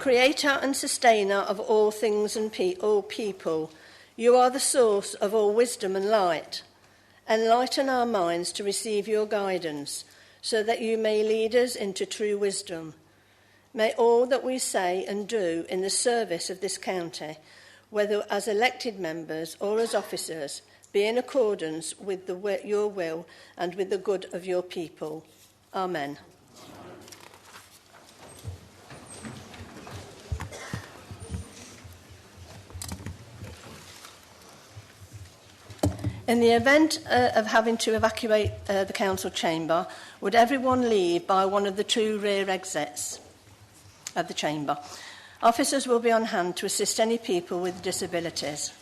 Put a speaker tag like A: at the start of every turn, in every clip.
A: Creator and sustainer of all things and all people, you are the source of all wisdom and light. Enlighten our minds to receive your guidance, so that you may lead us into true wisdom. May all that we say and do in the service of this county, whether as elected members or as officers, be in accordance with your will and with the good of your people. Amen. In the event of having to evacuate the council chamber, would everyone leave by one of the two rear exits of the chamber? Officers will be on hand to assist any people with disabilities.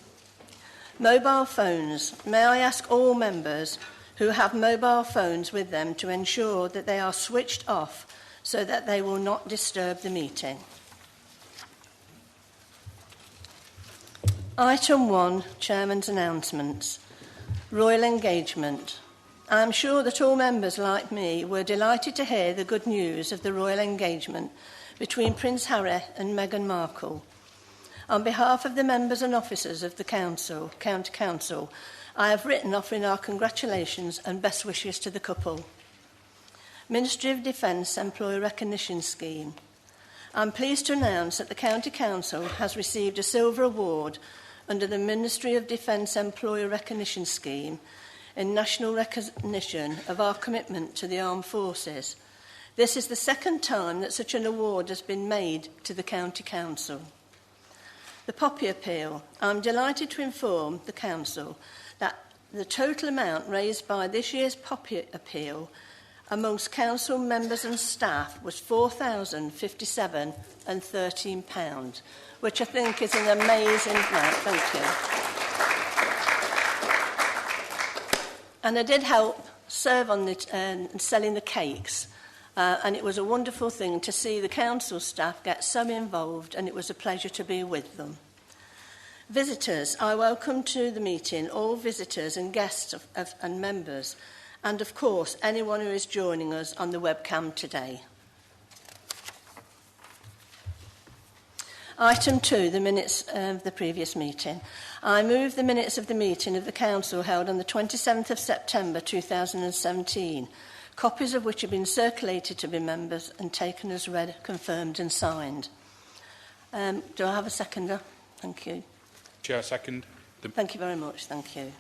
A: Mobile phones. May I ask all members who have mobile phones with them to ensure that they are switched off so that they will not disturb the meeting. Item 1, Chairman's announcements. Royal engagement. I am sure that all members like me were delighted to hear the good news of the royal engagement between Prince Harry and Meghan Markle. On behalf of the members and officers of the County Council, I have written offering our congratulations and best wishes to the couple. Ministry of Defence Employee Recognition Scheme. I am pleased to announce that the County Council has received a silver award under the Ministry of Defence Employee Recognition Scheme in national recognition of our commitment to the armed forces. This is the second time that such an award has been made to the County Council. The Poppy Appeal. I'm delighted to inform the Council that the total amount raised by this year's Poppy Appeal amongst Council members and staff was £4,057.13, which I think is an amazing amount. Thank you. And I did help serve on selling the cakes, and it was a wonderful thing to see the council staff get so involved, and it was a pleasure to be with them. Visitors, I welcome to the meeting all visitors and guests and members, and of course anyone who is joining us on the webcam today. Item 2, the minutes of the previous meeting. I move the minutes of the meeting of the Council held on the 27th of September 2017, copies of which have been circulated to the members and taken as read, confirmed and signed. Do I have a seconder? Thank you.
B: Chair, second.
A: Thank you very much. Thank you.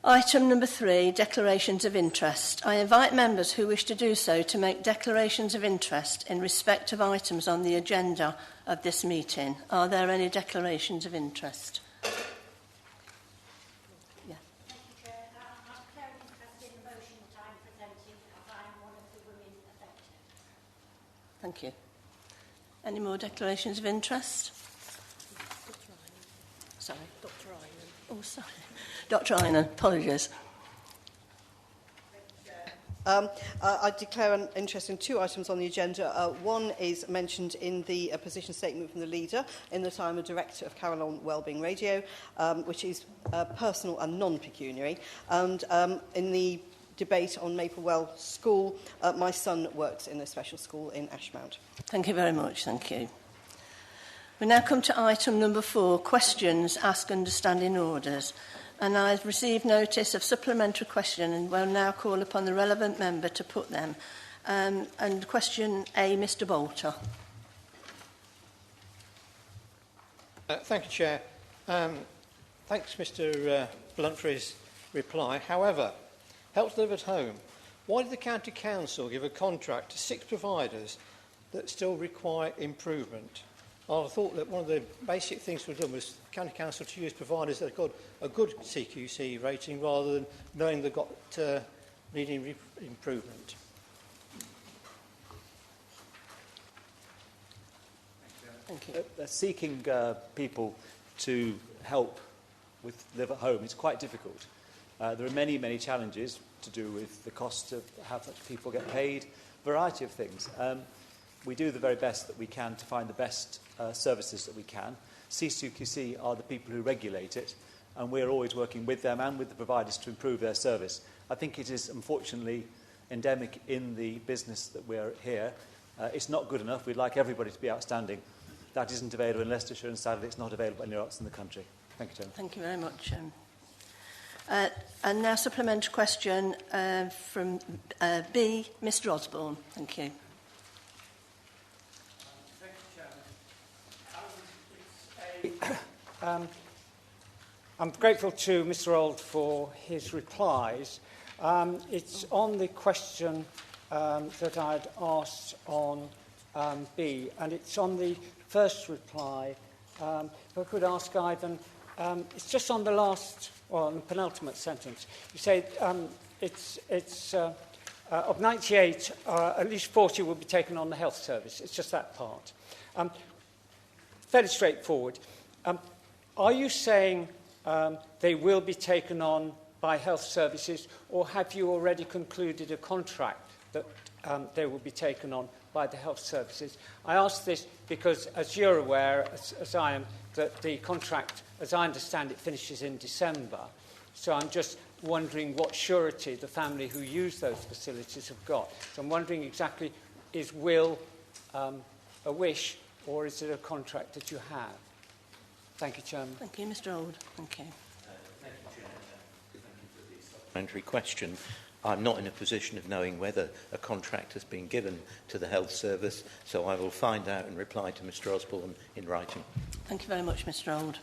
A: Item number 3, declarations of interest. I invite members who wish to do so to make declarations of interest in respect of items on the agenda of this meeting. Are there any declarations of interest? Yeah.
C: Thank you, Chair. I'm declaring interest in the motion that I'm presenting as I am one of the women affected.
A: Thank you. Any more declarations of interest? Sorry. Dr. Inan. Oh, sorry. Dr. Inan, apologies.
D: I declare an interest in 2 items on the agenda. One is mentioned in the position statement from the leader, in that I'm a director of Carillon Wellbeing Radio, which is personal and non-pecuniary. And in the debate on Maplewell School, my son works in a special school in Ashmount.
A: Thank you very much. Thank you. We now come to item number 4, questions asked under standing orders. And I've received notice of supplementary question and will now call upon the relevant member to put them. And question A, Mr Bolter.
E: Thank you, Chair. Thanks, Mr Blunt, for his reply. However, Help Delivered Home, why did the County Council give a contract to 6 providers that still require improvement? I thought that one of the basic things we've done was the County Council to use providers that have got a good CQC rating rather than knowing they've got needing improvement.
A: Thank you.
F: Seeking people to help with Live at Home is quite difficult. There are many, many challenges to do with the cost of how much people get paid, a variety of things. We do the very best that we can to find the best services that we can. CQC are the people who regulate it, and we're always working with them and with the providers to improve their service. I think it is unfortunately endemic in the business that we're here. It's not good enough. We'd like everybody to be outstanding. That isn't available in Leicestershire, and sadly it's not available anywhere else in the country. Thank you, Chairman.
A: Thank you very much. And now supplementary question from B, Mr Osborne. Thank you.
B: I'm grateful to Mr Auld for his replies. It's on the question that I'd asked on B, and it's on the first reply. If I could ask Ivan, it's just on the last, or on the penultimate sentence. You say of 98, at least 40 will be taken on the health service. It's just that part. Fairly straightforward. Are you saying they will be taken on by health services, or have you already concluded a contract that they will be taken on by the health services? I ask this because, as you're aware, as I am, that the contract, as I understand it, finishes in December. So I'm just wondering what surety the family who use those facilities have got. So I'm wondering exactly, is will a wish, or is it a contract that you have? Thank you, Chairman.
A: Thank you, Mr Auld. Thank you.
G: Thank you, Chair. Thank you for the supplementary question. I'm not in a position of knowing whether a contract has been given to the health service, so I will find out and reply to Mr Osborne in writing.
A: Thank you very much, Mr Auld.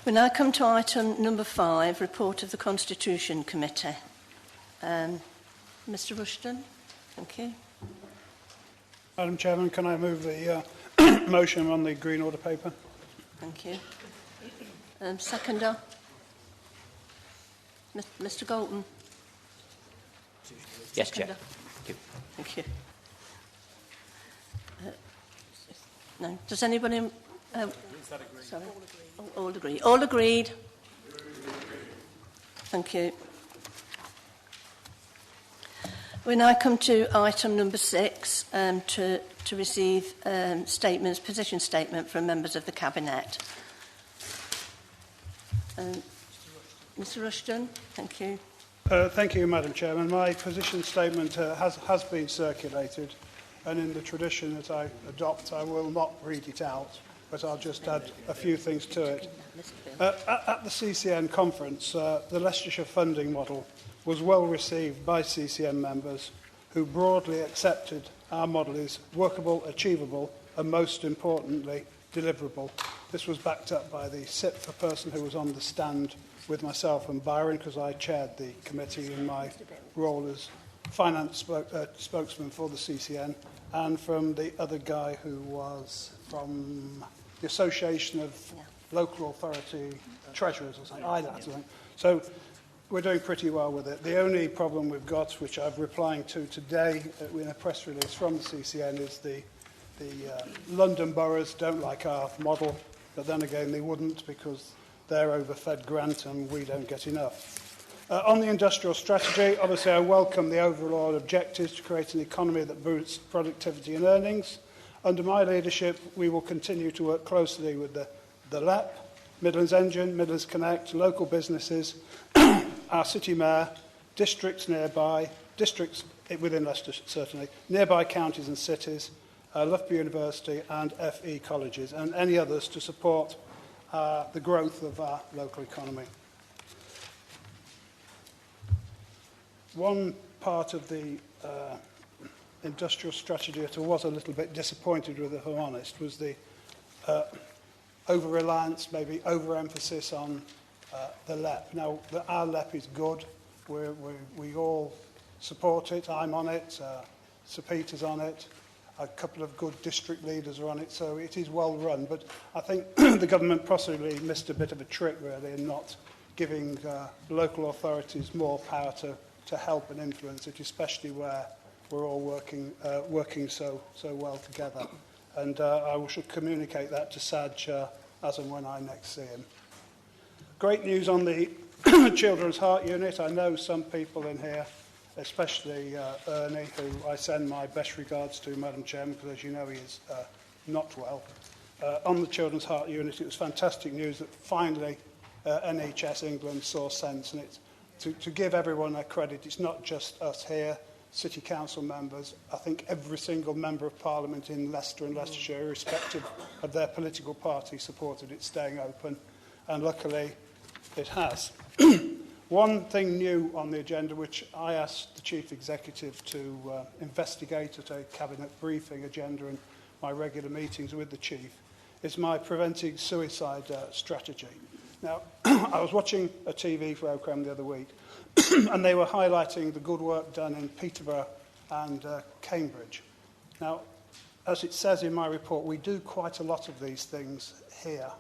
A: We now come to item number 5, report of the Constitution Committee. Mr Rushton, thank you.
H: Madam Chairman, can I move the motion on the Green Order paper?
A: Thank you. Seconder? Mr Galton?
G: Yes, Chair.
A: Seconder? Thank you. No. Does anybody... sorry. All agree. All agreed. Thank you. We now come to item number 6, to receive position statement from members of the Cabinet. Mr Rushton, thank you.
H: Thank you, Madam Chairman. My position statement has been circulated, and in the tradition that I adopt, I will not read it out, but I'll just add a few things to it. At the CCN conference, the Leicestershire funding model was well received by CCM members, who broadly accepted our model is workable, achievable, and most importantly, deliverable. This was backed up by the SIPFA person who was on the stand with myself and Byron, because I chaired the committee in my role as finance spokesman for the CCN, and from the other guy who was from the Association of Local Authority Treasurers or something. So we're doing pretty well with it. The only problem we've got, which I'm replying to today in a press release from the CCN, is the London boroughs don't like our model, but then again they wouldn't, because they're overfed grant and we don't get enough. On the industrial strategy, obviously I welcome the overall objectives to create an economy that boosts productivity and earnings. Under my leadership, we will continue to work closely with the LEP, Midlands Engine, Midlands Connect, local businesses, our city mayor, districts nearby, districts within Leicester certainly, nearby counties and cities, Loughborough University and FE colleges, and any others to support the growth of our local economy. One part of the industrial strategy that I was a little bit disappointed with, if I'm honest, was the over-reliance, maybe over-emphasis on the LEP. Now, our LEP is good. We all support it. I'm on it. Sir Peter's on it. A couple of good district leaders are on it, so it is well run. But I think the government possibly missed a bit of a trick, really, in not giving local authorities more power to help and influence it, especially where we're all working so well together. And I should communicate that to Saj as and when I next see him. Great news on the Children's Heart Unit. I know some people in here, especially Ernie, who I send my best regards to, Madam Chairman, because as you know he is not well. On the Children's Heart Unit, it was fantastic news that finally NHS England saw sense, and to give everyone their credit, it's not just us here, City Council members. I think every single member of Parliament in Leicester and Leicestershire, irrespective of their political party, supported it staying open, and luckily it has. One thing new on the agenda, which I asked the Chief Executive to investigate at a Cabinet briefing agenda and my regular meetings with the Chief, is my preventing suicide strategy. Now, I was watching a TV programme the other week, and they were highlighting the good work done in Peterborough and Cambridge. Now, as it says in my report, we do quite a lot of these things here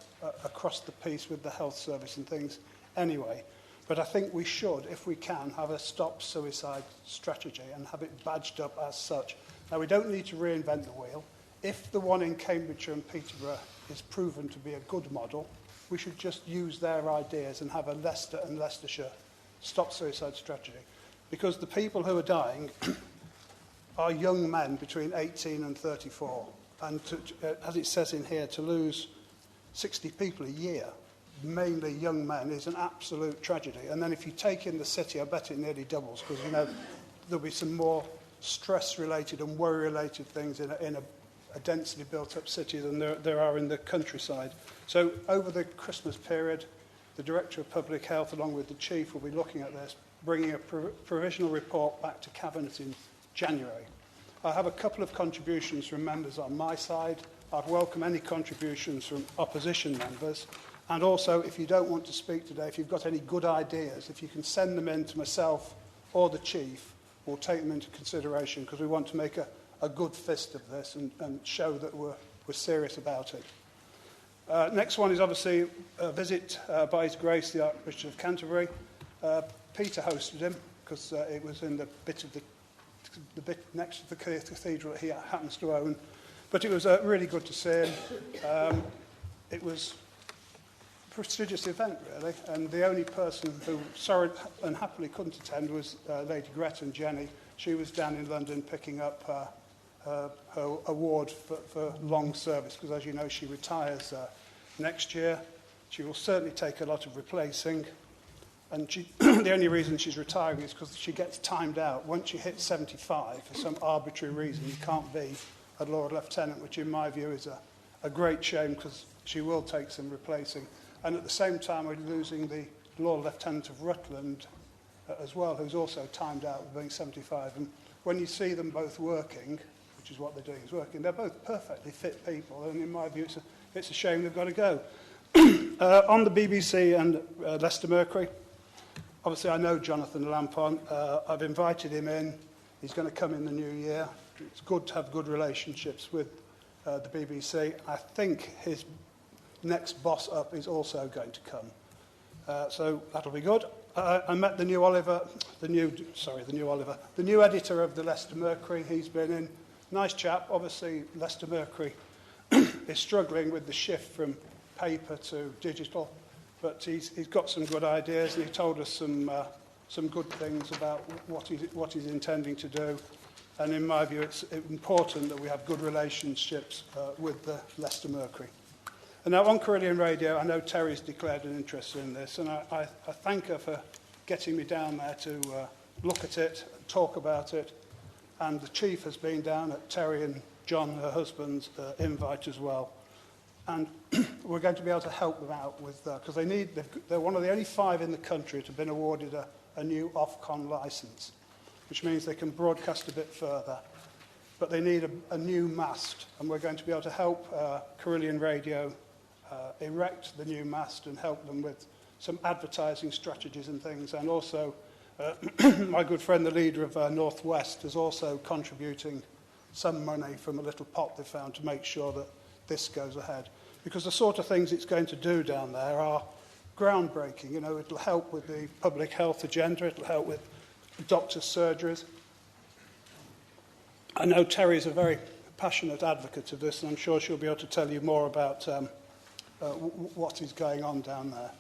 H: across the piece with the health service and things anyway. But I think we should, if we can, have a stop suicide strategy and have it badged up as such. Now, we don't need to reinvent the wheel. If the one in Cambridgeshire and Peterborough is proven to be a good model, we should just use their ideas and have a Leicester and Leicestershire stop suicide strategy. Because the people who are dying are young men between 18 and 34. And as it says in here, to lose 60 people a year, mainly young men, is an absolute tragedy. And then if you take in the city, I bet it nearly doubles, because, you know, there'll be some more stress-related and worry-related things in a densely built-up city than there are in the countryside. So over the Christmas period, the Director of Public Health, along with the Chief, will be looking at this, bringing a provisional report back to Cabinet in January. I have a couple of contributions from members on my side. I'd welcome any contributions from opposition members. And also, if you don't want to speak today, if you've got any good ideas, if you can send them in to myself or the Chief, we'll take them into consideration, because we want to make a good fist of this and show that we're serious about it. Next one is obviously a visit by His Grace the Archbishop of Canterbury. Peter hosted him, because it was in the bit next to the cathedral that he happens to own. But it was really good to see him. It was prestigious event, really, and the only person who sorry and happily couldn't attend was Lady Greta and Jenny. She was down in London picking up her award for long service, because, as you know, she retires next year. She will certainly take a lot of replacing, and the only reason she's retiring is because she gets timed out. Once you hit 75, for some arbitrary reason, you can't be a Lord Lieutenant, which in my view is a great shame, because she will take some replacing. And at the same time, we're losing the Lord Lieutenant of Rutland as well, who's also timed out with being 75. And when you see them both working, which is what they're doing, is working, they're both perfectly fit people. And in my view, it's a shame they've got to go. On the BBC and Leicester Mercury, obviously I know Jonathan Lampon. I've invited him in. He's going to come in the new year. It's good to have good relationships with the BBC. I think his next boss up is also going to come. So that'll be good. I met the new editor of the Leicester Mercury. He's been in. Nice chap. Obviously, Leicester Mercury is struggling with the shift from paper to digital, but he's got some good ideas, and he told us some good things about what he's intending to do. And in my view, it's important that we have good relationships with the Leicester Mercury. And now on Carillion Radio, I know Terry's declared an interest in this, and I thank her for getting me down there to look at it, talk about it. And the Chief has been down at Terry and John, her husband's, invite as well. And we're going to be able to help them out with that, because they're one of the only 5 in the country to have been awarded a new Ofcom licence, which means they can broadcast a bit further. But they need a new mast, and we're going to be able to help Carillion Radio erect the new mast and help them with some advertising strategies and things. And also, my good friend, the leader of North West, is also contributing some money from a little pot they found to make sure that this goes ahead. Because the sort of things it's going to do down there are groundbreaking. You know, it'll help with the public health agenda, it'll help with doctors' surgeries. I know Terry's a very passionate advocate of this, and I'm sure she'll be able to tell you more about what is going on down there.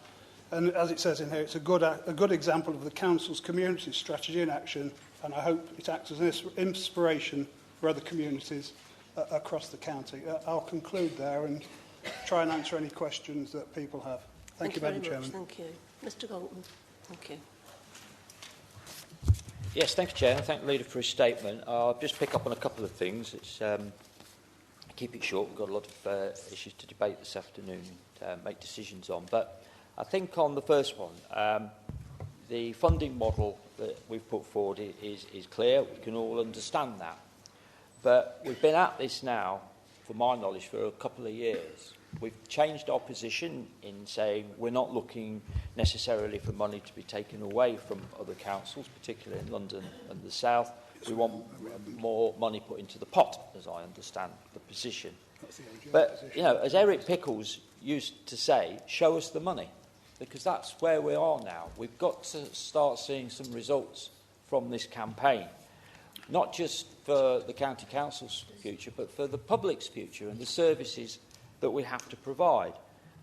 H: And as it says in here, it's a good example of the Council's community strategy in action, and I hope it acts as an inspiration for other communities across the county. I'll conclude there and try and answer any questions that people have. Thank you, Madam Chairman.
A: Thank you. Mr. Galton. Thank you.
I: Yes, thank you, Chair. Thank the Leader for his statement. I'll just pick up on a couple of things. Keep it short. We've got a lot of issues to debate this afternoon and make decisions on. But I think on the first one, the funding model that we've put forward is clear. We can all understand that. But we've been at this now, for my knowledge, for a couple of years. We've changed our position in saying we're not looking necessarily for money to be taken away from other councils, particularly in London and the South. We want more money put into the pot, as I understand the position. But, you know, as Eric Pickles used to say, show us the money, because that's where we are now. We've got to start seeing some results from this campaign, not just for the county council's future, but for the public's future and the services that we have to provide.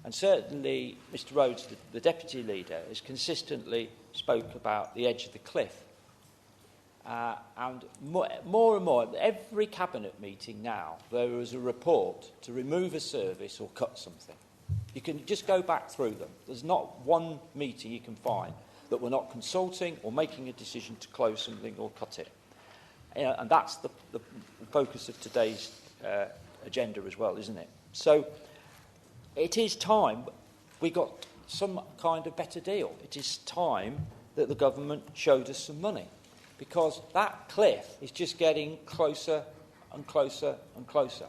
I: And certainly Mr Rhodes, the Deputy Leader, has consistently spoke about the edge of the cliff. And more and more, at every Cabinet meeting now, there is a report to remove a service or cut something. You can just go back through them. There's not one meeting you can find that we're not consulting or making a decision to close something or cut it. And that's the focus of today's agenda as well, isn't it? So it is time we got some kind of better deal. It is time that the government showed us some money, because that cliff is just getting closer and closer and closer.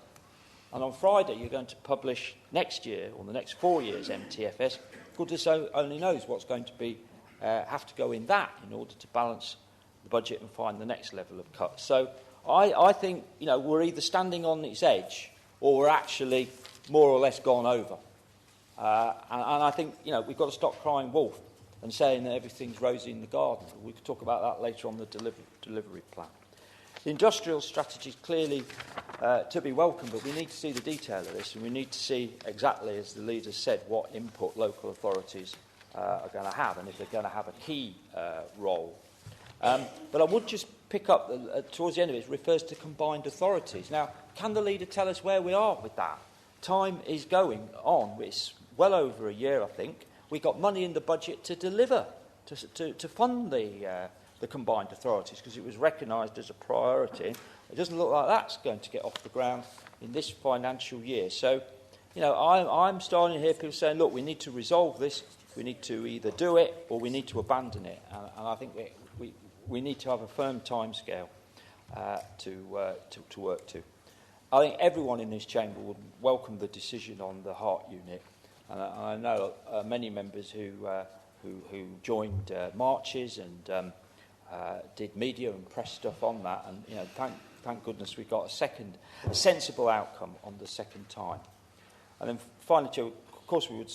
I: And on Friday you're going to publish next year, or the next 4 years, MTFS. Goodness only knows what's going to be have to go in that in order to balance the budget and find the next level of cuts. So I think, you know, we're either standing on its edge or we're actually more or less gone over. And I think, you know, we've got to stop crying wolf and saying that everything's rosy in the garden. We could talk about that later on the delivery plan. The industrial strategy is clearly to be welcome, but we need to see the detail of this, and we need to see exactly, as the leader said, what input local authorities are going to have, and if they're going to have a key role. But I would just pick up, towards the end of it refers to combined authorities. Now, can the leader tell us where we are with that? Time is going on. It's well over a year, I think. We got money in the budget to deliver, to fund the combined authorities, because it was recognised as a priority. It doesn't look like that's going to get off the ground in this financial year. So, you know, I'm starting to hear people saying, look, we need to resolve this. We need to either do it or we need to abandon it. And I think we need to have a firm timescale to work to. I think everyone in this chamber would welcome the decision on the heart unit. And I know many members who joined marches and did media and press stuff on that. And, you know, thank goodness we got a sensible outcome on the second time. And then finally, Joe, of course, we would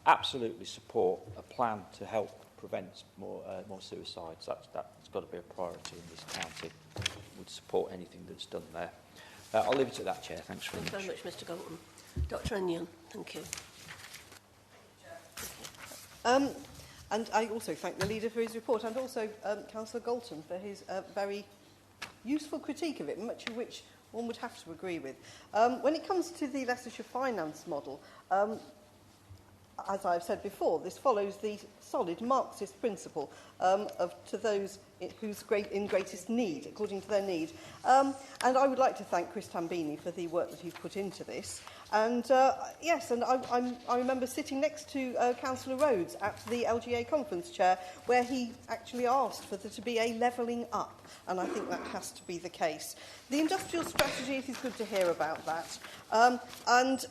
I: absolutely support a plan to help prevent more suicides. That's got to be a priority in this county. Would support anything that's done there. I'll leave it at that, Chair. Thanks very much.
A: Thank you very much, Mr Galton. Dr Onion, thank you.
D: And I also thank the leader for his report, and also Councillor Galton for his very useful critique of it, much of which one would have to agree with. When it comes to the Leicestershire finance model, as I've said before, this follows the solid Marxist principle to those who's in greatest need, according to their need. And I would like to thank Chris Tambini for the work that he's put into this. And yes, and I remember sitting next to Councillor Rhodes at the LGA conference chair, where he actually asked for there to be a levelling up, and I think that has to be the case. The industrial strategy, it is good to hear about that. And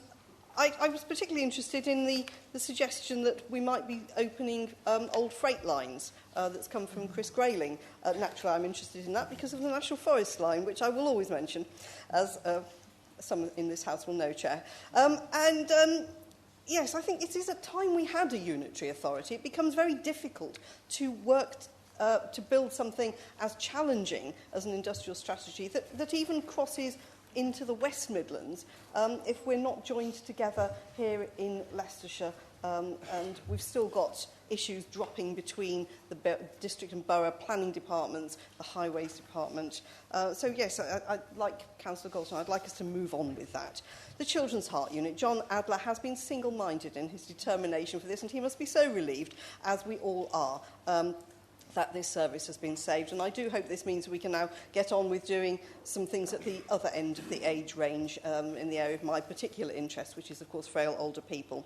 D: I was particularly interested in the suggestion that we might be opening old freight lines that's come from Chris Grayling. Naturally, I'm interested in that because of the National Forest line, which I will always mention, as some in this House will know, Chair. Yes, I think it is at time we had a unitary authority. It becomes very difficult to work to build something as challenging as an industrial strategy that even crosses into the West Midlands if we're not joined together here in Leicestershire, and we've still got issues dropping between the district and borough planning departments, the highways department. So yes, I like Councillor Galton, I'd like us to move on with that. The Children's Heart Unit, John Adler has been single-minded in his determination for this, and he must be so relieved, as we all are. that this service has been saved. And I do hope this means we can now get on with doing some things at the other end of the age range in the area of my particular interest, which is, of course, frail older people.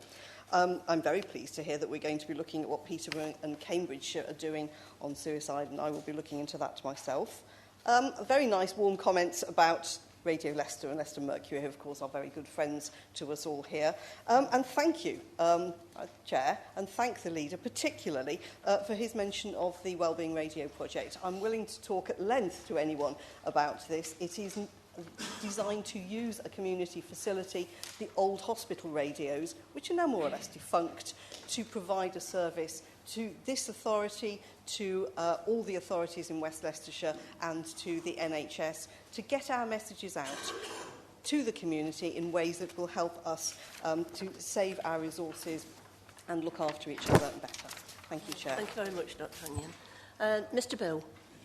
D: I'm very pleased to hear that we're going to be looking at what Peterborough and Cambridgeshire are doing on suicide, and I will be looking into that myself. Very nice, warm comments about Radio Leicester and Leicester Mercury, who, of course, are very good friends to us all here. And thank you, Chair, and thank the leader, particularly for his mention of the Wellbeing Radio project. I'm willing to talk at length to anyone about this. It is designed to use a community facility, the old hospital radios, which are now more or less defunct, to provide a service to this authority, to all the authorities in West Leicestershire and to the NHS, to get our messages out to the community in ways that will help us to save our resources and look after each other better. Thank you, Chair.
A: Thank you very much, Dr. Onion. Mr. Bill,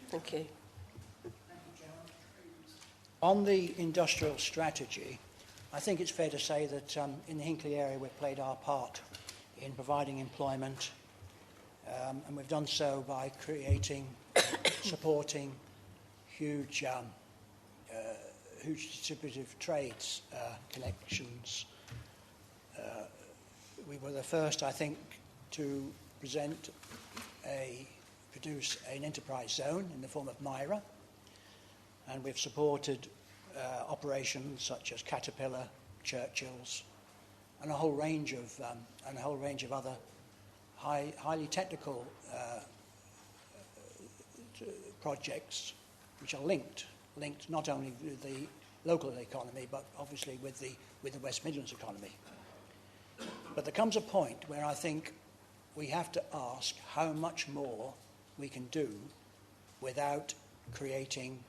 A: thank you.
J: On the industrial strategy, I think it's fair to say that in the Hinckley area we've played our part in providing employment, and we've done so by creating, supporting huge distributive trades connections. We were the first, I think, to produce an enterprise zone in the form of MIRA, and we've supported operations such as Caterpillar, Churchill's, and a whole range of other highly technical projects which are linked not only with the local economy but obviously with the West Midlands economy. But there comes a point where I think we have to ask how much more we can do without creating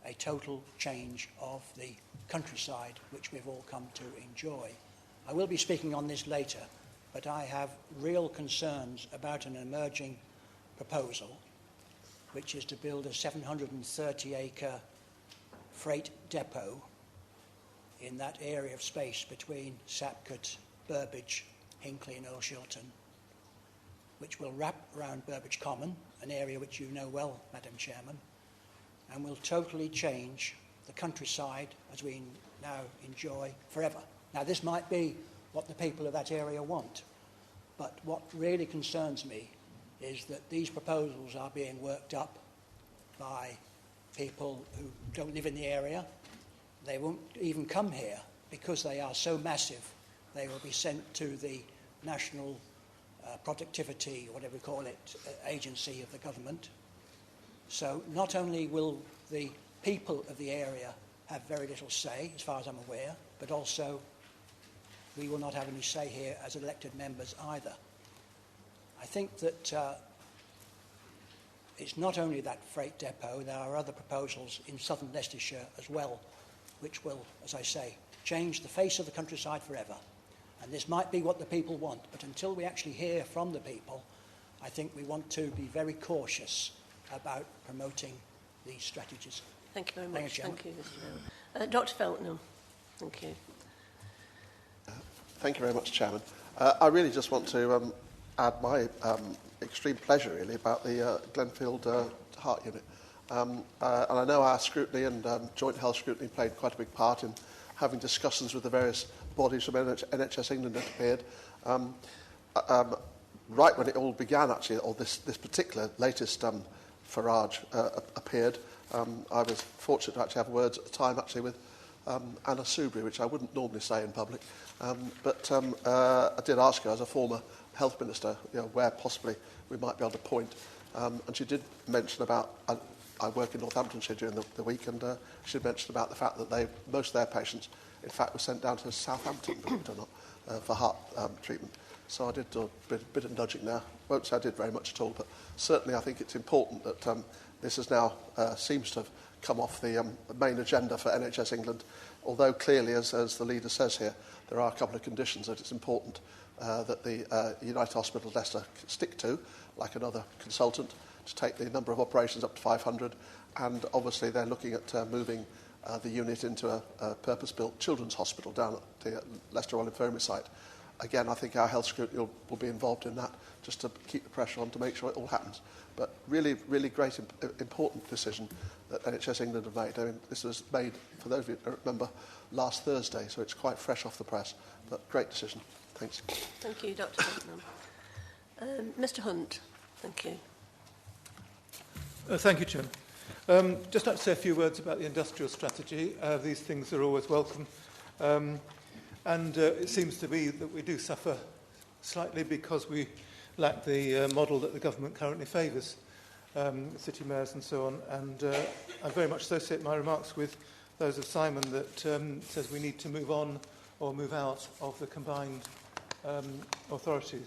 J: a total change of the countryside which we've all come to enjoy. I will be speaking on this later, but I have real concerns about an emerging proposal, which is to build a 730-acre freight depot in that area of space between Sapcut, Burbage, Hinckley and Earl Shilton, which will wrap around Burbage Common, an area which you know well, Madam Chairman, and will totally change the countryside as we now enjoy forever. Now, this might be what the people of that area want, but what really concerns me is that these proposals are being worked up by people who don't live in the area. They won't even come here because they are so massive. They will be sent to the National Productivity, or whatever we call it, agency of the government. So not only will the people of the area have very little say, as far as I'm aware, but also we will not have any say here as elected members either. I think that it's not only that freight depot, there are other proposals in southern Leicestershire as well, which will, as I say, change the face of the countryside forever. And this might be what the people want, but until we actually hear from the people, I think we want to be very cautious about promoting these strategies.
A: Thank you very much. Thank you, Mr. Bill. Dr. Feltnam, thank you.
K: Thank you very much, Chairman. I really just want to add my extreme pleasure, really, about the Glenfield Heart Unit. And I know our scrutiny and joint health scrutiny played quite a big part in having discussions with the various bodies from NHS England that appeared. Right when it all began, actually, or this particular latest Farage appeared, I was fortunate to actually have words at the time, actually, with Anna Soubry, which I wouldn't normally say in public. But I did ask her, as a former health minister, where possibly we might be able to point. And she did mention about, I work in Northamptonshire during the week, and she mentioned about the fact that most of their patients, in fact, were sent down to Southampton, believe it or not, for heart treatment. So I did do a bit of nudging there. Won't say I did very much at all, but certainly I think it's important that this has now seems to have come off the main agenda for NHS England, although clearly, as the leader says here, there are a couple of conditions that it's important that the United Hospital Leicester stick to, like another consultant, to take the number of operations up to 500, and obviously they're looking at moving the unit into a purpose-built children's hospital down at the Leicester Royal Infirmary site. again, I think our health scrutiny will be involved in that, just to keep the pressure on to make sure it all happens. But really, really great, important decision that NHS England have made. I mean, this was made, for those of you who remember, last Thursday, so it's quite fresh off the press. But great decision. Thanks.
A: Thank you, Dr. Putnam. Mr. Hunt, thank you.
L: Thank you, Chairman. Just like to say a few words about the industrial strategy. These things are always welcome. And it seems to be that we do suffer slightly because we lack the model that the government currently favours, city mayors and so on. And I very much associate my remarks with those of Simon that says we need to move on or move out of the combined authorities.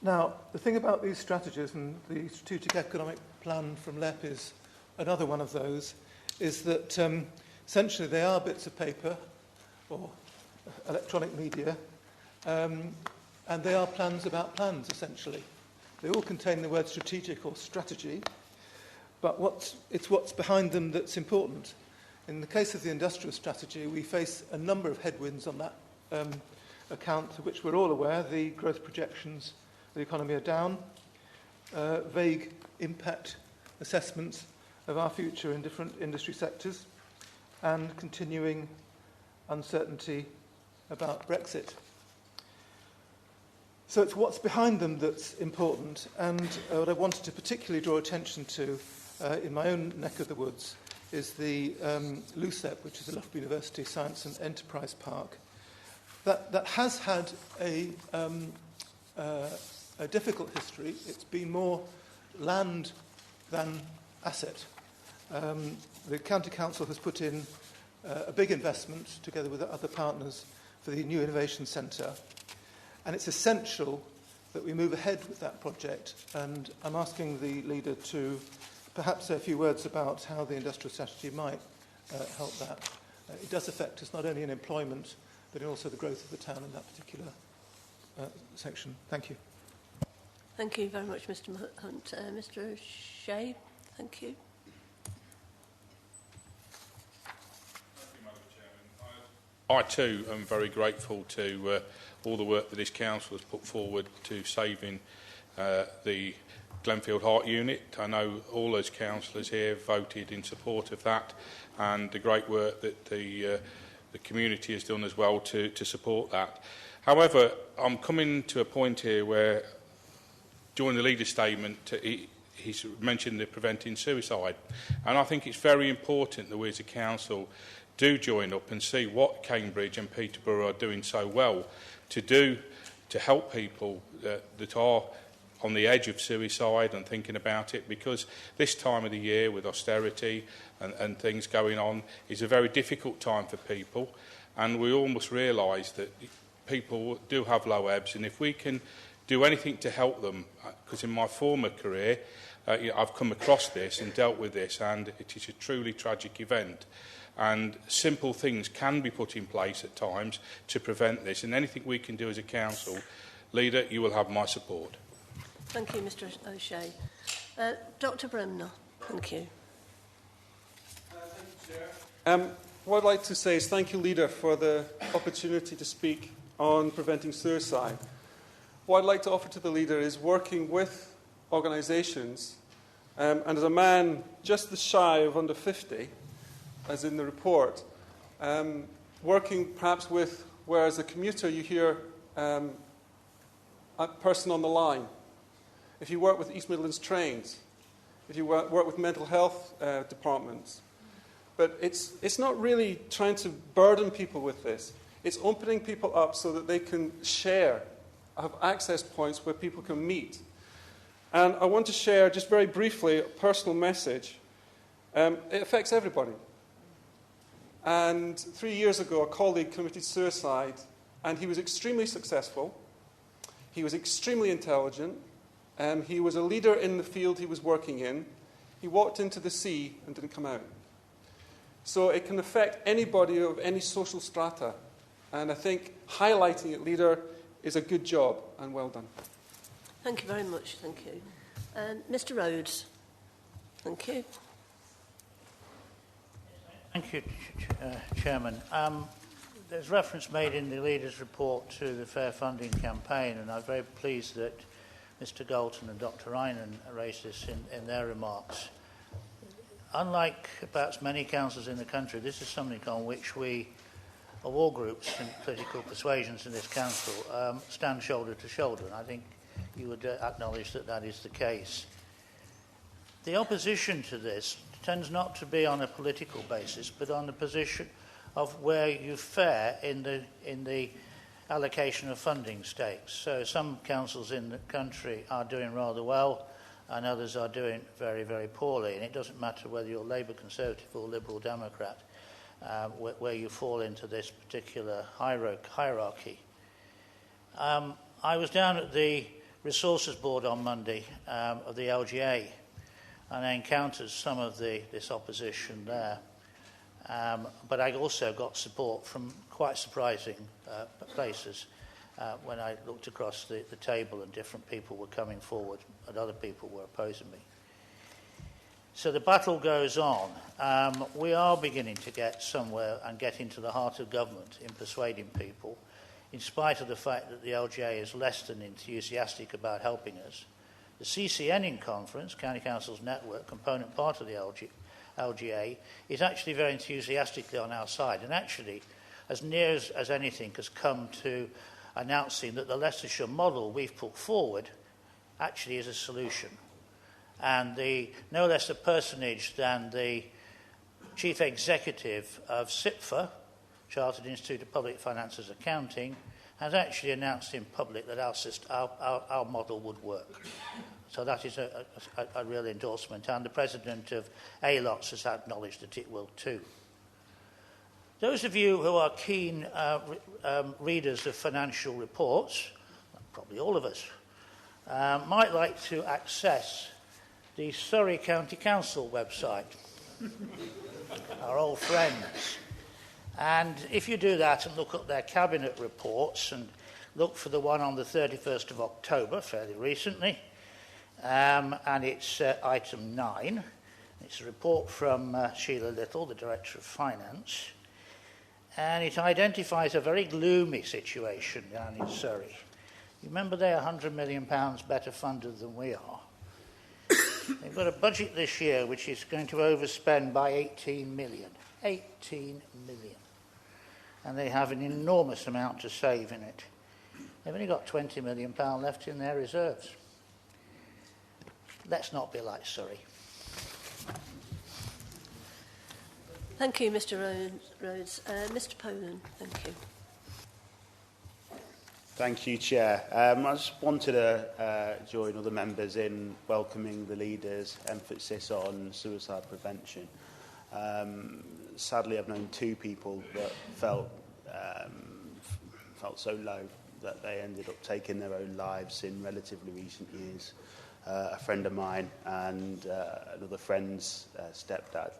L: Now, the thing about these strategies, and the Strategic Economic Plan from LEP is another one of those, is that essentially they are bits of paper or electronic media, and they are plans about plans, essentially. They all contain the word strategic or strategy, but it's what's behind them that's important. In the case of the industrial strategy, we face a number of headwinds on that account, of which we're all aware. The growth projections of the economy are down, vague impact assessments of our future in different industry sectors, and continuing uncertainty about Brexit. So it's what's behind them that's important, and what I wanted to particularly draw attention to in my own neck of the woods is the LUCEP, which is the Loughborough University Science and Enterprise Park. That has had a difficult history. It's been more land than asset. The County Council has put in a big investment, together with other partners, for the new Innovation Centre. And it's essential that we move ahead with that project. And I'm asking the leader to perhaps say a few words about how the industrial strategy might help that. It does affect us not only in employment, but in also the growth of the town in that particular section. Thank you.
A: Thank you very much, Mr. Hunt. Mr. Shea, thank you.
M: I too am very grateful to all the work that this council has put forward to saving the Glenfield Heart Unit. I know all those councillors here voted in support of that, and the great work that the community has done as well to support that. However, I'm coming to a point here where, during the leader's statement, he's mentioned the preventing suicide, and I think it's very important that we as a council do join up and see what Cambridge and Peterborough are doing so well to help people that are on the edge of suicide and thinking about it, because this time of the year with austerity and things going on is a very difficult time for people, and we all must realise that people do have low ebbs, and if we can do anything to help them, because in my former career I've come across this and dealt with this, and it is a truly tragic event. And simple things can be put in place at times to prevent this, and anything we can do as a council, Leader, you will have my support.
A: Thank you, Mr. O'Shea. Dr. Bremner, thank you.
N: Thank you, Chair. What I'd like to say is thank you, Leader, for the opportunity to speak on preventing suicide. What I'd like to offer to the Leader is working with organisations, and as a man just shy of under 50, as in the report, working perhaps with, where as a commuter you hear a person on the line. If you work with East Midlands Trains, if you work with mental health departments. But it's not really trying to burden people with this. It's opening people up so that they can share, have access points where people can meet. And I want to share, just very briefly, a personal message. It affects everybody. And 3 years ago, a colleague committed suicide, and he was extremely successful. He was extremely intelligent. He was a leader in the field he was working in. He walked into the sea and didn't come out. So it can affect anybody of any social strata. And I think highlighting it, Leader, is a good job, and well done.
A: Thank you very much. Thank you. Mr. Rhodes, thank you.
O: Thank you, Chairman. there's reference made in the leader's report to the Fair Funding campaign, and I'm very pleased that Mr. Galton and Dr. Rynan raised this in their remarks. Unlike perhaps many councils in the country, this is something on which we, of all groups and political persuasions in this council, stand shoulder to shoulder, and I think you would acknowledge that that is the case. The opposition to this tends not to be on a political basis, but on the position of where you fare in the allocation of funding stakes. So some councils in the country are doing rather well, and others are doing very, very poorly. And it doesn't matter whether you're Labour, Conservative or Liberal Democrat, where you fall into this particular hierarchy. I was down at the Resources Board on Monday of the LGA, and I encountered some of this opposition there. But I also got support from quite surprising places when I looked across the table and different people were coming forward and other people were opposing me. So the battle goes on. We are beginning to get somewhere and get into the heart of government in persuading people, in spite of the fact that the LGA is less than enthusiastic about helping us. The CCNing Conference, County Councils Network, component part of the LGA, is actually very enthusiastically on our side, and actually, as near as anything, has come to announcing that the Leicestershire model we've put forward actually is a solution. And no less a personage than the Chief Executive of CIPFA, Chartered Institute of Public Finances Accounting, has actually announced in public that our model would work. So that is a real endorsement, and the President of ALOTS has acknowledged that it will too. Those of you who are keen readers of financial reports, probably all of us, might like to access the Surrey County Council website, our old friends. And if you do that and look at their cabinet reports and look for the one on the 31st of October, fairly recently, and it's item 9. It's a report from Sheila Little, the Director of Finance, and it identifies a very gloomy situation down in Surrey. You remember they're £100 million better funded than we are. They've got a budget this year which is going to overspend by 18 million. 18 million. And they have an enormous amount to save in it. They've only got £20 million left in their reserves. Let's not be like Surrey.
A: Thank you, Mr. Rhodes. Mr. Poland, thank you.
P: Thank you, Chair. I just wanted to join other members in welcoming the leader's emphasis on suicide prevention. Sadly, I've known 2 people that felt so low that they ended up taking their own lives in relatively recent years. A friend of mine and another friend's stepdad.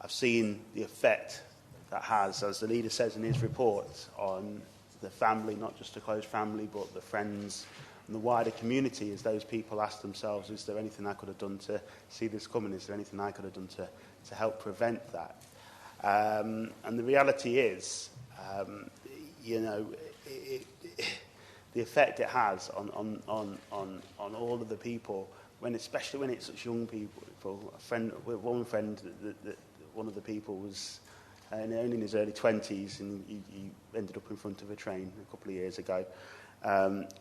P: I've seen the effect that has, as the leader says in his report, on the family, not just a close family, but the friends and the wider community, as those people ask themselves, is there anything I could have done to see this coming? Is there anything I could have done to help prevent that? And the reality is, the effect it has on all of the people, especially when it's such young people. One friend, one of the people was only in his early 20s, and he ended up in front of a train a couple of years ago.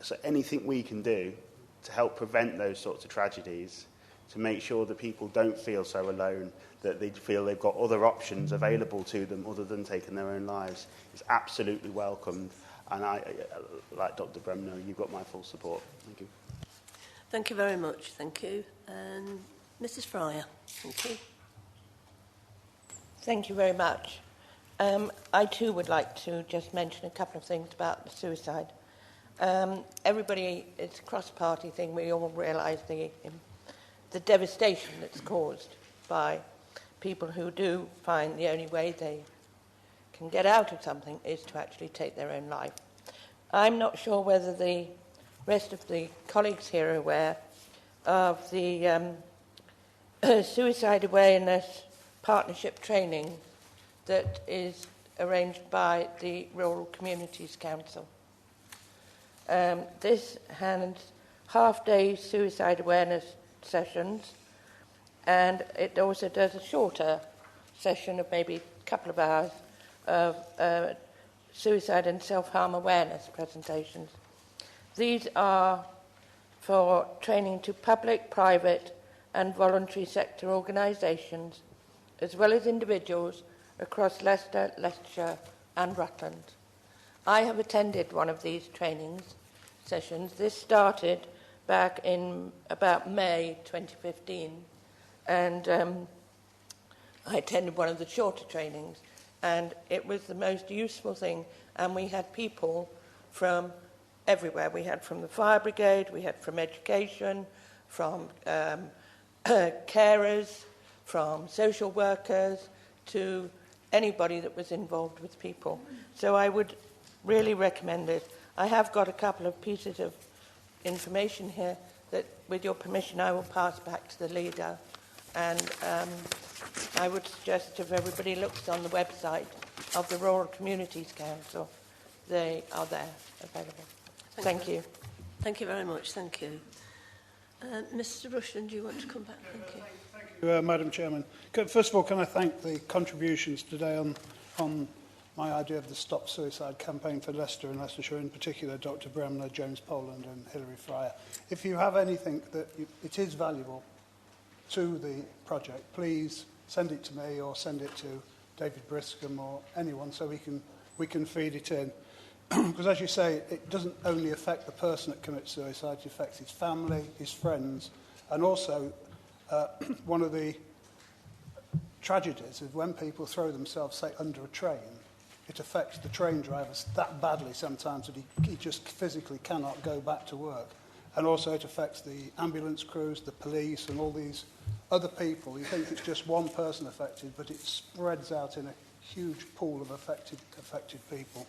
P: So anything we can do to help prevent those sorts of tragedies, to make sure that people don't feel so alone, that they feel they've got other options available to them other than taking their own lives, is absolutely welcomed. And I, like Dr. Bremner, you've got my full support. Thank you.
A: Thank you very much. Thank you. And Mrs. Fryer, thank you.
Q: Thank you very much. I too would like to just mention a couple of things about the suicide. Everybody, it's a cross-party thing. We all realise the devastation that's caused by people who do find the only way they can get out of something is to actually take their own life. I'm not sure whether the rest of the colleagues here are aware of the suicide awareness partnership training that is arranged by the Rural Communities Council. This has half-day suicide awareness sessions, and it also does a shorter session of maybe a couple of hours of suicide and self-harm awareness presentations. These are for training to public, private and voluntary sector organisations, as well as individuals across Leicester, Leicestershire and Rutland. I have attended one of these training sessions. This started back in about May 2015, and I attended one of the shorter trainings, and it was the most useful thing, and we had people from everywhere. We had from the fire brigade, we had from education, from carers, from social workers, to anybody that was involved with people. So I would really recommend it. I have got a couple of pieces of information here that, with your permission, I will pass back to the leader. And I would suggest if everybody looks on the website of the Rural Communities Council, they are there available. Thank you.
A: Thank you very much. Thank you. Mr. Rushton, do you want to come back? Thank you.
H: Thank you, Madam Chairman. First of all, can I thank the contributions today on my idea of the Stop Suicide campaign for Leicester and Leicestershire, in particular Dr. Bremner, James Poland and Hilary Fryer. If you have anything that it is valuable to the project, please send it to me or send it to David Briscombe or anyone so we can feed it in. Because as you say, it doesn't only affect the person that commits suicide, it affects his family, his friends, and also one of the tragedies is when people throw themselves, say, under a train, it affects the train drivers that badly sometimes that he just physically cannot go back to work. And also it affects the ambulance crews, the police, and all these other people. You think it's just one person affected, but it spreads out in a huge pool of affected people.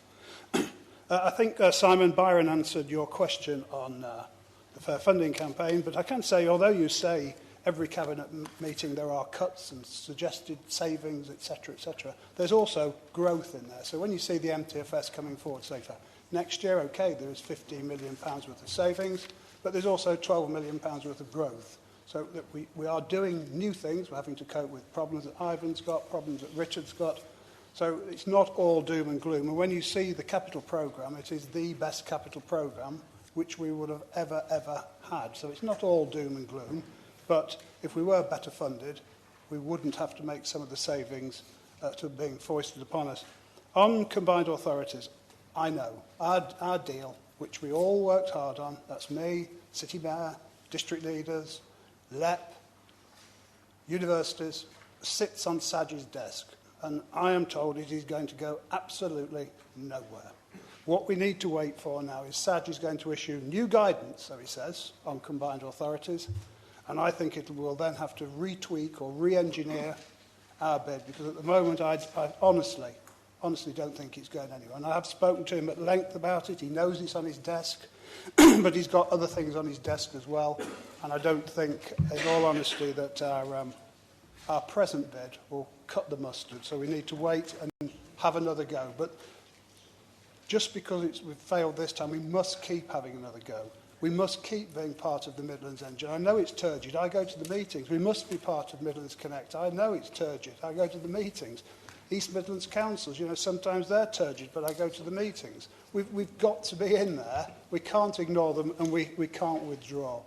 H: I think Simon Byron answered your question on the Fair Funding campaign, but I can say, although you say every cabinet meeting there are cuts and suggested savings, etc., there's also growth in there. So when you see the MTFS coming forward, say for next year, okay, there is £15 million worth of savings, but there's also £12 million worth of growth. So that we are doing new things. We're having to cope with problems that Ivan's got, problems that Richard's got. So it's not all doom and gloom. And when you see the capital programme, it is the best capital programme which we would have ever had. So it's not all doom and gloom. But if we were better funded, we wouldn't have to make some of the savings to being foisted upon us. On combined authorities, I know our deal, which we all worked hard on, that's me, City Mayor, district leaders, LEP, universities, sits on Saj's desk. And I am told it is going to go absolutely nowhere. What we need to wait for now is Saj is going to issue new guidance, so he says, on combined authorities. And I think it will then have to retweak or re-engineer our bid, because at the moment I honestly don't think it's going anywhere. And I have spoken to him at length about it. He knows it's on his desk, but he's got other things on his desk as well. And I don't think, in all honesty, that our present bid will cut the mustard. So we need to wait and have another go. But just because we've failed this time, we must keep having another go. We must keep being part of the Midlands engine. I know it's turgid. I go to the meetings. We must be part of Midlands Connect. I know it's turgid. I go to the meetings. East Midlands councils, sometimes they're turgid, but I go to the meetings. We've got to be in there. We can't ignore them, and we can't withdraw.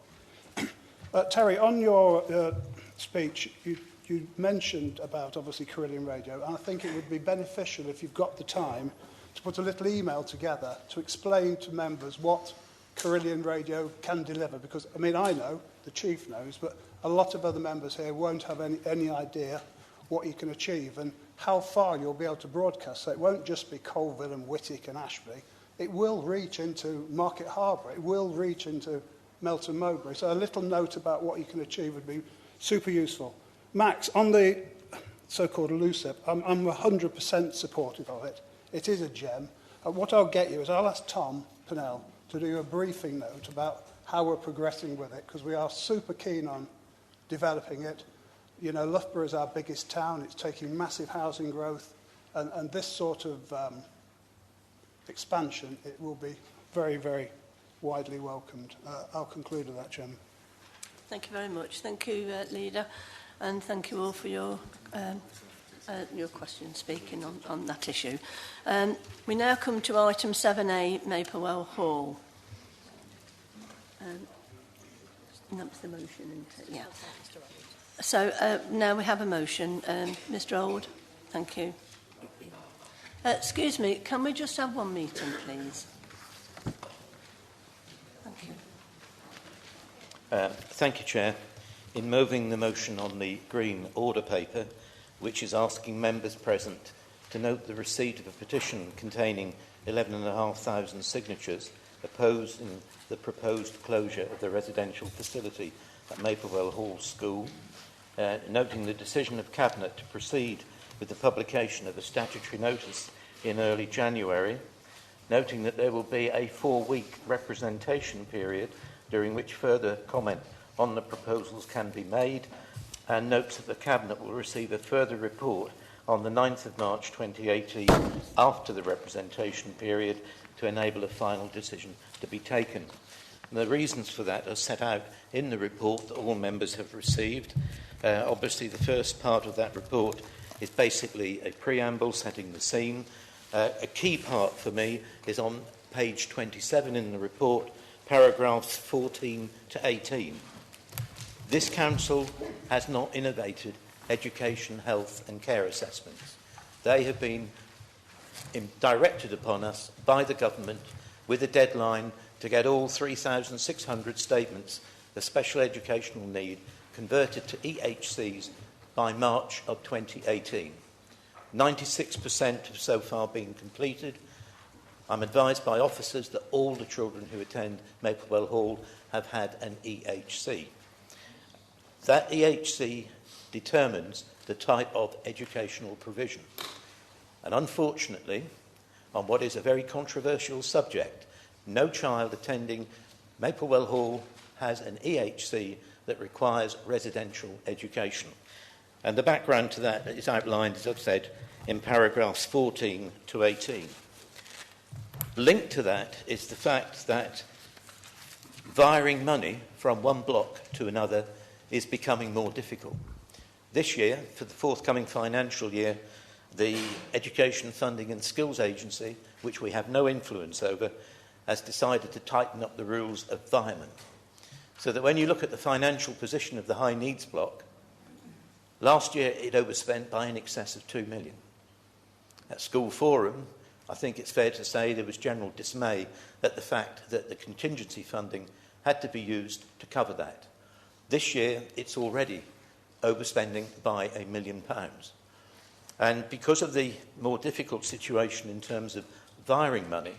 H: Terry, on your speech, you mentioned about, obviously, Carillion Radio, and I think it would be beneficial, if you've got the time, to put a little email together to explain to members what Carillion Radio can deliver. Because, I know, the Chief knows, but a lot of other members here won't have any idea what you can achieve and how far you'll be able to broadcast. So it won't just be Colville and Whitwick and Ashby. It will reach into Market Harbour. It will reach into Melton Mowbray. So a little note about what you can achieve would be super useful. Max, on the so-called LUCIP, I'm 100% supportive of it. It is a gem. What I'll get you is I'll ask Tom Pennell to do a briefing note about how we're progressing with it, because we are super keen on developing it. Loughborough is our biggest town. It's taking massive housing growth. And this sort of expansion, it will be very, very widely welcomed. I'll conclude with that, Chairman.
A: Thank you very much. Thank you, Leader, and thank you all for your question, speaking on that issue. We now come to item 7A, Maplewell Hall. And that's the motion, isn't it? Yeah. So now we have a motion. Mr. Old, thank you. Excuse me, can we just have one meeting, please? Thank you.
G: Thank you, Chair. In moving the motion on the Green Order paper, which is asking members present to note the receipt of a petition containing 11,500 signatures opposing the proposed closure of the residential facility at Maplewell Hall School, noting the decision of Cabinet to proceed with the publication of a statutory notice in early January, noting that there will be a 4-week representation period during which further comment on the proposals can be made, and notes that the Cabinet will receive a further report on the 9th of March 2018 after the representation period to enable a final decision to be taken. And the reasons for that are set out in the report that all members have received. Obviously, the first part of that report is basically a preamble setting the scene. A key part for me is on page 27 in the report, paragraphs 14 to 18. This Council has not innovated education, health and care assessments. They have been directed upon us by the government with a deadline to get all 3,600 statements of special educational need converted to EHCs by March of 2018. 96% have so far been completed. I'm advised by officers that all the children who attend Maplewell Hall have had an EHC. That EHC determines the type of educational provision. And unfortunately, on what is a very controversial subject, no child attending Maplewell Hall has an EHC that requires residential education. And the background to that is outlined, as I've said, in paragraphs 14 to 18. Linked to that is the fact that wiring money from one block to another is becoming more difficult. This year, for the forthcoming financial year, the Education Funding and Skills Agency, which we have no influence over, has decided to tighten up the rules of environment. So that when you look at the financial position of the high needs block, last year it overspent by in excess of 2 million. At School Forum, I think it's fair to say there was general dismay at the fact that the contingency funding had to be used to cover that. This year it's already overspending by £1 million. And because of the more difficult situation in terms of wiring money,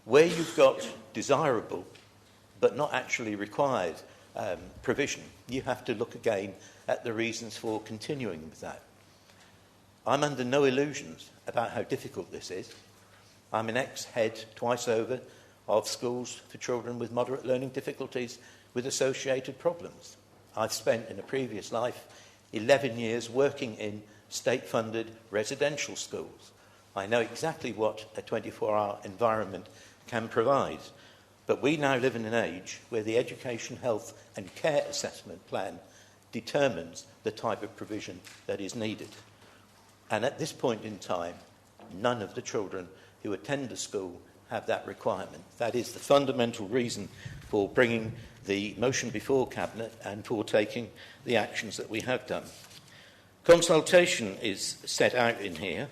G: where you've got desirable but not actually required provision, you have to look again at the reasons for continuing with that. I'm under no illusions about how difficult this is. I'm an ex-head twice over of schools for children with moderate learning difficulties with associated problems. I've spent in a previous life 11 years working in state-funded residential schools. I know exactly what a 24-hour environment can provide. But we now live in an age where the Education, Health and Care Assessment Plan determines the type of provision that is needed. And at this point in time, none of the children who attend the school have that requirement. That is the fundamental reason for bringing the motion before Cabinet and for taking the actions that we have done. Consultation is set out in here,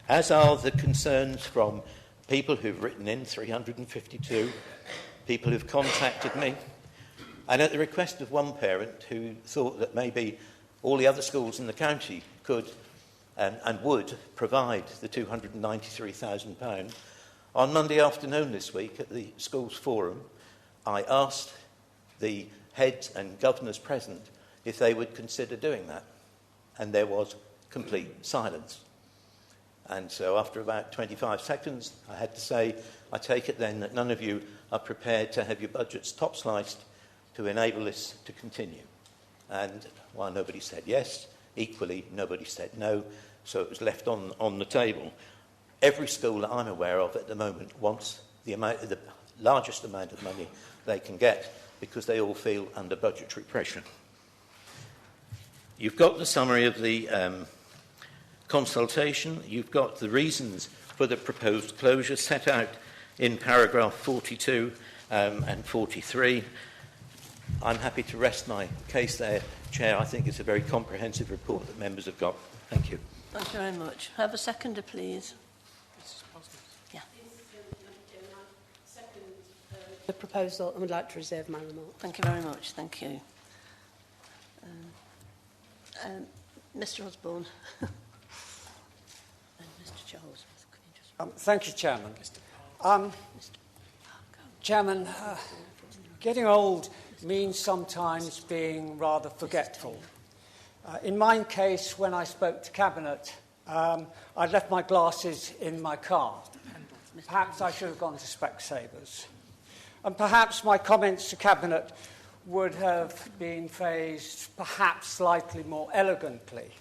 G: as are the concerns from people who've written in, 352, people who've contacted me, and at the request of one parent who thought that maybe all the other schools in the county could and would provide the £293,000. On Monday afternoon this week at the Schools Forum, I asked the heads and governors present if they would consider doing that, and there was complete silence. And so after about 25 seconds, I had to say, I take it then that none of you are prepared to have your budgets top-sliced to enable this to continue. And while nobody said yes, equally nobody said no, so it was left on the table. Every school that I'm aware of at the moment wants the largest amount of money they can get because they all feel under budgetary pressure. You've got the summary of the consultation. You've got the reasons for the proposed closure set out in paragraph 42 and 43. I'm happy to rest my case there, Chair. I think it's a very comprehensive report that members have got. Thank you.
A: Thank you very much. Have a seconder, please. Yeah.
R: The proposal, and would like to reserve my remarks.
A: Thank you very much. Thank you. Mr. Osborne. And Mr. Charles.
B: Thank you, Chairman. Chairman, getting old means sometimes being rather forgetful. In my case, when I spoke to Cabinet, I left my glasses in my car. Perhaps I should have gone to Specsavers. And perhaps my comments to Cabinet would have been phrased perhaps slightly more elegantly,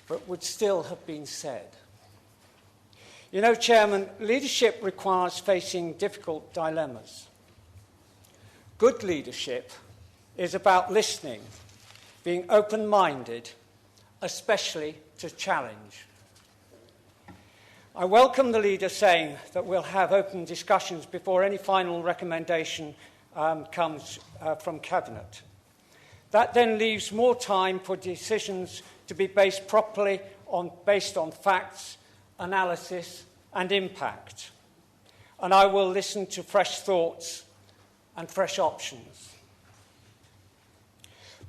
B: but would still have been said. You know, Chairman, leadership requires facing difficult dilemmas. Good leadership is about listening, being open-minded, especially to challenge. I welcome the leader saying that we'll have open discussions before any final recommendation comes from Cabinet. That then leaves more time for decisions to be based properly based on facts, analysis and impact. And I will listen to fresh thoughts and fresh options.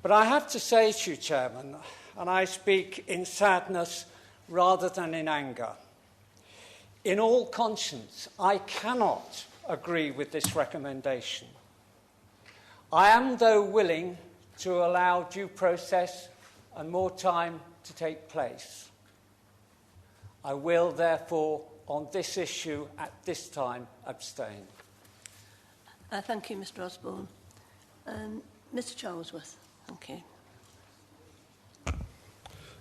B: But I have to say to you, Chairman, and I speak in sadness rather than in anger, in all conscience, I cannot agree with this recommendation. I am, though, willing to allow due process and more time to take place. I will, therefore, on this issue at this time, abstain.
A: Thank you, Mr. Osborne. Mr. Charlesworth, thank you.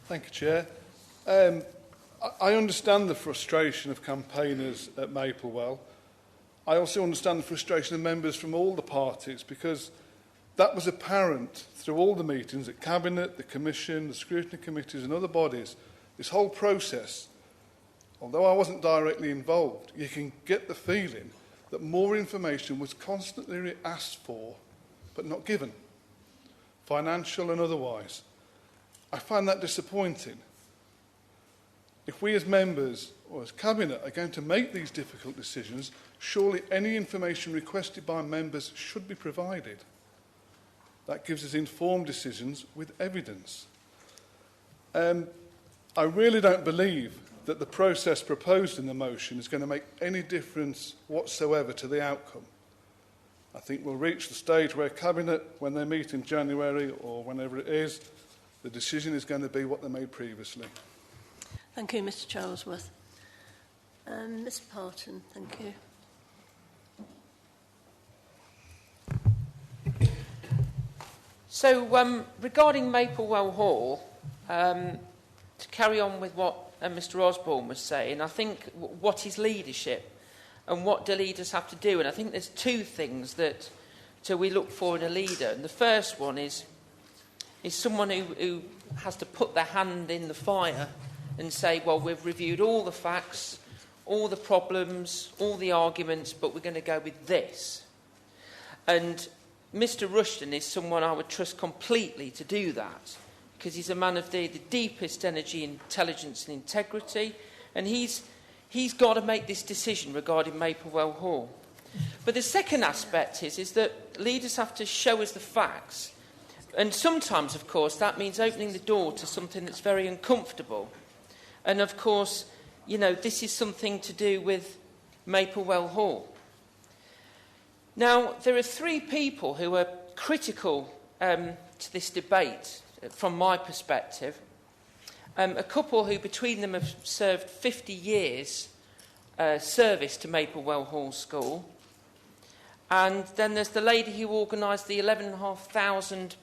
S: Thank you, Chair. I understand the frustration of campaigners at Maplewell. I also understand the frustration of members from all the parties, because that was apparent through all the meetings at Cabinet, the Commission, the scrutiny committees and other bodies. This whole process, although I wasn't directly involved, you can get the feeling that more information was constantly asked for but not given, financial and otherwise. I find that disappointing. If we as members or as Cabinet are going to make these difficult decisions, surely any information requested by members should be provided. That gives us informed decisions with evidence. I really don't believe that the process proposed in the motion is going to make any difference whatsoever to the outcome. I think we'll reach the stage where Cabinet, when they meet in January or whenever it is, the decision is going to be what they made previously.
A: Thank you, Mr. Charlesworth. Mr. Parton, thank you.
T: So, regarding Maplewell Hall, to carry on with what Mr. Osborne was saying, I think what is leadership and what do leaders have to do? And I think there's two things that we look for in a leader. And the first one is someone who has to put their hand in the fire and say, well, we've reviewed all the facts, all the problems, all the arguments, but we're going to go with this. And Mr. Rushton is someone I would trust completely to do that, because he's a man of the deepest energy, intelligence and integrity, and he's got to make this decision regarding Maplewell Hall. But the second aspect is that leaders have to show us the facts, and sometimes, of course, that means opening the door to something that's very uncomfortable. And, of course, you know, this is something to do with Maplewell Hall. Now, there are three people who are critical to this debate, from my perspective. A couple who, between them, have served 50 years service to Maplewell Hall School. And then there's the lady who organised the 11,500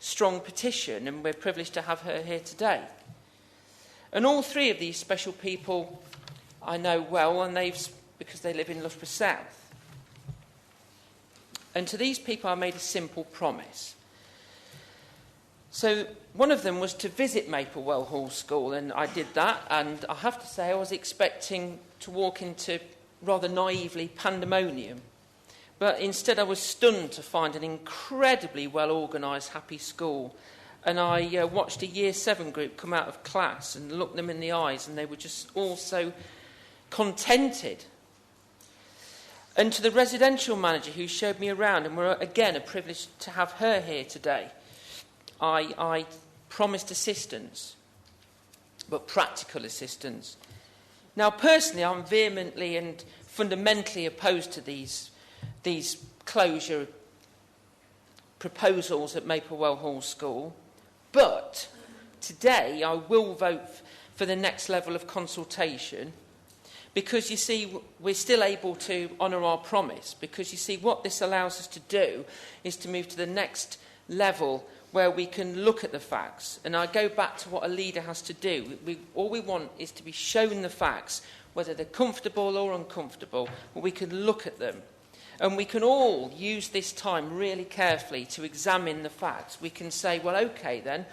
T: strong petition, and we're privileged to have her here today. And all three of these special people I know well, and because they live in Loughborough South. And to these people I made a simple promise. So one of them was to visit Maplewell Hall School, and I did that, and I have to say I was expecting to walk into, rather naively, pandemonium. But instead I was stunned to find an incredibly well-organised, happy school. And I watched a Year 7 group come out of class and looked them in the eyes, and they were just all so contented. And to the residential manager who showed me around, and we're again a privilege to have her here today, I promised assistance, but practical assistance. Now, personally, I'm vehemently and fundamentally opposed to these closure proposals at Maplewell Hall School, but today I will vote for the next level of consultation, because, you see, we're still able to honour our promise, because, you see, what this allows us to do is to move to the next level where we can look at the facts. And I go back to what a leader has to do. All we want is to be shown the facts, whether they're comfortable or uncomfortable, but we can look at them. And we can all use this time really carefully to examine the facts. We can say, well, OK, then,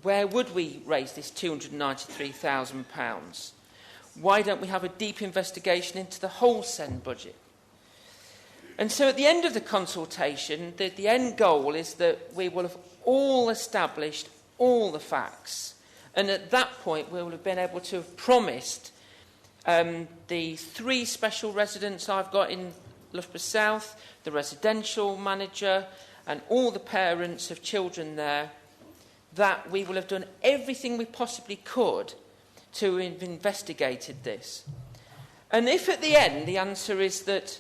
T: where would we raise this £293,000? Why don't we have a deep investigation into the whole SEND budget? And so at the end of the consultation, the end goal is that we will have all established all the facts. And at that point, we will have been able to have promised the 3 special residents I've got in Loughborough South, the residential manager, and all the parents of children there, that we will have done everything we possibly could to have investigated this. And if at the end the answer is that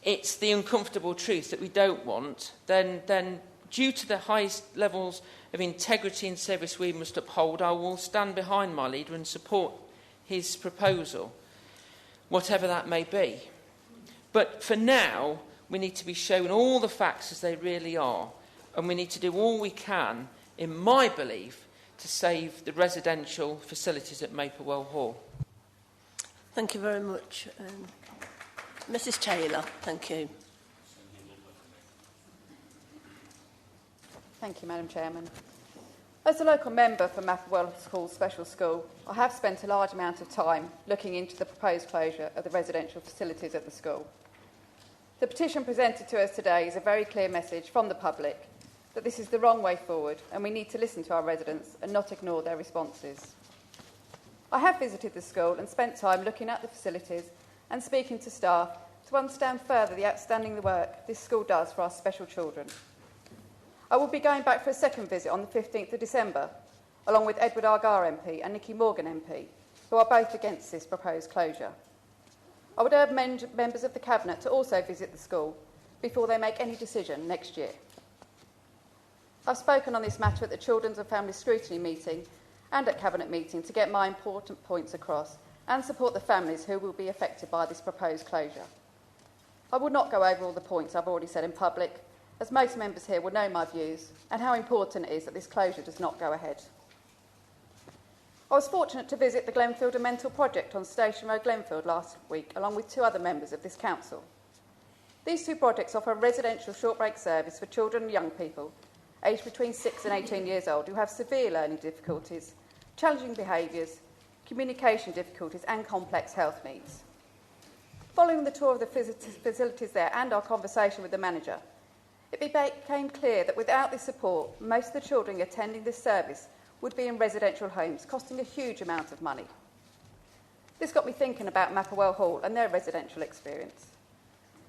T: it's the uncomfortable truth that we don't want, then due to the highest levels of integrity and service we must uphold, I will stand behind my leader and support his proposal, whatever that may be. But for now, we need to be shown all the facts as they really are, and we need to do all we can, in my belief, to save the residential facilities at Maplewell Hall.
A: Thank you very much. Mrs Taylor, thank you.
U: Thank you, Madam Chairman. As a local member for Maplewell Hall Special School, I have spent a large amount of time looking into the proposed closure of the residential facilities at the school. The petition presented to us today is a very clear message from the public that this is the wrong way forward, and we need to listen to our residents and not ignore their responses. I have visited the school and spent time looking at the facilities and speaking to staff to understand further the outstanding work this school does for our special children. I will be going back for a second visit on the 15th of December, along with Edward Argar MP and Nicky Morgan MP, who are both against this proposed closure. I would urge members of the Cabinet to also visit the school before they make any decision next year. I've spoken on this matter at the Children's and Family Scrutiny meeting and at Cabinet meeting to get my important points across and support the families who will be affected by this proposed closure. I will not go over all the points I've already said in public, as most members here will know my views and how important it is that this closure does not go ahead. I was fortunate to visit the Glenfield and Mental Project on Station Road, Glenfield last week, along with 2 other members of this council. These 2 projects offer a residential short break service for children and young people aged between 6 and 18 years old who have severe learning difficulties, challenging behaviours, communication difficulties and complex health needs. Following the tour of the facilities there and our conversation with the manager, it became clear that without this support, most of the children attending this service would be in residential homes, costing a huge amount of money. This got me thinking about Maplewell Hall and their residential experience.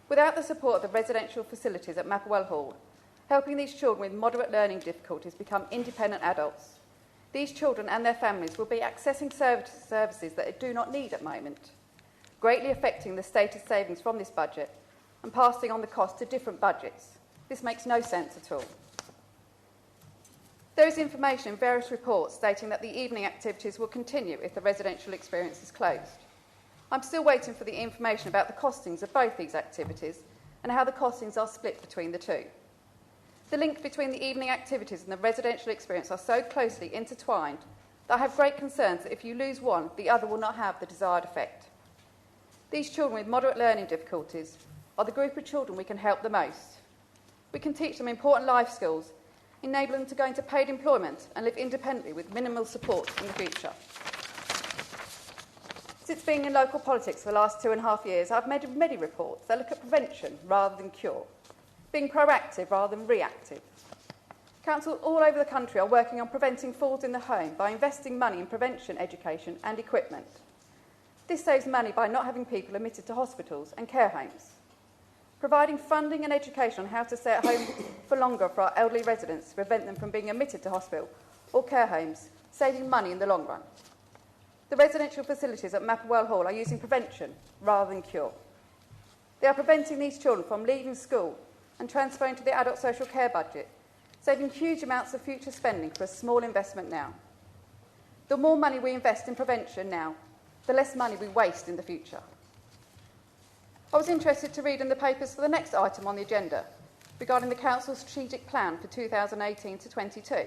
U: Without the support of the residential facilities at Maplewell Hall, helping these children with moderate learning difficulties become independent adults, these children and their families will be accessing services that they do not need at the moment, greatly affecting the stated savings from this budget and passing on the cost to different budgets. This makes no sense at all. There is information in various reports stating that the evening activities will continue if the residential experience is closed. I'm still waiting for the information about the costings of both these activities and how the costings are split between the 2. The link between the evening activities and the residential experience are so closely intertwined that I have great concerns that if you lose one, the other will not have the desired effect. These children with moderate learning difficulties are the group of children we can help the most. We can teach them important life skills, enable them to go into paid employment and live independently with minimal support in the future. Since being in local politics for the last 2.5 years, I've made many reports that look at prevention rather than cure, being proactive rather than reactive. Councils all over the country are working on preventing falls in the home by investing money in prevention, education and equipment. This saves money by not having people admitted to hospitals and care homes. Providing funding and education on how to stay at home for longer for our elderly residents to prevent them from being admitted to hospital or care homes, saving money in the long run. The residential facilities at Mapplewell Hall are using prevention rather than cure. They are preventing these children from leaving school and transferring to the adult social care budget, saving huge amounts of future spending for a small investment now. The more money we invest in prevention now, the less money we waste in the future. I was interested to read in the papers for the next item on the agenda regarding the Council's strategic plan for 2018 to 22.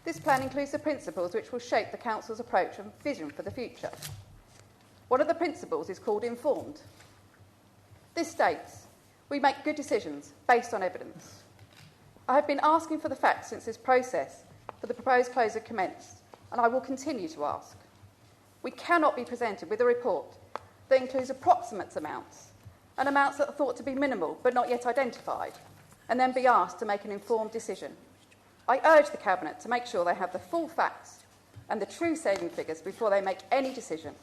U: This plan includes the principles which will shape the Council's approach and vision for the future. One of the principles is called informed. This states, we make good decisions based on evidence. I have been asking for the facts since this process for the proposed closure commenced, and I will continue to ask. We cannot be presented with a report that includes approximate amounts and amounts that are thought to be minimal but not yet identified, and then be asked to make an informed decision. I urge the Cabinet to make sure they have the full facts and the true saving figures before they make any decision.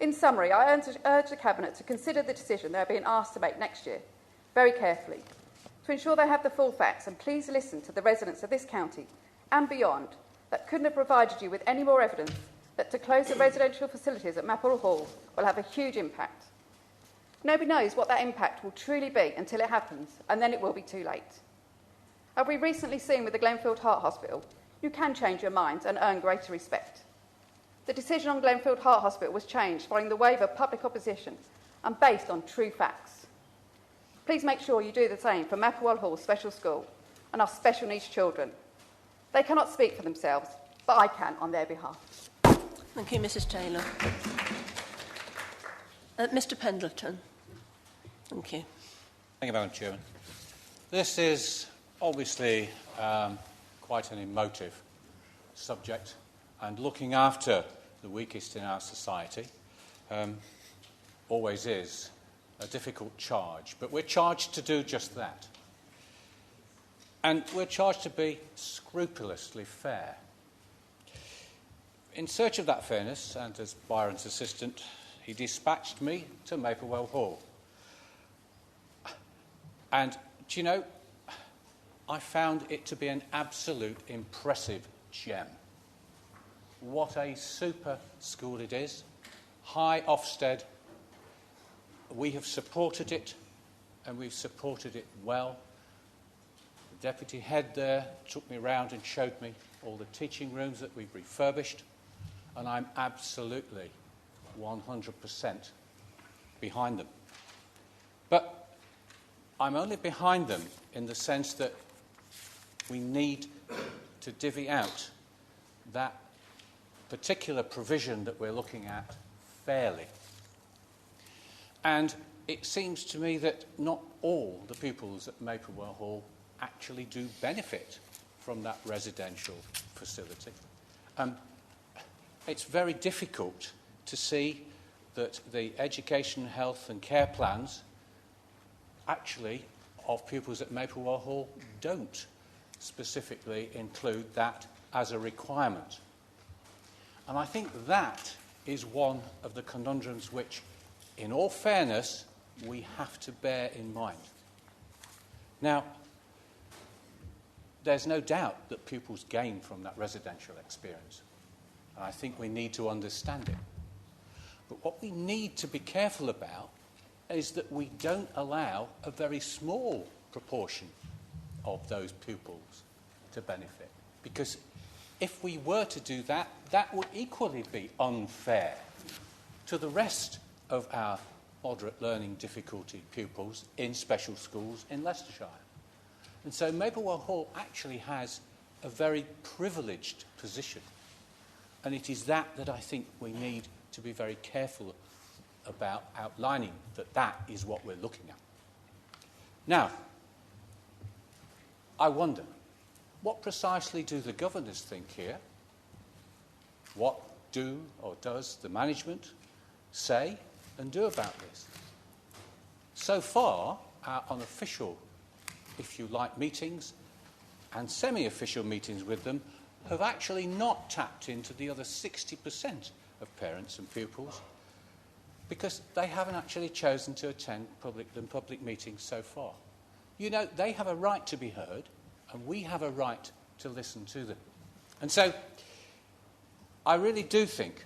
U: In summary, I urge the Cabinet to consider the decision they are being asked to make next year very carefully, to ensure they have the full facts, and please listen to the residents of this county and beyond that couldn't have provided you with any more evidence that to close the residential facilities at Mapplewell Hall will have a huge impact. Nobody knows what that impact will truly be until it happens, and then it will be too late. As we recently seen with the Glenfield Heart Hospital, you can change your minds and earn greater respect. The decision on Glenfield Heart Hospital was changed following the wave of public opposition and based on true facts. Please make sure you do the same for Mapplewell Hall Special School and our special needs children. They cannot speak for themselves, but I can on their behalf.
A: Thank you, Mrs Taylor. Mr Pendleton. Thank you.
C: Thank you, Madam Chairman. This is obviously quite an emotive subject, and looking after the weakest in our society always is a difficult charge, but we're charged to do just that. And we're charged to be scrupulously fair. In search of that fairness, and as Byron's assistant, he dispatched me to Mapplewell Hall. And, do you know, I found it to be an absolute impressive gem. What a super school it is. High Ofsted. We have supported it, and we've supported it well. The deputy head there took me around and showed me all the teaching rooms that we've refurbished, and I'm absolutely 100% behind them. But I'm only behind them in the sense that we need to divvy out that particular provision that we're looking at fairly. And it seems to me that not all the pupils at Mapplewell Hall actually do benefit from that residential facility. It's very difficult to see that the education, health and care plans actually of pupils at Mapplewell Hall don't specifically include that as a requirement. And I think that is one of the conundrums which, in all fairness, we have to bear in mind. Now, there's no doubt that pupils gain from that residential experience, and I think we need to understand it. But what we need to be careful about is that we don't allow a very small proportion of those pupils to benefit. Because if we were to do that, that would equally be unfair to the rest of our moderate learning difficulty pupils in special schools in Leicestershire. And so Maplewell Hall actually has a very privileged position. And it is that I think we need to be very careful about outlining, that is what we're looking at. Now, I wonder, what precisely do the governors think here? What do or does the management say and do about this? So far, our unofficial, if you like, meetings and semi-official meetings with them have actually not tapped into the other 60% of parents and pupils because they haven't actually chosen to attend public meetings so far. You know, they have a right to be heard, and we have a right to listen to them. And so I really do think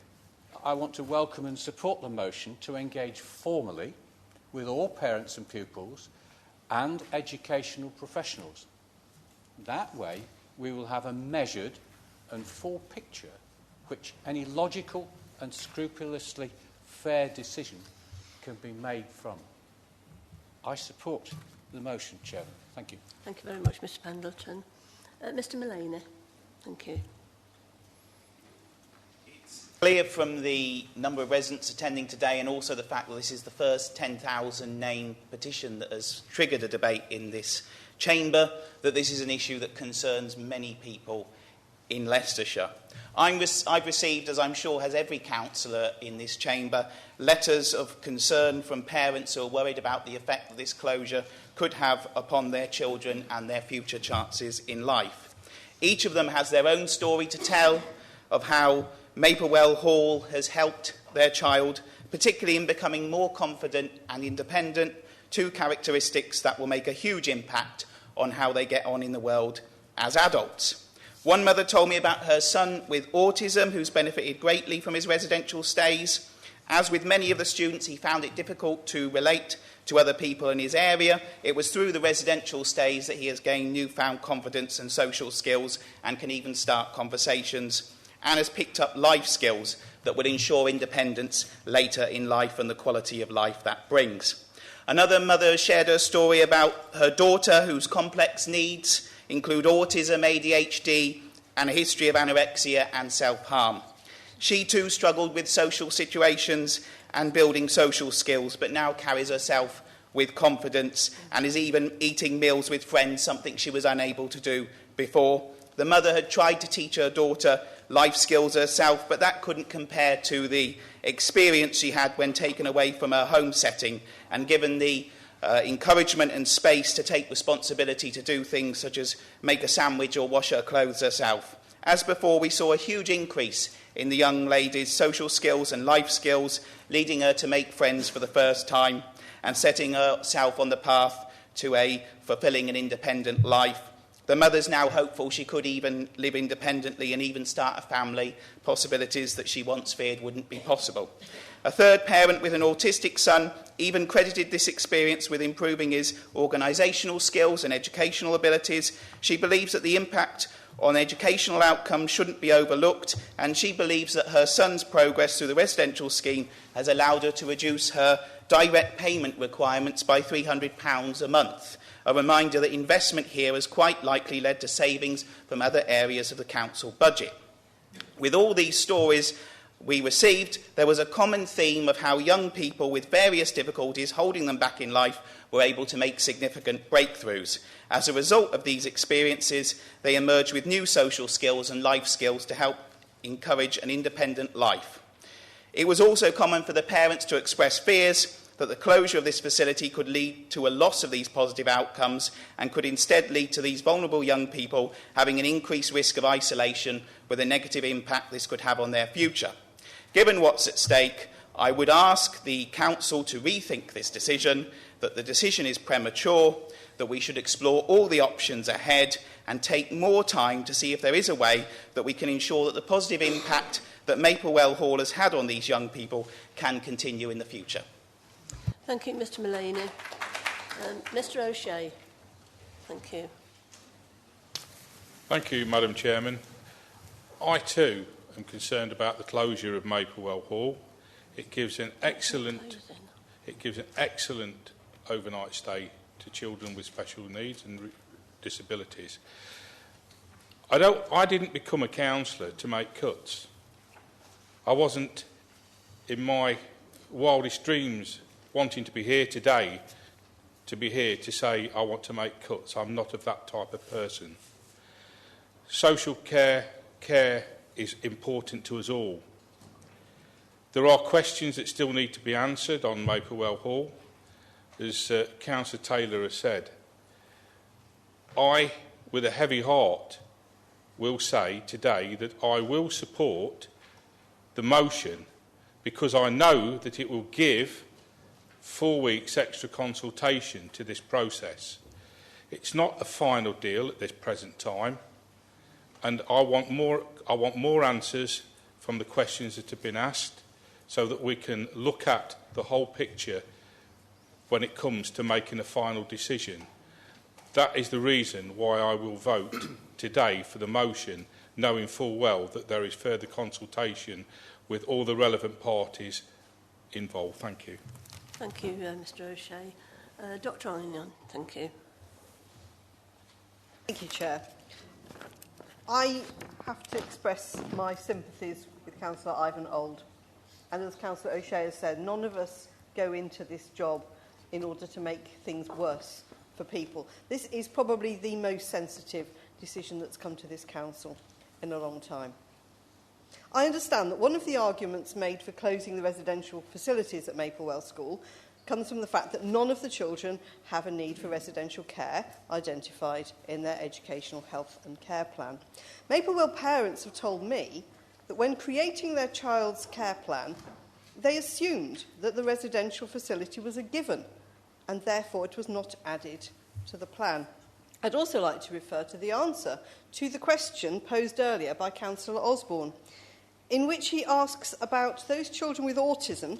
C: I want to welcome and support the motion to engage formally with all parents and pupils and educational professionals. That way, we will have a measured and full picture which any logical and scrupulously fair decision can be made from. I support the motion, Chairman. Thank you.
A: Thank you very much, Mr Pendleton. Mr Mullaney. Thank you.
E: Clear from the number of residents attending today and also the fact that this is the first 10,000 name petition that has triggered a debate in this chamber, that this is an issue that concerns many people in Leicestershire. I've received, as I'm sure has every councillor in this chamber, letters of concern from parents who are worried about the effect that this closure could have upon their children and their future chances in life. Each of them has their own story to tell of how Maplewell Hall has helped their child, particularly in becoming more confident and independent, two characteristics that will make a huge impact on how they get on in the world as adults. One mother told me about her son with autism, who's benefited greatly from his residential stays. As with many of the students, he found it difficult to relate to other people in his area. It was through the residential stays that he has gained newfound confidence and social skills and can even start conversations, and has picked up life skills that will ensure independence later in life and the quality of life that brings. Another mother shared her story about her daughter, whose complex needs include autism, ADHD, and a history of anorexia and self-harm. She too struggled with social situations and building social skills, but now carries herself with confidence and is even eating meals with friends, something she was unable to do before. The mother had tried to teach her daughter life skills herself, but that couldn't compare to the experience she had when taken away from her home setting and given the encouragement and space to take responsibility to do things such as make a sandwich or wash her clothes herself. As before, we saw a huge increase in the young lady's social skills and life skills, leading her to make friends for the first time and setting herself on the path to a fulfilling and independent life. The mother's now hopeful she could even live independently and even start a family, possibilities that she once feared wouldn't be possible. A third parent with an autistic son even credited this experience with improving his organisational skills and educational abilities. She believes that the impact on educational outcomes shouldn't be overlooked, and she believes that her son's progress through the residential scheme has allowed her to reduce her direct payment requirements by £300 a month. A reminder that investment here has quite likely led to savings from other areas of the council budget. With all these stories we received, there was a common theme of how young people with various difficulties holding them back in life were able to make significant breakthroughs. As a result of these experiences, they emerged with new social skills and life skills to help encourage an independent life. It was also common for the parents to express fears that the closure of this facility could lead to a loss of these positive outcomes and could instead lead to these vulnerable young people having an increased risk of isolation with a negative impact this could have on their future. Given what's at stake, I would ask the Council to rethink this decision, that the decision is premature, that we should explore all the options ahead and take more time to see if there is a way that we can ensure that the positive impact that Maplewell Hall has had on these young people can continue in the future.
A: Thank you, Mr Mullaney. Mr O'Shea. Thank you.
M: Thank you, Madam Chairman. I too am concerned about the closure of Maplewell Hall. It gives an excellent overnight stay to children with special needs and disabilities. I didn't become a councillor to make cuts. I wasn't, in my wildest dreams, wanting to be here today, to be here to say I want to make cuts. I'm not of that type of person. Social care is important to us all. There are questions that still need to be answered on Maplewell Hall, as Councillor Taylor has said. I, with a heavy heart, will say today that I will support the motion because I know that it will give 4 weeks extra consultation to this process. It's not a final deal at this present time, and I want more answers from the questions that have been asked so that we can look at the whole picture when it comes to making a final decision. That is the reason why I will vote today for the motion, knowing full well that there is further consultation with all the relevant parties involved. Thank you.
A: Thank you, Mr O'Shea. Dr Onion, thank you.
D: Thank you, Chair. I have to express my sympathies with Councillor Ivan Old. And as Councillor O'Shea has said, none of us go into this job in order to make things worse for people. This is probably the most sensitive decision that's come to this council in a long time. I understand that one of the arguments made for closing the residential facilities at Maplewell School comes from the fact that none of the children have a need for residential care identified in their educational health and care plan. Maplewell parents have told me that when creating their child's care plan, they assumed that the residential facility was a given and therefore it was not added to the plan. I'd also like to refer to the answer to the question posed earlier by Councillor Osborne, in which he asks about those children with autism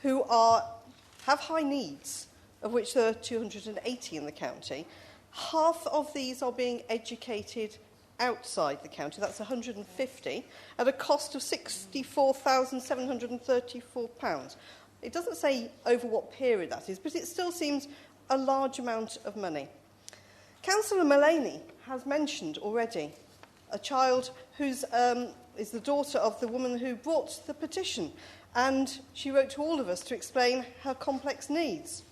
D: who have high needs, of which there are 280 in the county. Half of these are being educated outside the county, that's 150, at a cost of £64,734. It doesn't say over what period that is, but it still seems a large amount of money. Councillor Mullaney has mentioned already a child who is the daughter of the woman who brought the petition, and she wrote to all of us to explain her complex needs.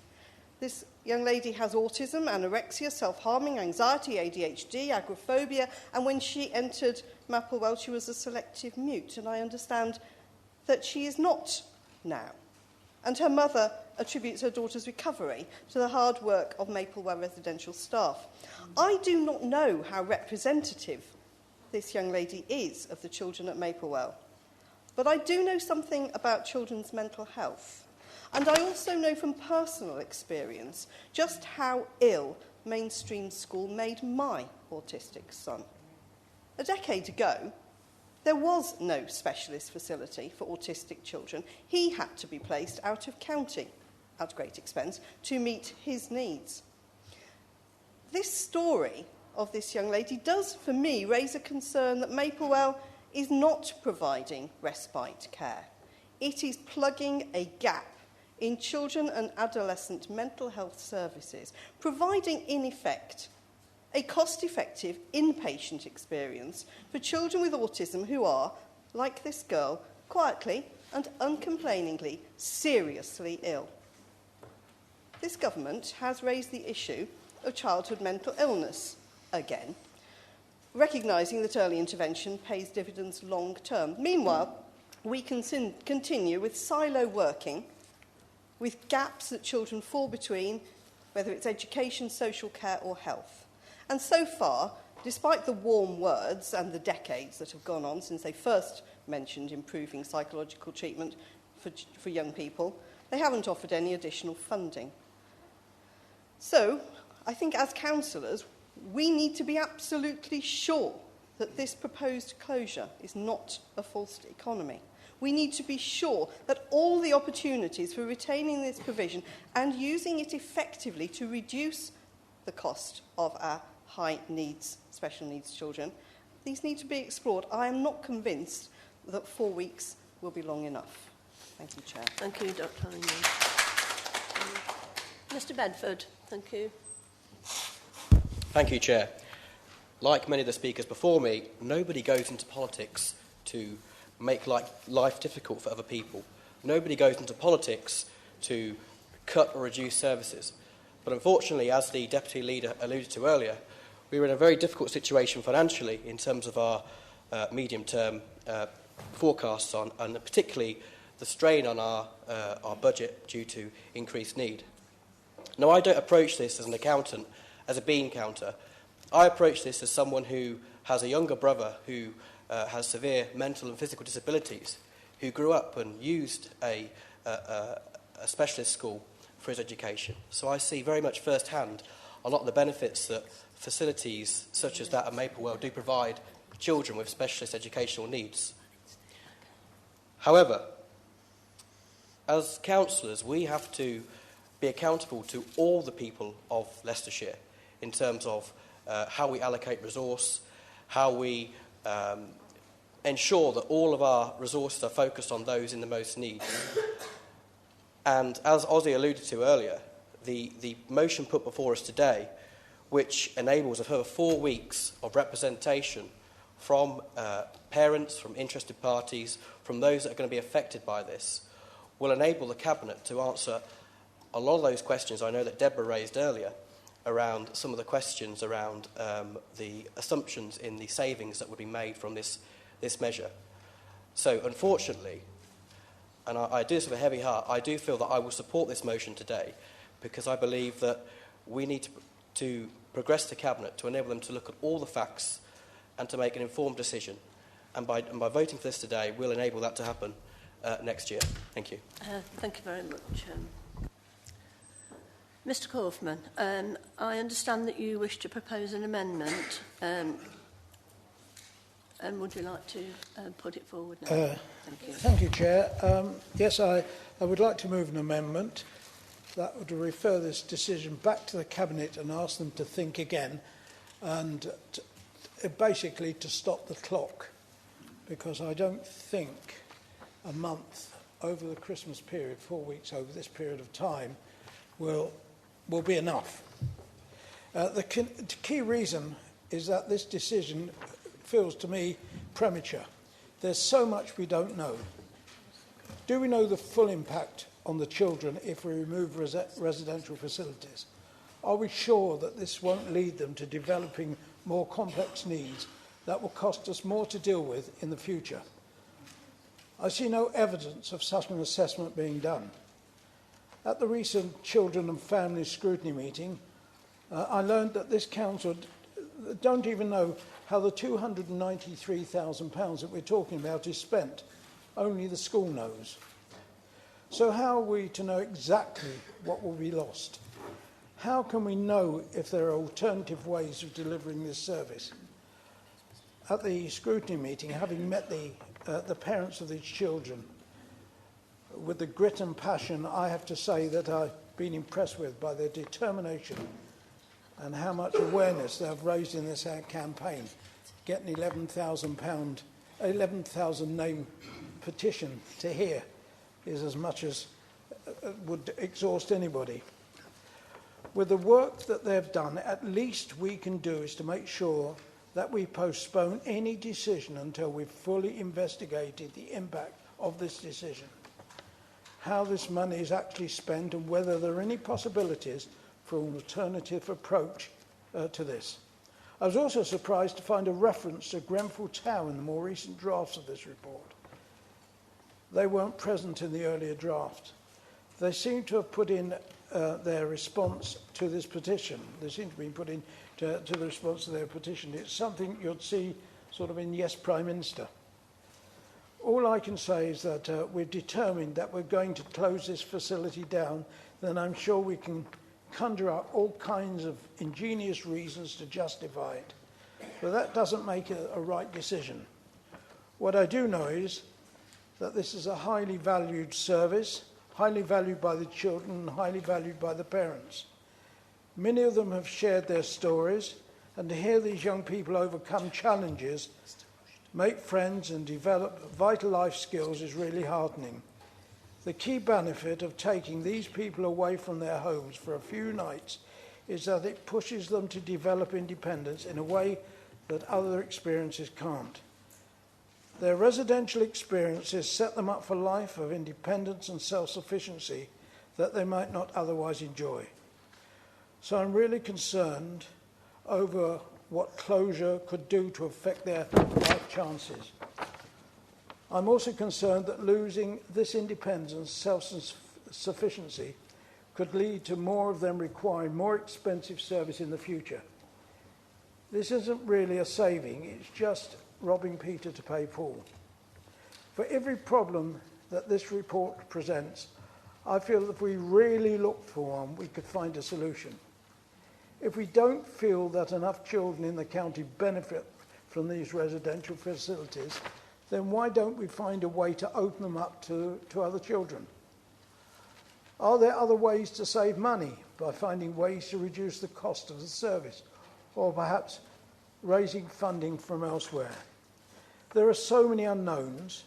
D: This young lady has autism, anorexia, self-harming, anxiety, ADHD, agoraphobia, and when she entered Maplewell, she was a selective mute, and I understand that she is not now. And her mother attributes her daughter's recovery to the hard work of Maplewell residential staff. I do not know how representative this young lady is of the children at Maplewell, but I do know something about children's mental health. And I also know from personal experience just how ill mainstream school made my autistic son. A decade ago, there was no specialist facility for autistic children. He had to be placed out of county at great expense to meet his needs. This story of this young lady does, for me, raise a concern that Maplewell is not providing respite care. It is plugging a gap in children and adolescent mental health services, providing, in effect, a cost-effective inpatient experience for children with autism who are, like this girl, quietly and uncomplainingly seriously ill. This government has raised the issue of childhood mental illness again, recognising that early intervention pays dividends long term. Meanwhile, we can continue with silo working, with gaps that children fall between, whether it's education, social care or health. And so far, despite the warm words and the decades that have gone on since they first mentioned improving psychological treatment for young people, they haven't offered any additional funding. So, I think as councillors, we need to be absolutely sure that this proposed closure is not a false economy. We need to be sure that all the opportunities for retaining this provision and using it effectively to reduce the cost of our high needs, special needs children, these need to be explored. I am not convinced that 4 weeks will be long enough. Thank you, Chair.
A: Thank you, Dr. Onion. Mr. Bedford, thank you.
F: Thank you, Chair. Like many of the speakers before me, nobody goes into politics to make life difficult for other people. Nobody goes into politics to cut or reduce services. But unfortunately, as the Deputy Leader alluded to earlier, we were in a very difficult situation financially in terms of our medium-term forecasts on, and particularly the strain on our budget due to increased need. Now, I don't approach this as an accountant, as a bean counter. I approach this as someone who has a younger brother who has severe mental and physical disabilities, who grew up and used a specialist school for his education. So I see very much firsthand a lot of the benefits that facilities such as that at Maplewell do provide children with specialist educational needs. However, as councillors, we have to be accountable to all the people of Leicestershire in terms of how we allocate resource, how we ensure that all of our resources are focused on those in the most need. And as Ozzy alluded to earlier, the motion put before us today, which enables a further 4 weeks of representation from parents, from interested parties, from those that are going to be affected by this, will enable the Cabinet to answer a lot of those questions I know that Deborah raised earlier around some of the questions around the assumptions in the savings that would be made from this measure. So, unfortunately, and I do this with a heavy heart, I do feel that I will support this motion today because I believe that we need to progress the Cabinet to enable them to look at all the facts and to make an informed decision. And by voting for this today, we'll enable that to happen next year. Thank you.
A: Thank you very much. Mr Kaufman, I understand that you wish to propose an amendment. And would you like to put it forward now? Thank you.
J: Thank you, Chair. Yes, I would like to move an amendment that would refer this decision back to the Cabinet and ask them to think again and basically to stop the clock, because I don't think a month over the Christmas period, 4 weeks over this period of time, will be enough. The key reason is that this decision feels to me premature. There's so much we don't know. Do we know the full impact on the children if we remove residential facilities? Are we sure that this won't lead them to developing more complex needs that will cost us more to deal with in the future? I see no evidence of such an assessment being done. At the recent Children and Family Scrutiny meeting, I learned that this council don't even know how the £293,000 that we're talking about is spent. Only the school knows. So how are we to know exactly what will be lost? How can we know if there are alternative ways of delivering this service? At the scrutiny meeting, having met the parents of these children, with the grit and passion, I have to say that I've been impressed with by their determination and how much awareness they have raised in this campaign. Getting 11,000 name petition to hear is as much as would exhaust anybody. With the work that they've done, at least we can do is to make sure that we postpone any decision until we've fully investigated the impact of this decision, how this money is actually spent, and whether there are any possibilities for an alternative approach to this. I was also surprised to find a reference to Grenfell Tower in the more recent drafts of this report. They weren't present in the earlier draft. They seem to have put in their response to this petition. They seem to be put in to the response to their petition. It's something you'd see sort of in Yes, Prime Minister. All I can say is that we're determined that we're going to close this facility down. Then I'm sure we can conjure up all kinds of ingenious reasons to justify it. But that doesn't make it a right decision. What I do know is that this is a highly valued service, highly valued by the children and highly valued by the parents. Many of them have shared their stories, and to hear these young people overcome challenges, make friends and develop vital life skills is really heartening. The key benefit of taking these people away from their homes for a few nights
I: is that it pushes them to develop independence in a way that other experiences can't. Their residential experiences set them up for a life of independence and self-sufficiency that they might not otherwise enjoy. So I'm really concerned over what closure could do to affect their life chances. I'm also concerned that losing this independence and self-sufficiency could lead to more of them requiring more expensive service in the future. This isn't really a saving, it's just robbing Peter to pay Paul. For every problem that this report presents, I feel that if we really looked for one, we could find a solution. If we don't feel that enough children in the county benefit from these residential facilities, then why don't we find a way to open them up to other children? Are there other ways to save money by finding ways to reduce the cost of the service, or perhaps raising funding from elsewhere? There are so many unknowns,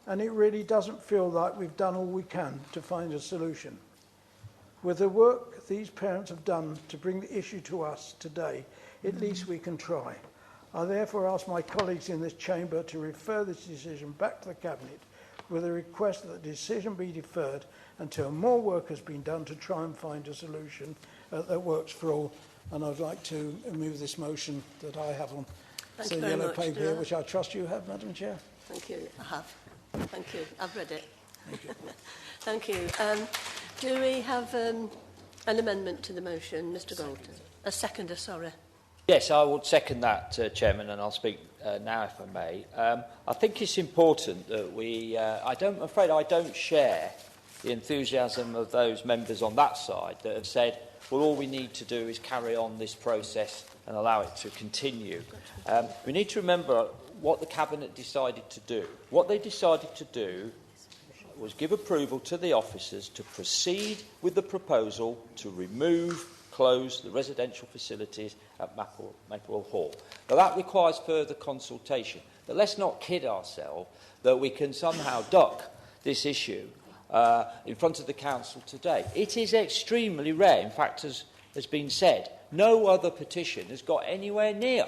I: and it really doesn't feel like we've done all we can to find a solution. With the work these parents have done to bring the issue to us today, at least we can try. I therefore ask my colleagues in this chamber to refer this decision back to the Cabinet with a request that the decision be deferred until more work has been done to try and find a solution that works for all. And I'd like to move this motion that I have on the yellow paper here, which I trust you have, Madam Chair.
A: Thank you. I have. Thank you. I've read it. Thank you. Thank you. Do we have an amendment to the motion, Mr. Goldton? A seconder, sorry.
V: Yes, I would second that, Chairman, and I'll speak now, if I may. I think it's important that we... I'm afraid I don't share the enthusiasm of those members on that side that have said, well, all we need to do is carry on this process and allow it to continue. We need to remember what the Cabinet decided to do. What they decided to do was give approval to the officers to proceed with the proposal to close the residential facilities at Maplewell Hall. Now, that requires further consultation. But let's not kid ourselves that we can somehow duck this issue in front of the Council today. It is extremely rare. In fact, as has been said, no other petition has got anywhere near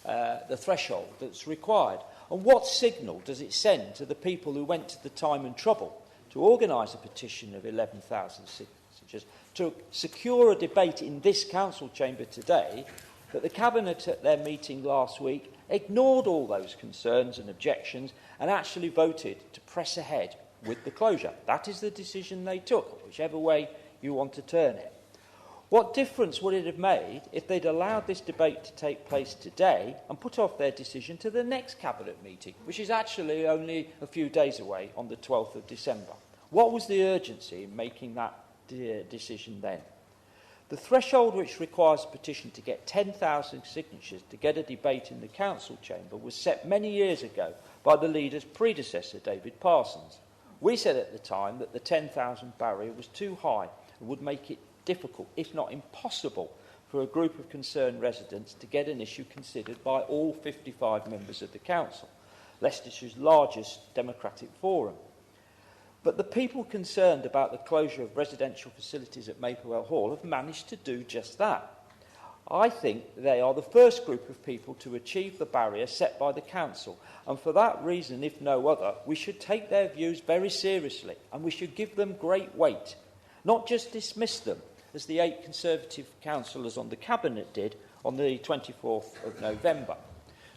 V: the threshold that's required. And what signal does it send to the people who went to the time and trouble to organise a petition of 11,000 signatures, to secure a debate in this council chamber today, that the Cabinet at their meeting last week ignored all those concerns and objections and actually voted to press ahead with the closure? That is the decision they took, whichever way you want to turn it. What difference would it have made if they'd allowed this debate to take place today and put off their decision to the next Cabinet meeting, which is actually only a few days away on the 12th of December? What was the urgency in making that decision then? The threshold which requires a petition to get 10,000 signatures to get a debate in the Council chamber was set many years ago by the leader's predecessor, David Parsons. We said at the time that the 10,000 barrier was too high and would make it difficult, if not impossible, for a group of concerned residents to get an issue considered by all 55 members of the Council, Leicestershire's largest democratic forum. But the people concerned about the closure of residential facilities at Maplewell Hall have managed to do just that. I think they are the first group of people to achieve the barrier set by the Council, and for that reason, if no other, we should take their views very seriously and we should give them great weight, not just dismiss them, as the 8 Conservative councillors on the Cabinet did on the 24th of November.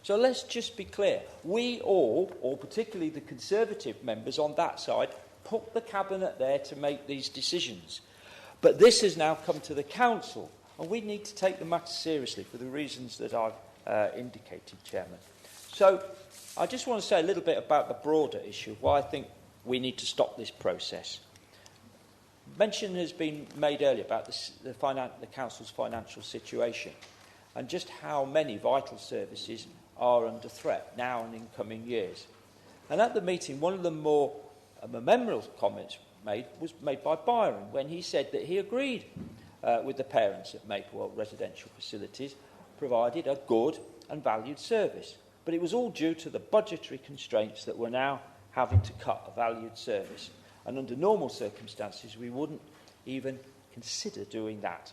V: So let's just be clear. We all, or particularly the Conservative members on that side, put the Cabinet there to make these decisions. But this has now come to the Council, and we need to take the matter seriously for the reasons that I've indicated, Chairman. So I just want to say a little bit about the broader issue, why I think we need to stop this process. Mention has been made earlier about the Council's financial situation and just how many vital services are under threat now and in coming years. And at the meeting, one of the more memorable comments was made by Byron when he said that he agreed with the parents at Maplewell residential facilities provided a good and valued service. But it was all due to the budgetary constraints that we're now having to cut a valued service. And under normal circumstances, we wouldn't even consider doing that.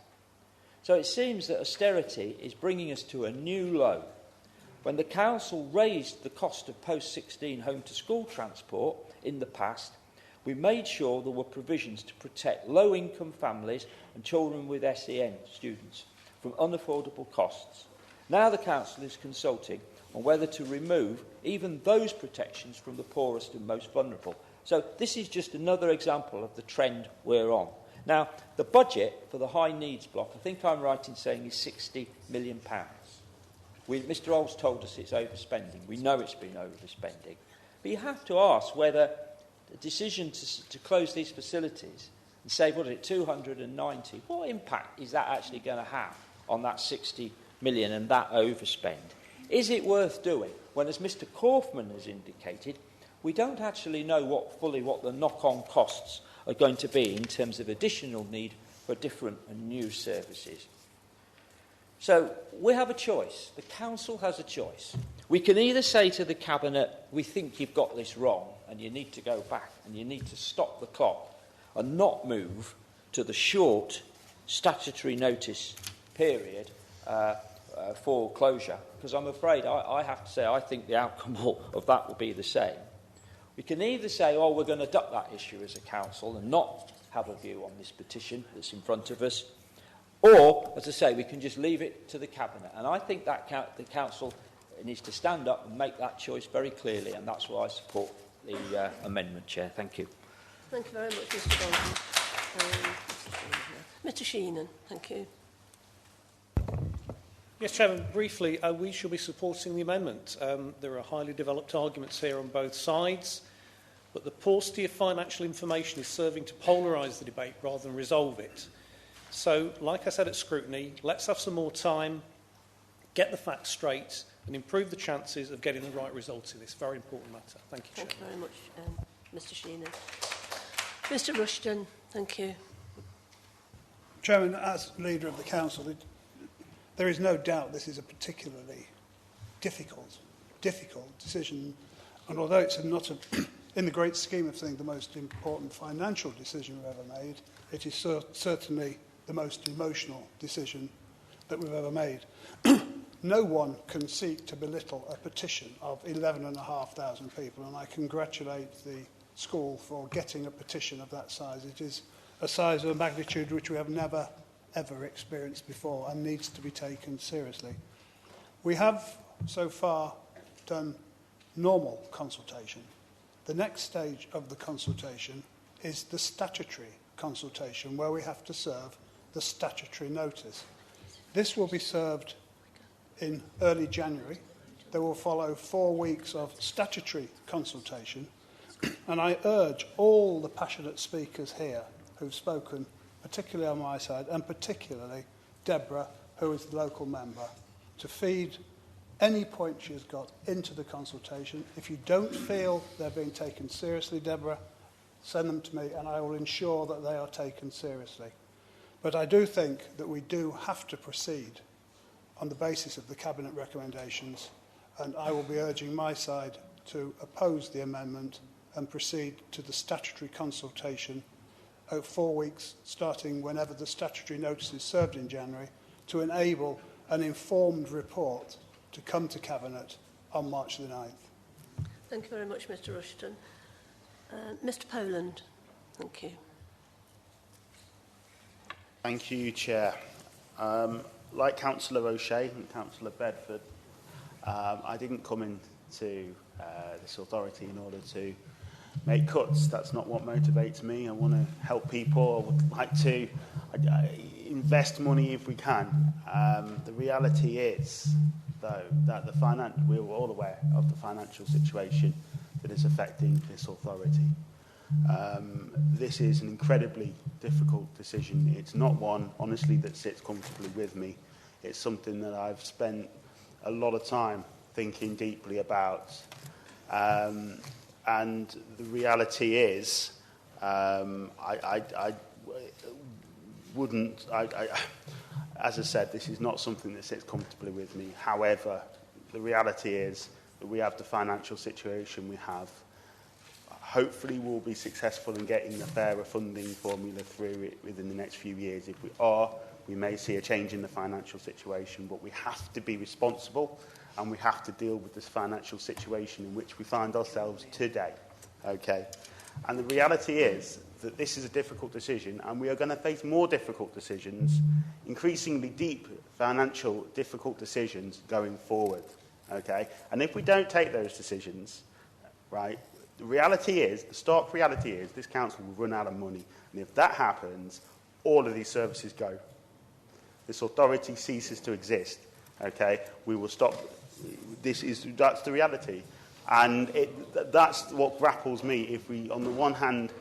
V: So it seems that austerity is bringing us to a new low. When the council raised the cost of post-16 home-to-school transport in the past, we made sure there were provisions to protect low-income families and children with SEN students from unaffordable costs. Now the council is consulting on whether to remove even those protections from the poorest and most vulnerable. So this is just another example of the trend we're on. Now, the budget for the high needs block, I think I'm right in saying, is £60 million. Mr Olds told us it's overspending. We know it's been overspending. But you have to ask whether the decision to close these facilities and save, what is it, 290, what impact is that actually going to have on that 60 million and that overspend? Is it worth doing when, as Mr Kaufman has indicated, we don't actually know fully what the knock-on costs are going to be in terms of additional need for different and new services? So we have a choice. The council has a choice. We can either say to the Cabinet, we think you've got this wrong and you need to go back and you need to stop the clock and not move to the short statutory notice period for closure, because I'm afraid I have to say I think the outcome of that will be the same. We can either say, oh, we're going to duck that issue as a council and not have a view on this petition that's in front of us, or, as I say, we can just leave it to the Cabinet. And I think that the council needs to stand up and make that choice very clearly, and that's why I support the amendment, Chair. Thank you.
A: Thank you very much, Mr Bolton. Mr Sheenan, thank you.
K: Yes, Chairman, briefly, we shall be supporting the amendment. There are highly developed arguments here on both sides, but the paucity of financial information is serving to polarise the debate rather than resolve it. So, like I said at scrutiny, let's have some more time, get the facts straight, and improve the chances of getting the right results in this very important matter. Thank you, Chairman.
A: Thank you very much, Mr Sheenan. Mr Rushton, thank you.
H: Chairman, as Leader of the Council, there is no doubt this is a particularly difficult decision, and although it's not, in the great scheme of things, the most important financial decision we've ever made, it is certainly the most emotional decision that we've ever made. No one can seek to belittle a petition of 11,500 people, and I congratulate the school for getting a petition of that size. It is a size of a magnitude which we have never, ever experienced before and needs to be taken seriously. We have so far done normal consultation. The next stage of the consultation is the statutory consultation, where we have to serve the statutory notice. This will be served in early January. There will follow 4 weeks of statutory consultation, and I urge all the passionate speakers here who've spoken, particularly on my side, and particularly Deborah, who is the local member, to feed any point she's got into the consultation. If you don't feel they're being taken seriously, Deborah, send them to me and I will ensure that they are taken seriously. But I do think that we do have to proceed on the basis of the Cabinet recommendations, and I will be urging my side to oppose the amendment and proceed to the statutory consultation 4 weeks, starting whenever the statutory notice is served in January, to enable an informed report to come to Cabinet on March the 9th.
A: Thank you very much, Mr Rushton. Mr Poland, thank you.
P: Thank you, Chair. Like Councillor O'Shea and Councillor Bedford, I didn't come into this authority in order to make cuts. That's not what motivates me. I want to help people. I would like to invest money if we can. The reality is, though, that we're all aware of the financial situation that is affecting this authority. This is an incredibly difficult decision. It's not one, honestly, that sits comfortably with me. It's something that I've spent a lot of time thinking deeply about. And the reality is, as I said, this is not something that sits comfortably with me. However, the reality is that we have the financial situation we have. Hopefully we'll be successful in getting the fairer funding formula through it within the next few years. If we are, we may see a change in the financial situation, but we have to be responsible and we have to deal with this financial situation in which we find ourselves today. Okay? And the reality is that this is a difficult decision, and we are going to face more difficult decisions, increasingly deep financial difficult decisions going forward. Okay? And if we don't take those decisions, right, the reality is, the stark reality is, this council will run out of money. And if that happens, all of these services go. This authority ceases to exist. Okay? We will stop. That's the reality. And that's what grapples me. If we, on the one hand,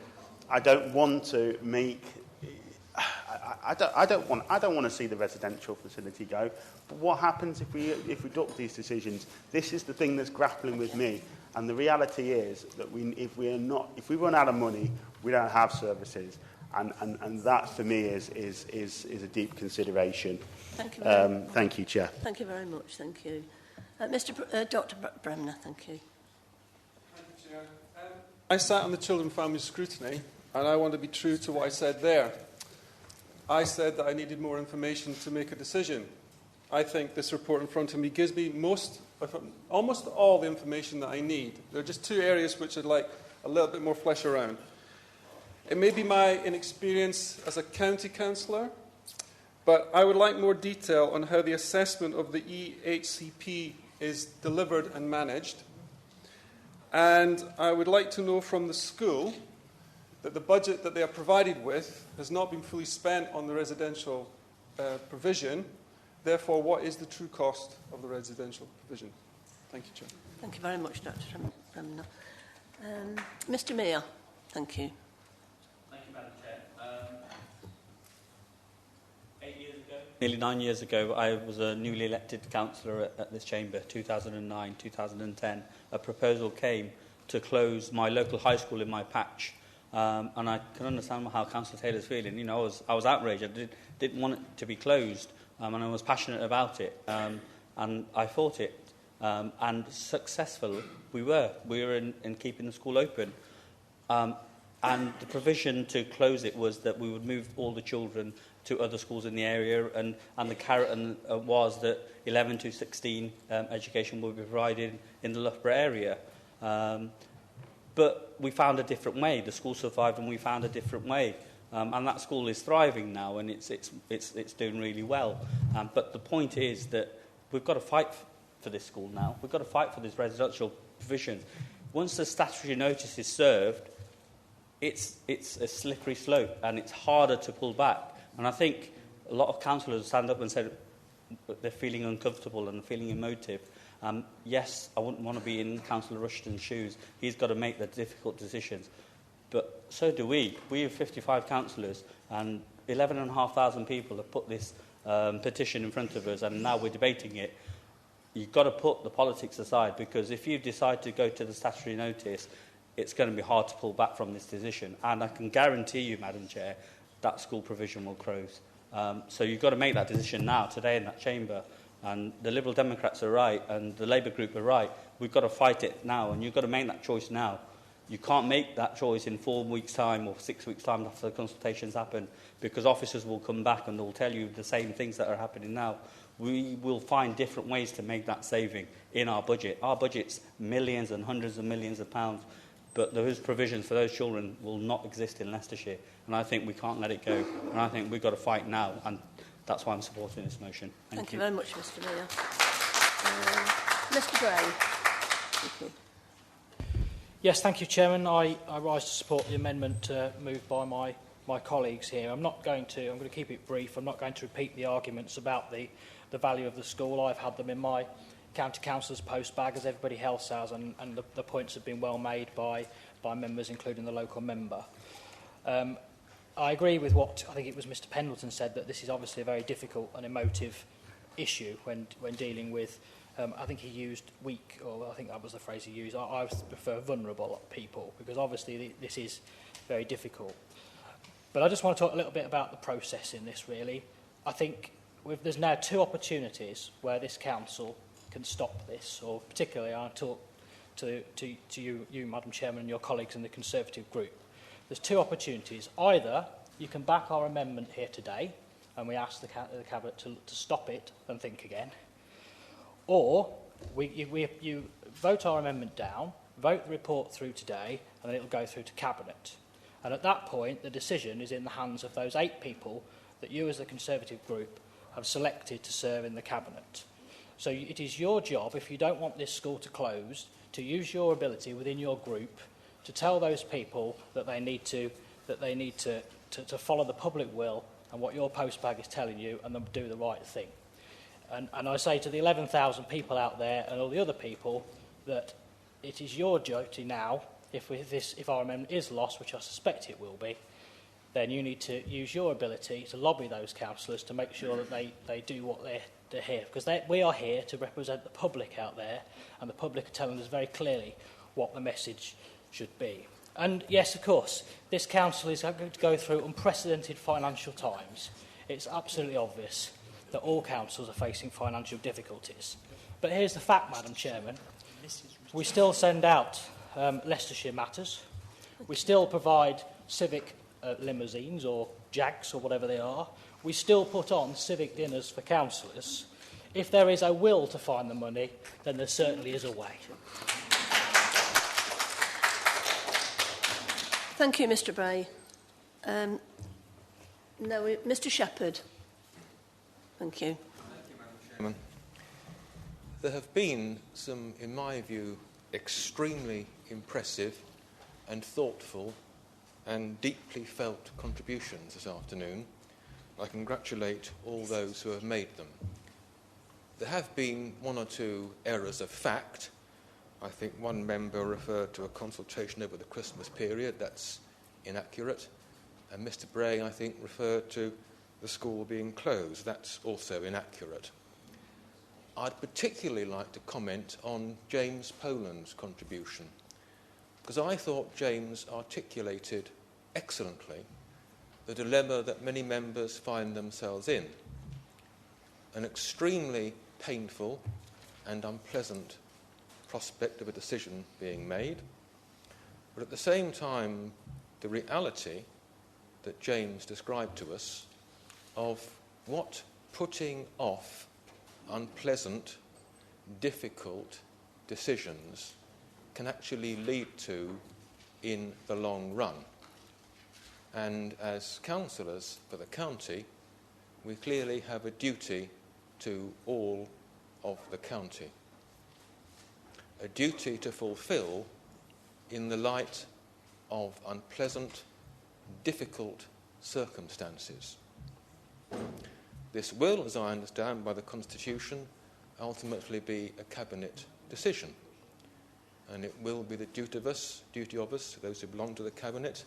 P: I don't want to make... I don't want to see the residential facility go. But what happens if we adopt these decisions? This is the thing that's grappling with me. And the reality is that if we run out of money, we don't have services. And that, for me, is a deep consideration.
A: Thank you.
P: Thank you, Chair.
A: Thank you very much. Thank you. Dr. Bremner, thank you.
L: Thank you, Chair. I sat on the Children and Family Scrutiny, and I want to be true to what I said there. I said that I needed more information to make a decision. I think this report in front of me gives me almost all the information that I need. There are just two areas which I'd like a little bit more flesh around. It may be my inexperience as a county councillor, but I would like more detail on how the assessment of the EHCP is delivered and managed. And I would like to know from the school that the budget that they are provided with has not been fully spent on the residential provision. Therefore, what is the true cost of the residential provision? Thank you, Chair.
A: Thank you very much, Dr. Bremner. Mr. Mayor, thank you.
N: Thank you, Madam Chair. 8 years ago, nearly 9 years ago, I was a newly elected councillor at this chamber, 2009, 2010. A proposal came to close my local high school in my patch. And I can understand how Councillor Taylor's feeling. You know, I was outraged. I didn't want it to be closed, and I was passionate about it. And I fought it. And successful we were. We were in keeping the school open. And the provision to close it was that we would move all the children to other schools in the area, and the carrot was that 11 to 16 education would be provided in the Loughborough area. But we found a different way. The school survived, and we found a different way. And that school is thriving now, and it's doing really well. But the point is that we've got to fight for this school now. We've got to fight for this residential provision. Once the statutory notice is served, it's a slippery slope, and it's harder to pull back. And I think a lot of councillors stand up and said they're feeling uncomfortable and feeling emotive. Yes, I wouldn't want to be in Councillor Rushton's shoes. He's got to make the difficult decisions. But so do we. We have 55 councillors, and 11,500 people have put this petition in front of us, and now we're debating it. You've got to put the politics aside, because if you decide to go to the statutory notice, it's going to be hard to pull back from this decision. And I can guarantee you, Madam Chair, that school provision will close. So you've got to make that decision now, today in that chamber. And the Liberal Democrats are right, and the Labour group are right. We've got to fight it now, and you've got to make that choice now. You can't make that choice in 4 weeks' time or 6 weeks' time after the consultations happen, because officers will come back and they'll tell you the same things that are happening now. We will find different ways to make that saving in our budget. Our budget's millions and hundreds of millions of pounds, but those provisions for those children will not exist in Leicestershire, and I think we can't let it go, and I think we've got to fight now, and that's why I'm supporting this motion.
A: Thank you very much, Mr. Mayor. Mr. Gray. Thank you.
W: Yes, thank you, Chairman. I rise to support the amendment moved by my colleagues here. I'm going to keep it brief. I'm not going to repeat the arguments about the value of the school. I've had them in my county councillor's post bag, as everybody else has, and the points have been well made by members, including the local member. I agree with what I think it was Mr Pendleton said, that this is obviously a very difficult and emotive issue when dealing with, I think he used weak, or I think that was the phrase he used. I prefer vulnerable people, because obviously this is very difficult. But I just want to talk a little bit about the process in this, really. I think there's now two opportunities where this council can stop this, or particularly I talk to you, Madam Chairman, and your colleagues in the Conservative group. There's two opportunities. Either you can back our amendment here today, and we ask the Cabinet to stop it and think again. Or you vote our amendment down, vote the report through today, and then it will go through to Cabinet. And at that point, the decision is in the hands of those 8 people that you as the Conservative group have selected to serve in the Cabinet. So it is your job, if you don't want this school to close, to use your ability within your group to tell those people that they need to follow the public will and what your postbag is telling you, and then do the right thing. And I say to the 11,000 people out there and all the other people that it is your duty now, if our amendment is lost, which I suspect it will be, then you need to use your ability to lobby those councillors to make sure that they do what they're here. Because we are here to represent the public out there, and the public are telling us very clearly what the message should be. And yes, of course, this council is going to go through unprecedented financial times. It's absolutely obvious that all councils are facing financial difficulties. But here's the fact, Madam Chairman. We still send out Leicestershire Matters. We still provide civic limousines or Jags or whatever they are. We still put on civic dinners for councillors. If there is a will to find the money, then there certainly is a way.
A: Thank you, Mr Bray. Mr Shepherd. Thank you.
G: Thank you, Madam Chairman. There have been some, in my view, extremely impressive and thoughtful and deeply felt contributions this afternoon. I congratulate all those who have made them. There have been 1 or 2 errors of fact. I think one member referred to a consultation over the Christmas period. That's inaccurate. And Mr Bray, I think, referred to the school being closed. That's also inaccurate. I'd particularly like to comment on James Poland's contribution, because I thought James articulated excellently the dilemma that many members find themselves in. An extremely painful and unpleasant prospect of a decision being made, but at the same time the reality that James described to us of what putting off unpleasant, difficult decisions can actually lead to in the long run. And as councillors for the county, we clearly have a duty to all of the county. A duty to fulfil in the light of unpleasant, difficult circumstances. This will, as I understand by the Constitution, ultimately be a Cabinet decision. And it will be the duty of us, those who belong to the Cabinet,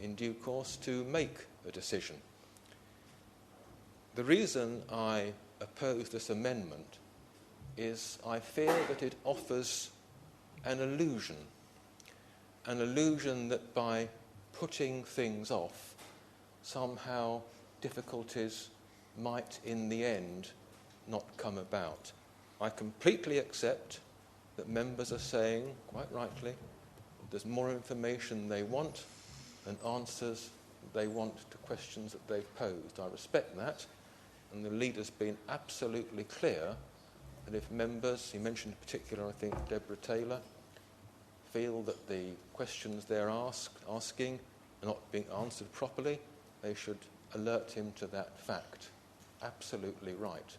G: in due course to make a decision. The reason I oppose this amendment is I fear that it offers an illusion that by putting things off, somehow difficulties might in the end not come about. I completely accept that members are saying, quite rightly, there's more information they want and answers they want to questions that they've posed. I respect that, and the leader's been absolutely clear that if members, he mentioned in particular, I think, Deborah Taylor, feel that the questions they're asking are not being answered properly, they should alert him to that fact. Absolutely right.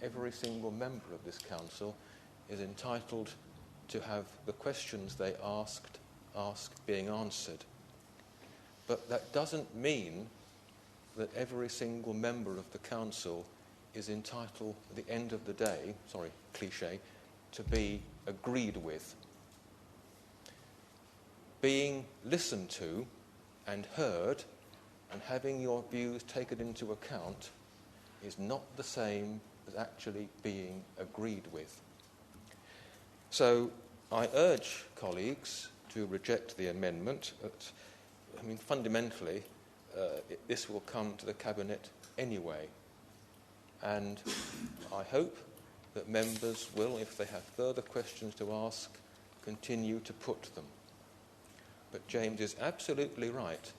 G: Every single member of this council is entitled to have the questions they ask being answered. But that doesn't mean that every single member of the council is entitled, at the end of the day, sorry, cliche, to be agreed with. Being listened to and heard and having your views taken into account is not the same as actually being agreed with. So I urge colleagues to reject the amendment. Fundamentally, this will come to the Cabinet anyway. And I hope that members will, if they have further questions to ask, continue to put them. But James is absolutely right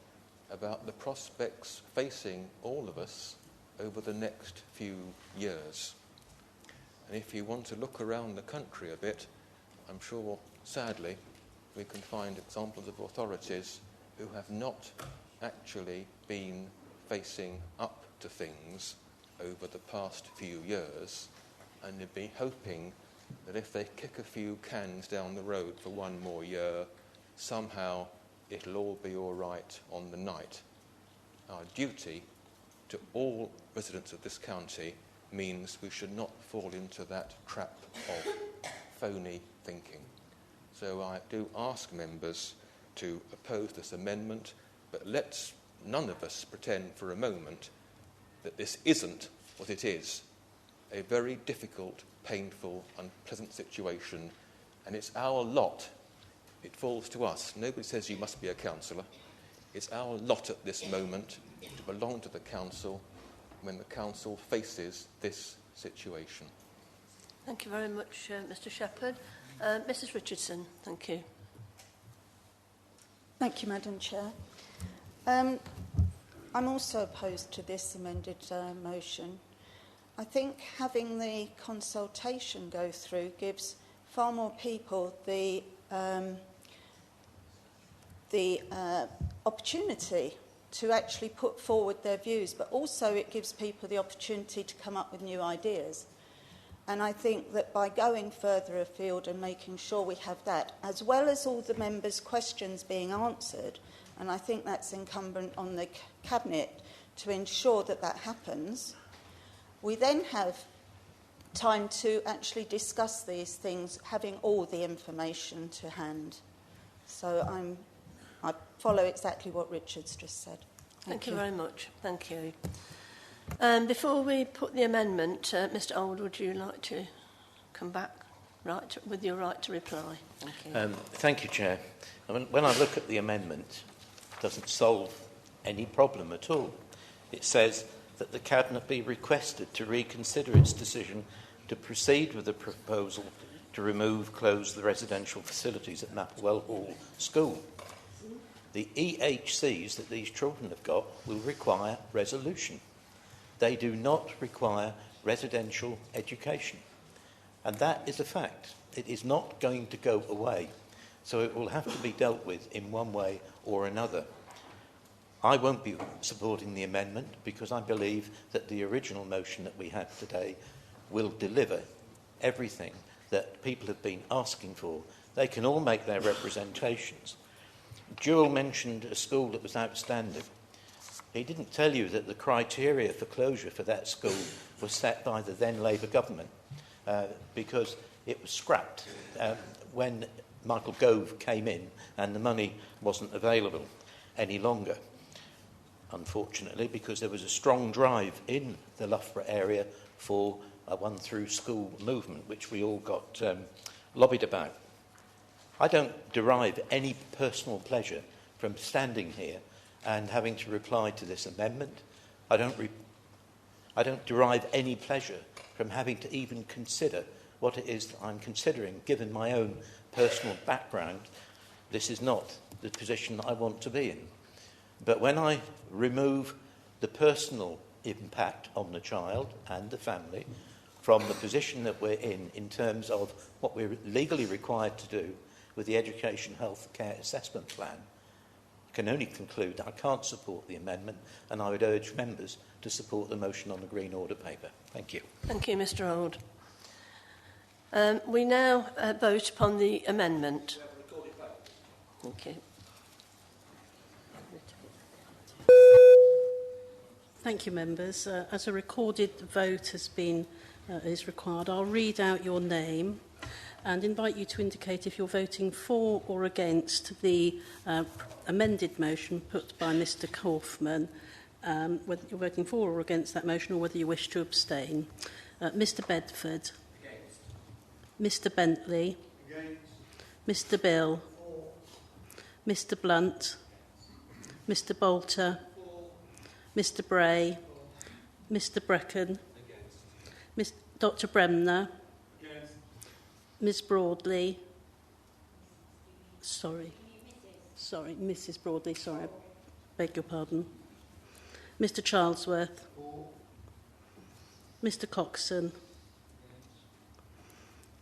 G: about the prospects facing all of us over the next few years. And if you want to look around the country a bit, I'm sure, sadly, we can find examples of authorities who have not actually been facing up to things over the past few years, and they've been hoping that if they kick a few cans down the road for one more year, somehow it'll all be all right on the night. Our duty to all residents of this county means we should not fall into that trap of phony thinking. So I do ask members to oppose this amendment, but let's none of us pretend for a moment that this isn't what it is, a very difficult, painful, unpleasant situation, and it's our lot. It falls to us. Nobody says you must be a councillor. It's our lot at this moment to belong to the council when the council faces this situation.
A: Thank you very much, Mr Shepherd. Mrs Richardson, thank you.
O: Thank you, Madam Chair. I'm also opposed to this amended motion. I think having the consultation go through gives far more people the opportunity to actually put forward their views, but also it gives people the opportunity to come up with new ideas. And I think that by going further afield and making sure we have that, as well as all the members' questions being answered, and I think that's incumbent on the Cabinet to ensure that that happens, we then have time to actually discuss these things, having all the information to hand. So I follow exactly what Richard's just said.
A: Thank you very much. Thank you. Before we put the amendment, Mr Old, would you like to come back with your right to reply? Thank you.
Q: Thank you, Chair. I mean, when I look at the amendment, it doesn't solve any problem at all. It says that the Cabinet be requested to reconsider its decision to proceed with the proposal to close the residential facilities at Mapplewell Hall School. The EHCs that these children have got will require resolution. They do not require residential education. And that is a fact. It is not going to go away. So it will have to be dealt with in one way or another. I won't be supporting the amendment because I believe that the original motion that we have today will deliver everything that people have been asking for. They can all make their representations. Jewel mentioned a school that was outstanding. He didn't tell you that the criteria for closure for that school was set by the then Labour government because it was scrapped when Michael Gove came in and the money wasn't available any longer. Unfortunately, because there was a strong drive in the Loughborough area for a one-through-school movement, which we all got lobbied about. I don't derive any personal pleasure from standing here and having to reply to this amendment. I don't derive any pleasure from having to even consider what it is that I'm considering, given my own personal background. This is not the position that I want to be in. But when I remove the personal impact on the child and the family from the position that we're in terms of what we're legally required to do with the Education Health Care Assessment Plan, I can only conclude that I can't support the amendment, and I would urge members to support the motion on the Green Order paper. Thank you.
A: Thank you, Mr Old. We now vote upon the amendment. Thank you.
R: Thank you, members. As a recorded vote is required, I'll read out your name and invite you to indicate if you're voting for or against the amended motion put by Mr Kaufman, whether you're voting for or against that motion or whether you wish to abstain. Mr Bedford. Against. Mr Bentley. Against. Mr Bill. For. Mr Blunt. Mr Bolter. Mr Bray, Mr Brecken, Dr Bremner, Ms Broadley, Mrs Broadley, I beg your pardon, Mr Charlesworth, Mr Coxon,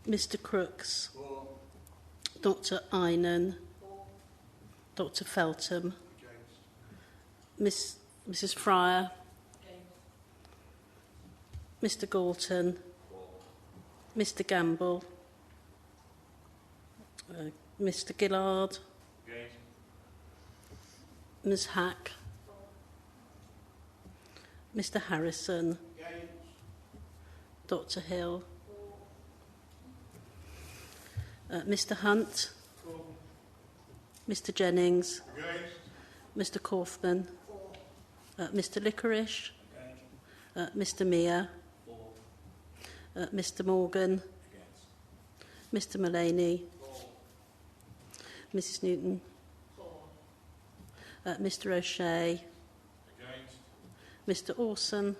R: Mr Crooks, Dr Einan, Dr Feltham, Mrs Fryer, Mr Galton, Mr Gamble, Mr Gillard, Ms Hack, Mr Harrison, Dr Hill, Mr Hunt, Mr Jennings, Mr Kaufman, Mr Licorice, Mr Mear, Mr Morgan, Mr Mullaney, Mrs Newton, Mr O'Shea, Mr Orson,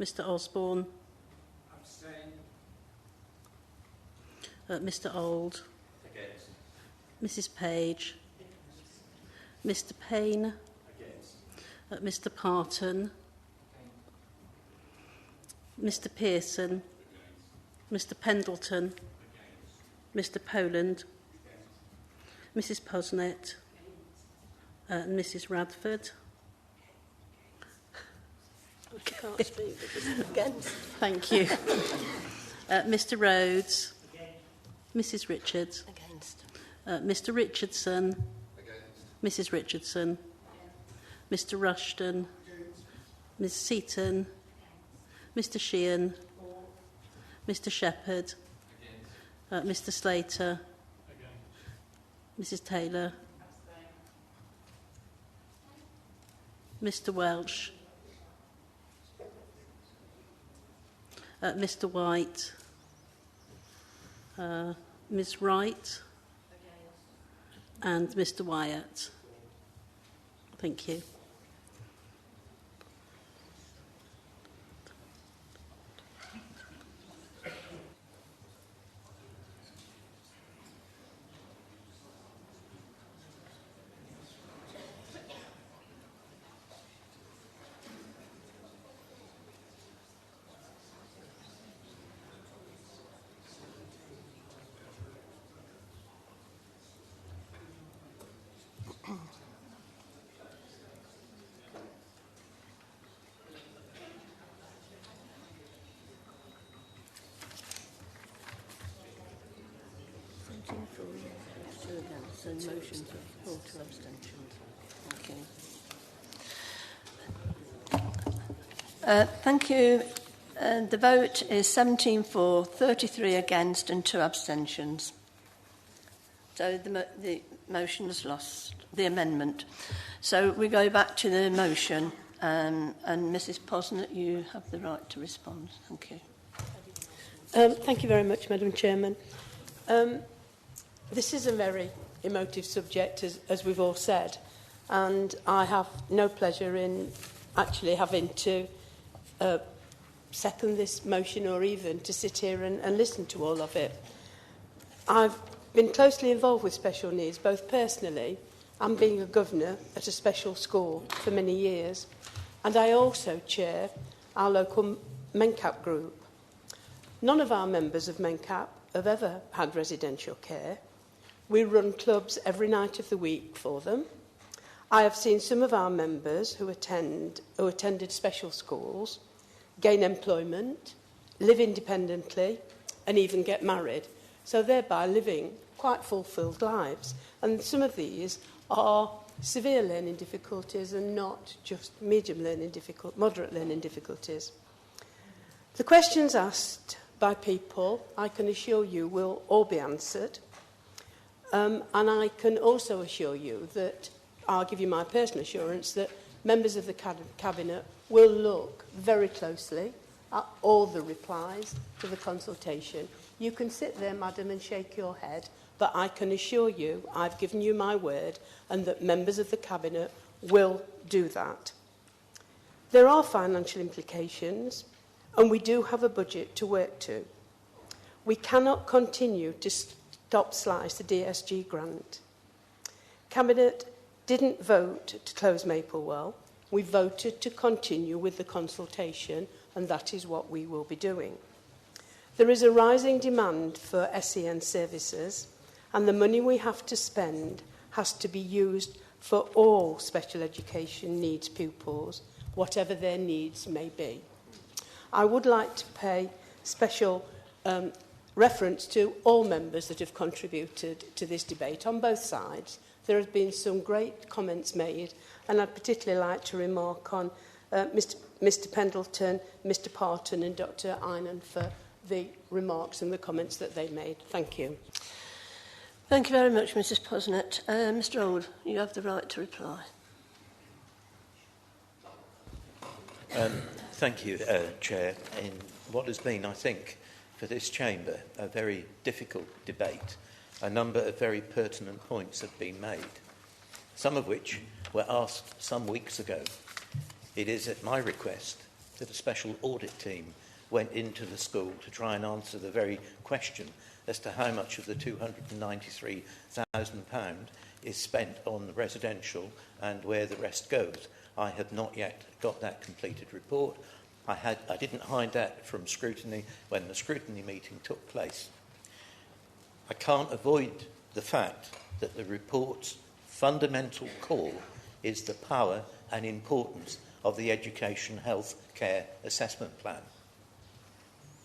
R: Mr Osborne, Mr Old, Mrs Page, Mr Payne, Mr Parton, Mr Pearson, Mr Pendleton, Mr Poland, Mrs Posnett, and Mrs Radford. I can't speak against. Thank you. Mr Rhodes, Mrs Richards, Mr Richardson, Mrs Richardson, Mr Rushton, Ms Seaton, Mr Sheehan, Mr Shepherd, Mr Slater, Mrs Taylor, Mr Welsh, Mr White, Ms Wright, and Mr Wyatt. Thank you. So motion for 4 to abstentions.
A: Thank you. The vote is 17 for, 33 against and 2 abstentions. So the motion has lost, the amendment. So we go back to the motion, and Mrs Posnett, you have the right to respond. Thank you.
B: Thank you very much, Madam Chairman. This is a very emotive subject, as we've all said, and I have no pleasure in actually having to second this motion or even to sit here and listen to all of it. I've been closely involved with special needs, both personally and being a governor at a special school for many years, and I also chair our local MenCap group. None of our members of MenCap have ever had residential care. We run clubs every night of the week for them. I have seen some of our members who attended special schools gain employment, live independently, and even get married, so thereby living quite fulfilled lives. And some of these are severe learning difficulties and not just moderate learning difficulties. The questions asked by people, I can assure you, will all be answered. And I can also assure you that, I'll give you my personal assurance, that members of the Cabinet will look very closely at all the replies to the consultation. You can sit there, Madam, and shake your head, but I can assure you I've given you my word and that members of the Cabinet will do that. There are financial implications, and we do have a budget to work to. We cannot continue to stop-slice the DSG grant. Cabinet didn't vote to close Maplewell. We voted to continue with the consultation and that is what we will be doing. There is a rising demand for SEN services, and the money we have to spend has to be used for all special education needs pupils, whatever their needs may be. I would like to pay special reference to all members that have contributed to this debate on both sides. There have been some great comments made, and I'd particularly like to remark on Mr Pendleton, Mr Parton and Dr Einan for the remarks and the comments that they made. Thank you.
A: Thank you very much, Mrs Posnett. Mr Old, you have the right to reply.
Q: Thank you, Chair. In what has been, I think, for this chamber, a very difficult debate, a number of very pertinent points have been made, some of which were asked some weeks ago. It is at my request that a special audit team went into the school to try and answer the very question as to how much of the £293,000 is spent on the residential and where the rest goes. I have not yet got that completed report. I didn't hide that from scrutiny when the scrutiny meeting took place. I can't avoid the fact that the report's fundamental call is the power and importance of the Education Health Care Assessment Plan.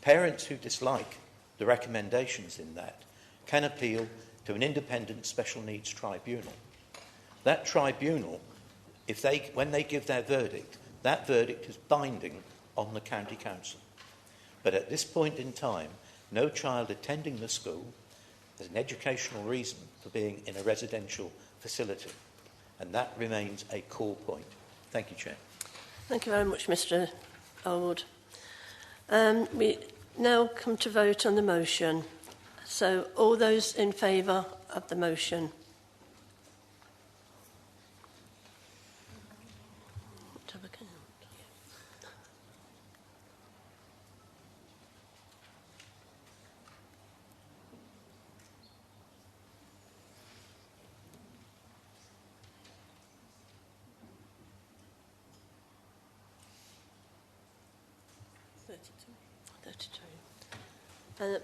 Q: Parents who dislike the recommendations in that can appeal to an independent special needs tribunal. That tribunal, when they give their verdict, that verdict is binding on the county council. But at this point in time, no child attending the school has an educational reason for being in a residential facility, and that remains a core point. Thank you, Chair.
A: Thank you very much, Mr Old. We now come to vote on the motion. So, all those in favour of the motion?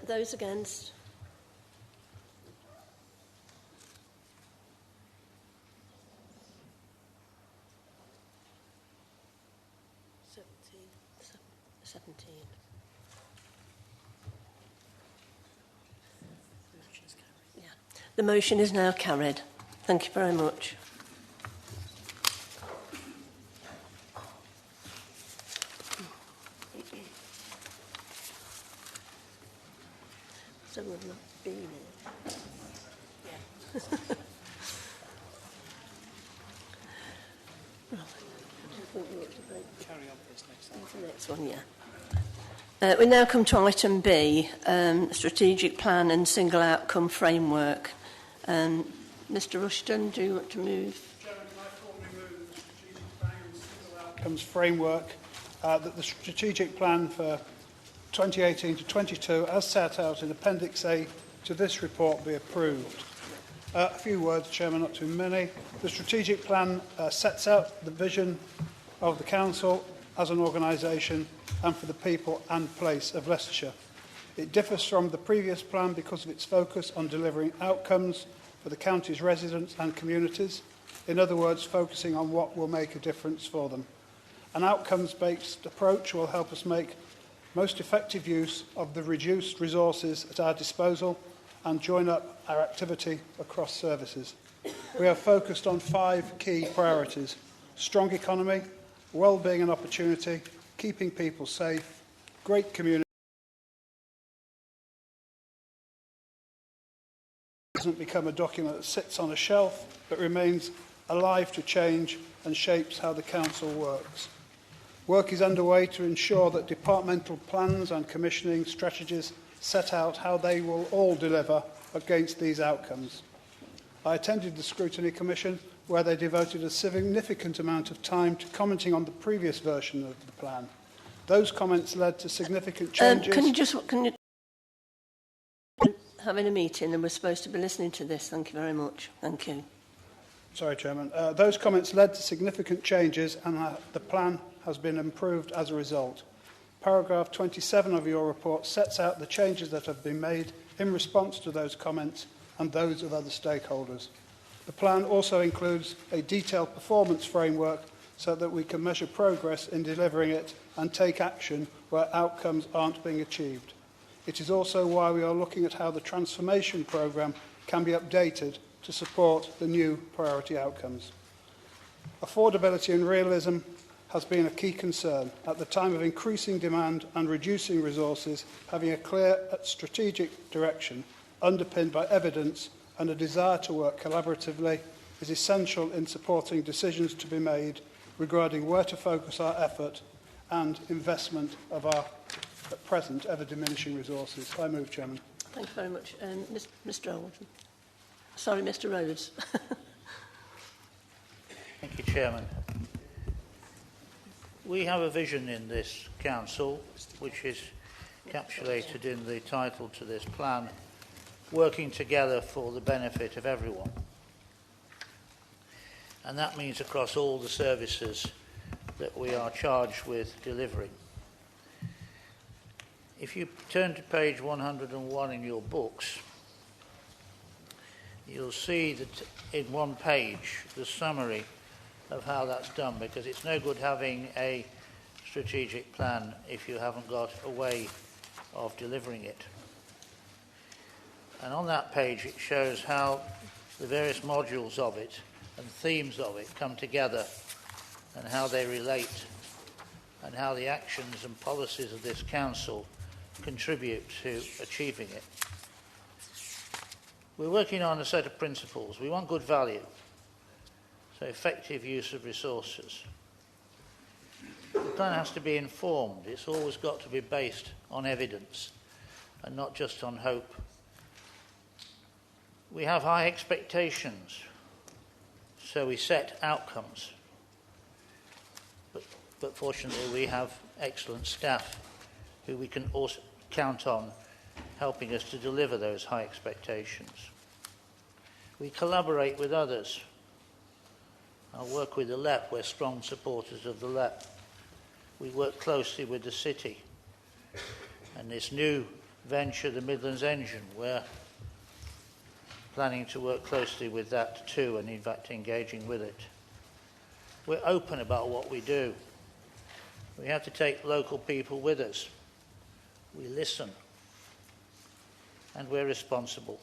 A: Those against? Seventeen. Yeah. The motion is now carried. Thank you very much. Some have not been here. Yeah.
K: Carry on for this next one.
A: The next one, yeah. We now come to item B, strategic plan and single outcome framework. Mr Rushton, do you want to move?
H: Chairman, can I formally move the strategic plan and single outcomes framework that the strategic plan for 2018 to 22, as set out in Appendix A to this report, be approved. A few words, Chairman, not too many. The strategic plan sets out the vision of the Council as an organisation and for the people and place of Leicestershire. It differs from the previous plan because of its focus on delivering outcomes for the county's residents and communities. In other words, focusing on what will make a difference for them. An outcomes-based approach will help us make most effective use of the reduced resources at our disposal and join up our activity across services. We are focused on 5 key priorities: strong economy, well-being and opportunity, keeping people safe, great community. It doesn't become a document that sits on a shelf, but remains alive to change and shapes how the Council works. Work is underway to ensure that departmental plans and commissioning strategies set out how they will all deliver against these outcomes. I attended the Scrutiny Commission, where they devoted a significant amount of time to commenting on the previous version of the plan. Those comments led to significant changes.
A: Can you having a meeting and we're supposed to be listening to this? Thank you very much. Thank you.
H: Sorry, Chairman. Those comments led to significant changes and the plan has been improved as a result. paragraph 27 of your report sets out the changes that have been made in response to those comments and those of other stakeholders. The plan also includes a detailed performance framework so that we can measure progress in delivering it and take action where outcomes aren't being achieved. It is also why we are looking at how the transformation programme can be updated to support the new priority outcomes. Affordability and realism has been a key concern. At the time of increasing demand and reducing resources, having a clear strategic direction underpinned by evidence and a desire to work collaboratively is essential in supporting decisions to be made regarding where to focus our effort and investment of our at present ever-diminishing resources. I move, Chairman.
A: Thank you very much. Mr. Oldham. Sorry, Mr. Rhodes.
S: Thank you, Chairman. We have a vision in this council, which is encapsulated in the title to this plan, working together for the benefit of everyone. And that means across all the services that we are charged with delivering. If you turn to page 101 in your books, you'll see that in one page the summary of how that's done, because it's no good having a strategic plan if you haven't got a way of delivering it. And on that page it shows how the various modules of it and themes of it come together and how they relate and how the actions and policies of this council contribute to achieving it. We're working on a set of principles. We want good value, so effective use of resources. The plan has to be informed. It's always got to be based on evidence and not just on hope. We have high expectations, so we set outcomes. But fortunately we have excellent staff who we can also count on helping us to deliver those high expectations. We collaborate with others. I work with the LEP. We're strong supporters of the LEP. We work closely with the city and this new venture, the Midlands Engine. We're planning to work closely with that too and in fact engaging with it. We're open about what we do. We have to take local people with us. We listen. And we're responsible.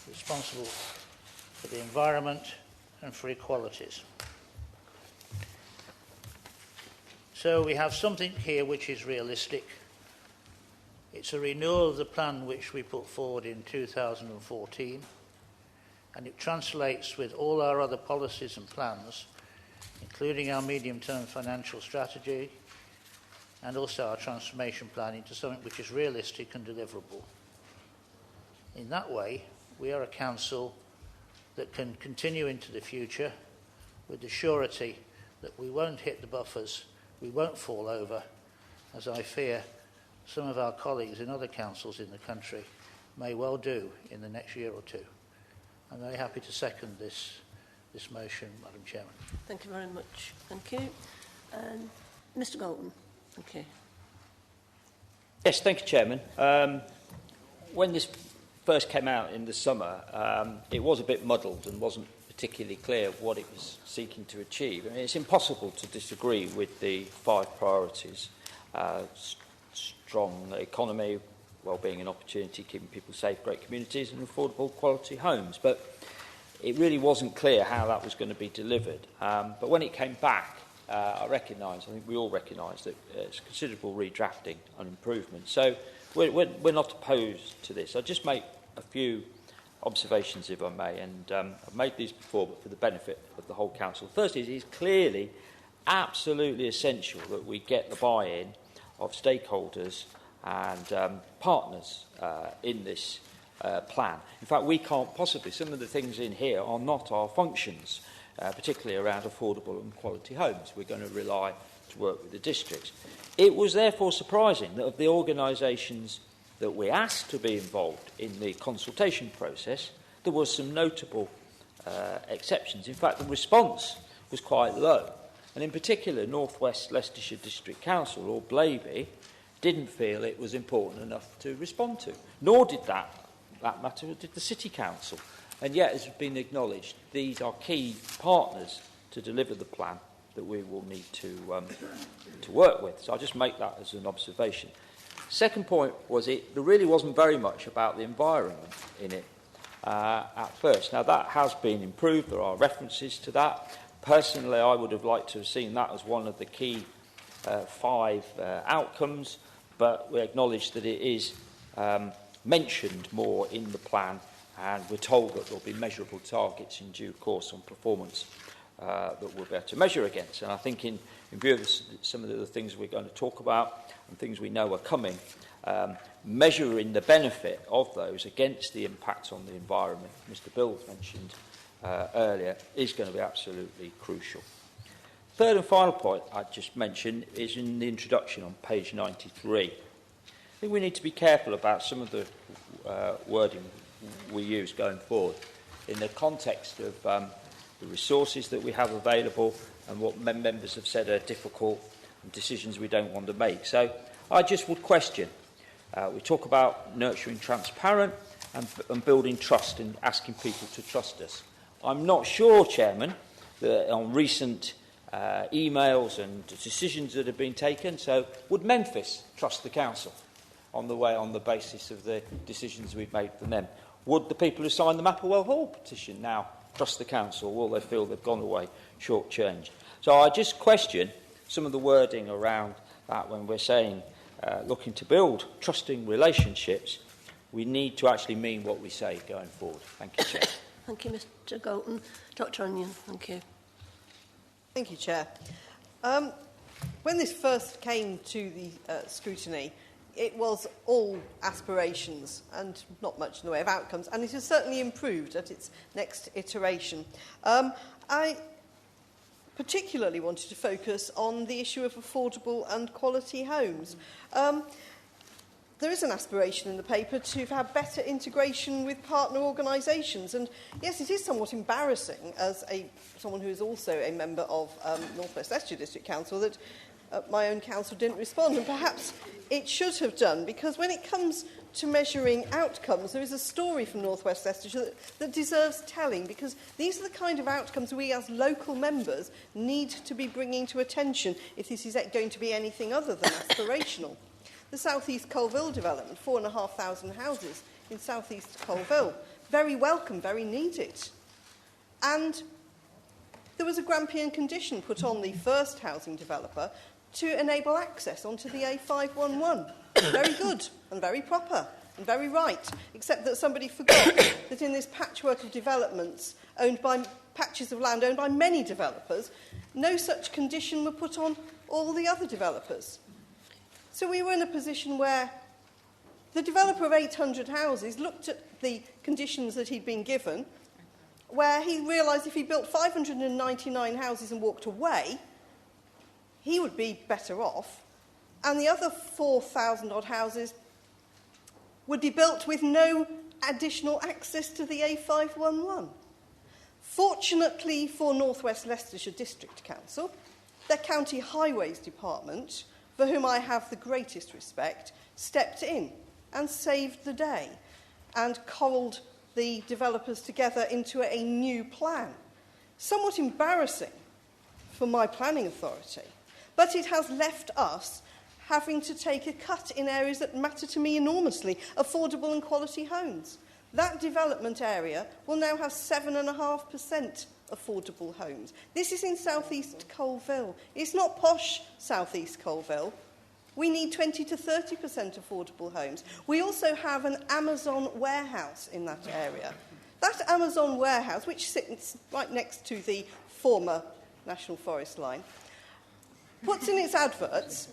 S: Responsible for the environment and for equalities. So we have something here which is realistic. It's a renewal of the plan which we put forward in 2014, and it translates with all our other policies and plans, including our medium-term financial strategy and also our transformation plan, into something which is realistic and deliverable. In that way, we are a council that can continue into the future with the surety that we won't hit the buffers, we won't fall over, as I fear some of our colleagues in other councils in the country may well do in the next year or two. I'm very happy to second this motion, Madam Chairman.
A: Thank you very much. Thank you. Mr. Golden. Thank you.
V: Yes, thank you, Chairman. When this first came out in the summer, it was a bit muddled and wasn't particularly clear what it was seeking to achieve. I mean, it's impossible to disagree with the 5 priorities: strong economy, well-being and opportunity, keeping people safe, great communities and affordable quality homes. But it really wasn't clear how that was going to be delivered. But when it came back, I think we all recognised that it's considerable redrafting and improvement. So we're not opposed to this. I'll just make a few observations, if I may, and I've made these before, but for the benefit of the whole council. First, it is clearly absolutely essential that we get the buy-in of stakeholders and partners in this plan. In fact, we can't possibly, some of the things in here are not our functions, particularly around affordable and quality homes. We're going to rely to work with the districts. It was therefore surprising that of the organisations that we asked to be involved in the consultation process, there were some notable exceptions. In fact, the response was quite low. And in particular, North West Leicestershire District Council, or Blaby, didn't feel it was important enough to respond to. Nor did that matter did the City Council. And yet, as has been acknowledged, these are key partners to deliver the plan that we will need to work with. So I'll just make that as an observation. Second point was there really wasn't very much about the environment in it at first. Now, that has been improved. There are references to that. Personally, I would have liked to have seen that as one of the key 5 outcomes, but we acknowledge that it is mentioned more in the plan, and we're told that there will be measurable targets in due course on performance that we'll be able to measure against. And I think in view of some of the things we're going to talk about and things we know are coming, measuring the benefit of those against the impact on the environment, Mr. Bills mentioned earlier, is going to be absolutely crucial. Third and final point I'd just mention is in the introduction on page 93. I think we need to be careful about some of the wording we use going forward in the context of the resources that we have available and what members have said are difficult and decisions we don't want to make. So I just would question. We talk about nurturing transparent and building trust and asking people to trust us. I'm not sure, Chairman, that on recent emails and decisions that have been taken, so would Memphis trust the council on the basis of the decisions we've made for them? Would the people who signed the Mapplewell Hall petition now trust the council? Will they feel they've gone away short-changed? So I just question some of the wording around that when we're saying looking to build trusting relationships. We need to actually mean what we say going forward. Thank you, Chair.
A: Thank you, Mr Galton. Dr Onion, thank you.
D: Thank you, Chair. When this first came to the scrutiny, it was all aspirations and not much in the way of outcomes, and it has certainly improved at its next iteration. I particularly wanted to focus on the issue of affordable and quality homes. There is an aspiration in the paper to have better integration with partner organisations, and yes, it is somewhat embarrassing as someone who is also a member of North West Leicestershire District Council that my own council didn't respond, and perhaps it should have done, because when it comes to measuring outcomes, there is a story from North West Leicestershire that deserves telling, because these are the kind of outcomes we as local members need to be bringing to attention if this is going to be anything other than aspirational. The South East Colville development, 4,500 houses in South East Colville, very welcome, very needed. And there was a Grampian condition put on the first housing developer to enable access onto the A511. Very good and very proper and very right, except that somebody forgot that in this patchwork of developments owned by patches of land owned by many developers, no such condition were put on all the other developers. So we were in a position where the developer of 800 houses looked at the conditions that he'd been given, where he realised if he built 599 houses and walked away, he would be better off, and the other 4,000-odd houses would be built with no additional access to the A511. Fortunately for North West Leicestershire District Council, their County Highways Department, for whom I have the greatest respect, stepped in and saved the day and corralled the developers together into a new plan. Somewhat embarrassing for my planning authority, but it has left us having to take a cut in areas that matter to me enormously, affordable and quality homes. That development area will now have 7.5% affordable homes. This is in South East Colville. It's not posh South East Colville. We need 20 to 30% affordable homes. We also have an Amazon warehouse in that area. That Amazon warehouse, which sits right next to the former National Forest line, puts in its adverts,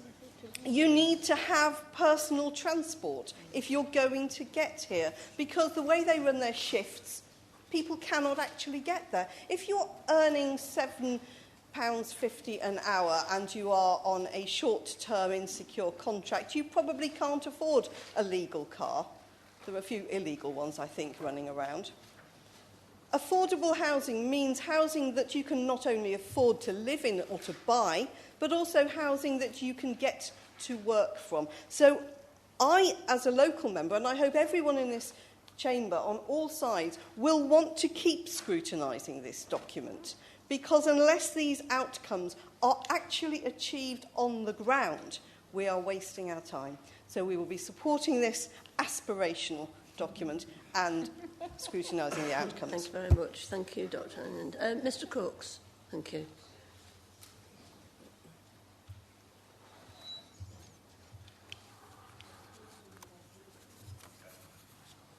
D: you need to have personal transport if you're going to get here, because the way they run their shifts, people cannot actually get there. If you're earning £7.50 an hour and you are on a short-term insecure contract, you probably can't afford a legal car. There are a few illegal ones, I think, running around. Affordable housing means housing that you can not only afford to live in or to buy, but also housing that you can get to work from. So I, as a local member, and I hope everyone in this chamber on all sides, will want to keep scrutinising this document, because unless these outcomes are actually achieved on the ground, we are wasting our time. So we will be supporting this aspirational document and scrutinising the outcomes.
A: Thank you very much. Thank you, Dr. Anand. Mr. Crooks, thank you.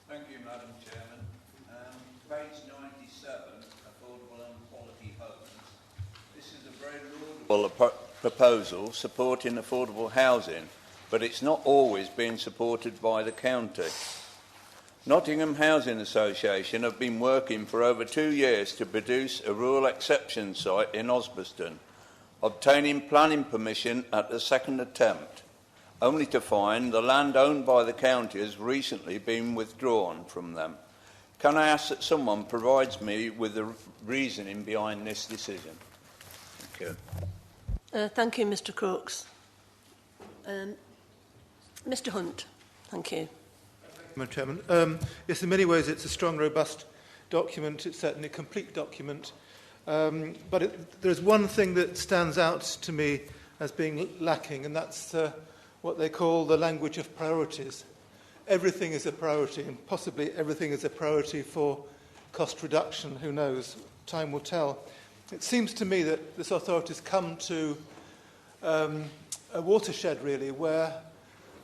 C: Thank you, Madam Chairman. Page 97, affordable and quality homes. This is a very laudable proposal supporting affordable housing, but it's not always been supported by the county. Nottingham Housing Association have been working for over 2 years to produce a rural exception site in Osbaston, obtaining planning permission at the second attempt, only to find the land owned by the county has recently been withdrawn from them. Can I ask that someone provides me with the reasoning behind this decision? Thank you.
A: Thank you, Mr. Crooks. Mr. Hunt, thank you.
T: Madam Chairman. Yes, in many ways it's a strong, robust document. It's certainly a complete document. But there's one thing that stands out to me as being lacking, and that's what they call the language of priorities. Everything is a priority, and possibly everything is a priority for cost reduction. Who knows? Time will tell. It seems to me that this authority has come to a watershed, really, where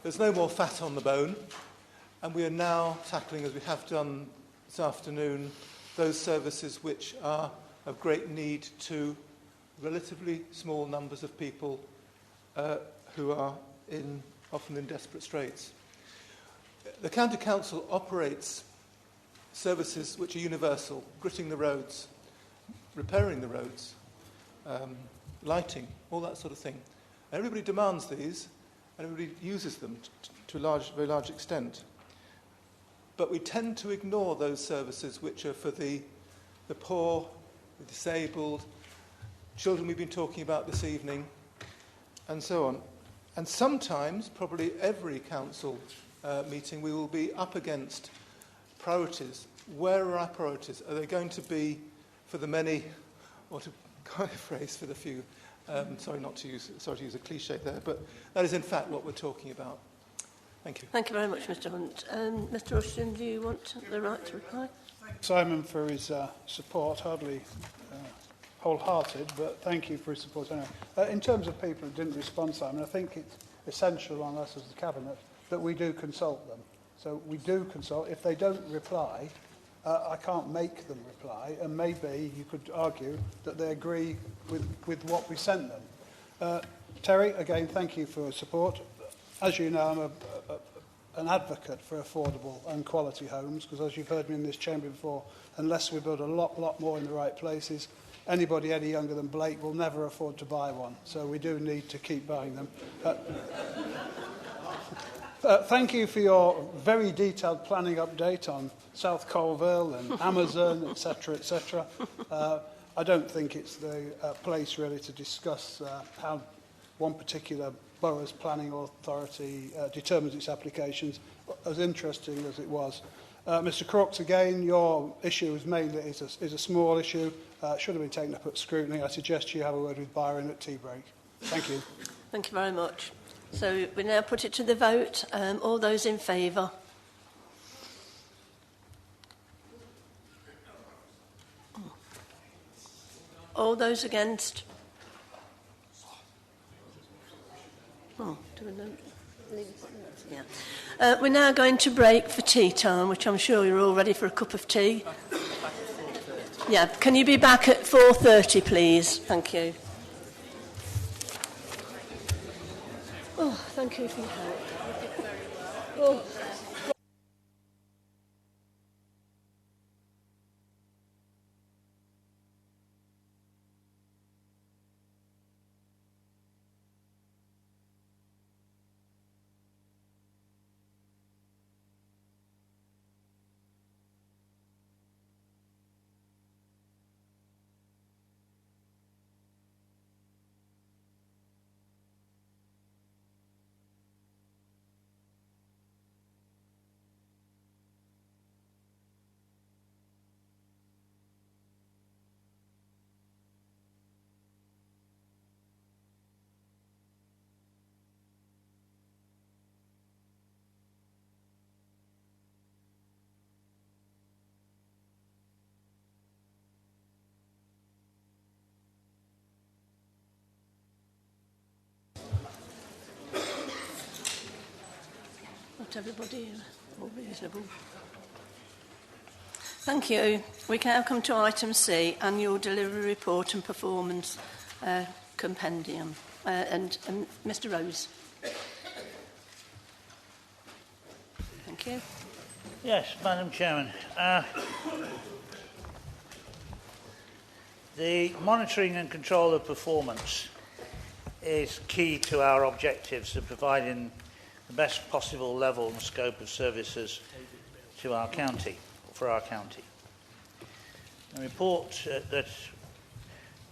T: there's no more fat on the bone, and we are now tackling, as we have done this afternoon, those services which are of great need to relatively small numbers of people who are often in desperate straits. The County Council operates services which are universal: gritting the roads, repairing the roads, lighting, all that sort of thing. Everybody demands these, and everybody uses them to a very large extent. But we tend to ignore those services which are for the poor, the disabled, children we've been talking about this evening, and so on. And sometimes, probably every council meeting, we will be up against priorities. Where are our priorities? Are they going to be for the many, or to coin a phrase, for the few? Sorry to use a cliche there, but that is in fact what we're talking about. Thank you.
A: Thank you very much, Mr. Hunt. Mr. Rushton, do you want the right to reply?
H: Simon for his support, hardly wholehearted, but thank you for his support anyway. In terms of people who didn't respond, Simon, I think it's essential on us as the Cabinet that we do consult them. So we do consult. If they don't reply, I can't make them reply, and maybe you could argue that they agree with what we sent them. Terry, again, thank you for your support. As you know, I'm an advocate for affordable and quality homes, because as you've heard me in this chamber before, unless we build a lot more in the right places, anybody any younger than Blake will never afford to buy one. So we do need to keep buying them. Thank you for your very detailed planning update on South Colville and Amazon, etc., etc. I don't think it's the place really to discuss how one particular borough's planning authority determines its applications, as interesting as it was. Mr. Crooks, again, your issue is mainly is a small issue. Should have been taken up at scrutiny. I suggest you have a word with Byron at tea break. Thank you.
A: Thank you very much. So we now put it to the vote. All those in favour? All those against? Oh, do we know? Yeah. We're now going to break for tea time, which I'm sure you're all ready for a cup of tea. Yeah, can you be back at 4:30, please? Thank you. Oh, thank you for your help. Oh. Not everybody all reasonable. Thank you. We can now come to item C, Annual Delivery Report and Performance Compendium. And Mr Rose. Thank you.
S: Yes, Madam Chairman. The monitoring and control of performance is key to our objectives of providing the best possible level and scope of services to our county, for our county. The report that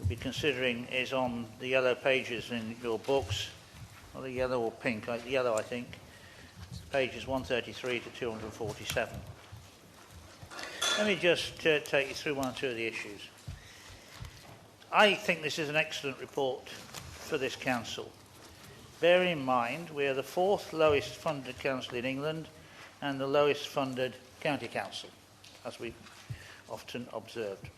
S: we'll be considering is on the yellow pages in your books, or the yellow or pink, the yellow I think, pages 133 to 247. Let me just take you through one or two of the issues. I think this is an excellent report for this council. Bear in mind, we are the 4th lowest funded council in England and the lowest funded county council, as we've often observed.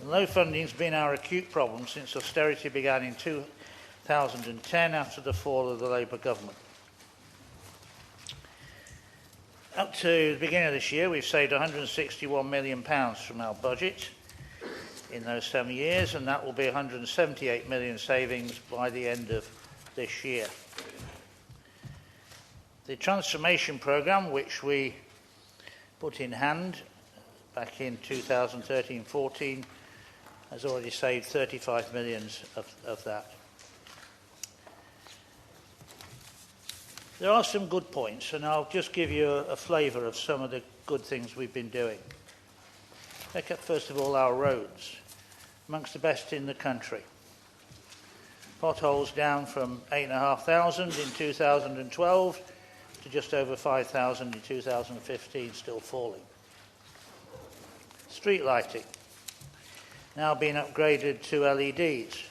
S: And low funding has been our acute problem since austerity began in 2010 after the fall of the Labour government. Up to the beginning of this year, we've saved £161 million from our budget in those 7 years, and that will be 178 million savings by the end of this year. The transformation programme, which we put in hand back in 2013-14, has already saved 35 million of that. There are some good points, and I'll just give you a flavour of some of the good things we've been doing. Take up first of all our roads, amongst the best in the country. Potholes down from 8,500 in 2012 to just over 5,000 in 2015, still falling. Street lighting, now being upgraded to LEDs.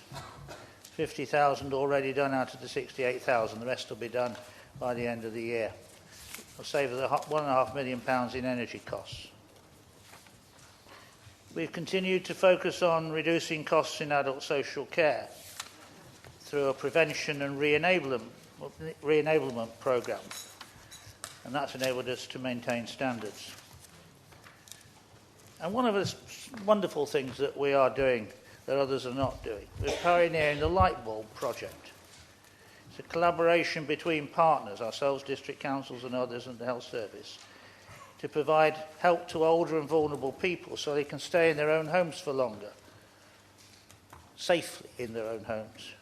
S: 50,000 already done out of the 68,000. The rest will be done by the end of the year. It'll save us £1.5 million in energy costs. We've continued to focus on reducing costs in adult social care through a prevention and re-enablement programme, and that's enabled us to maintain standards. And one of the wonderful things that we are doing that others are not doing, we're pioneering the light bulb project. It's a collaboration between partners, ourselves, district councils and others, and the health service, to provide help to older and vulnerable people so they can stay in their own homes for longer, safely in their own homes.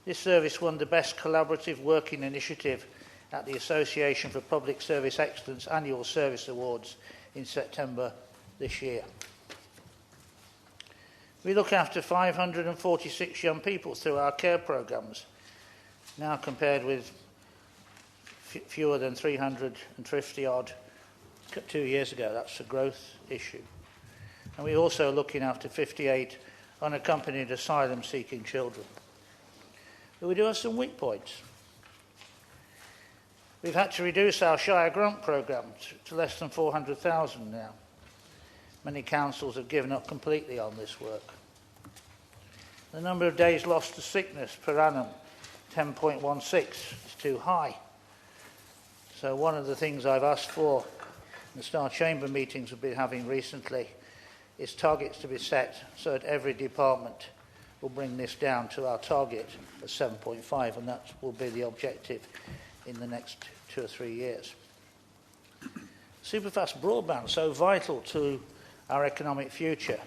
S: This service won the Best Collaborative Working Initiative at the Association for Public Service Excellence Annual Service Awards in September this year. We look after 546 young people through our care programmes, now compared with fewer than 350 odd 2 years ago. That's a growth issue. And we're also looking after 58 unaccompanied asylum-seeking children. But we do have some weak points. We've had to reduce our Shire grant programme to less than 400,000 now. Many councils have given up completely on this work. The number of days lost to sickness per annum, 10.16, is too high. So one of the things I've asked for in the Star Chamber meetings we've been having recently is targets to be set so that every department will bring this down to our target of 7.5, and that will be the objective in the next 2 or 3 years. Superfast broadband, so vital to our economic future,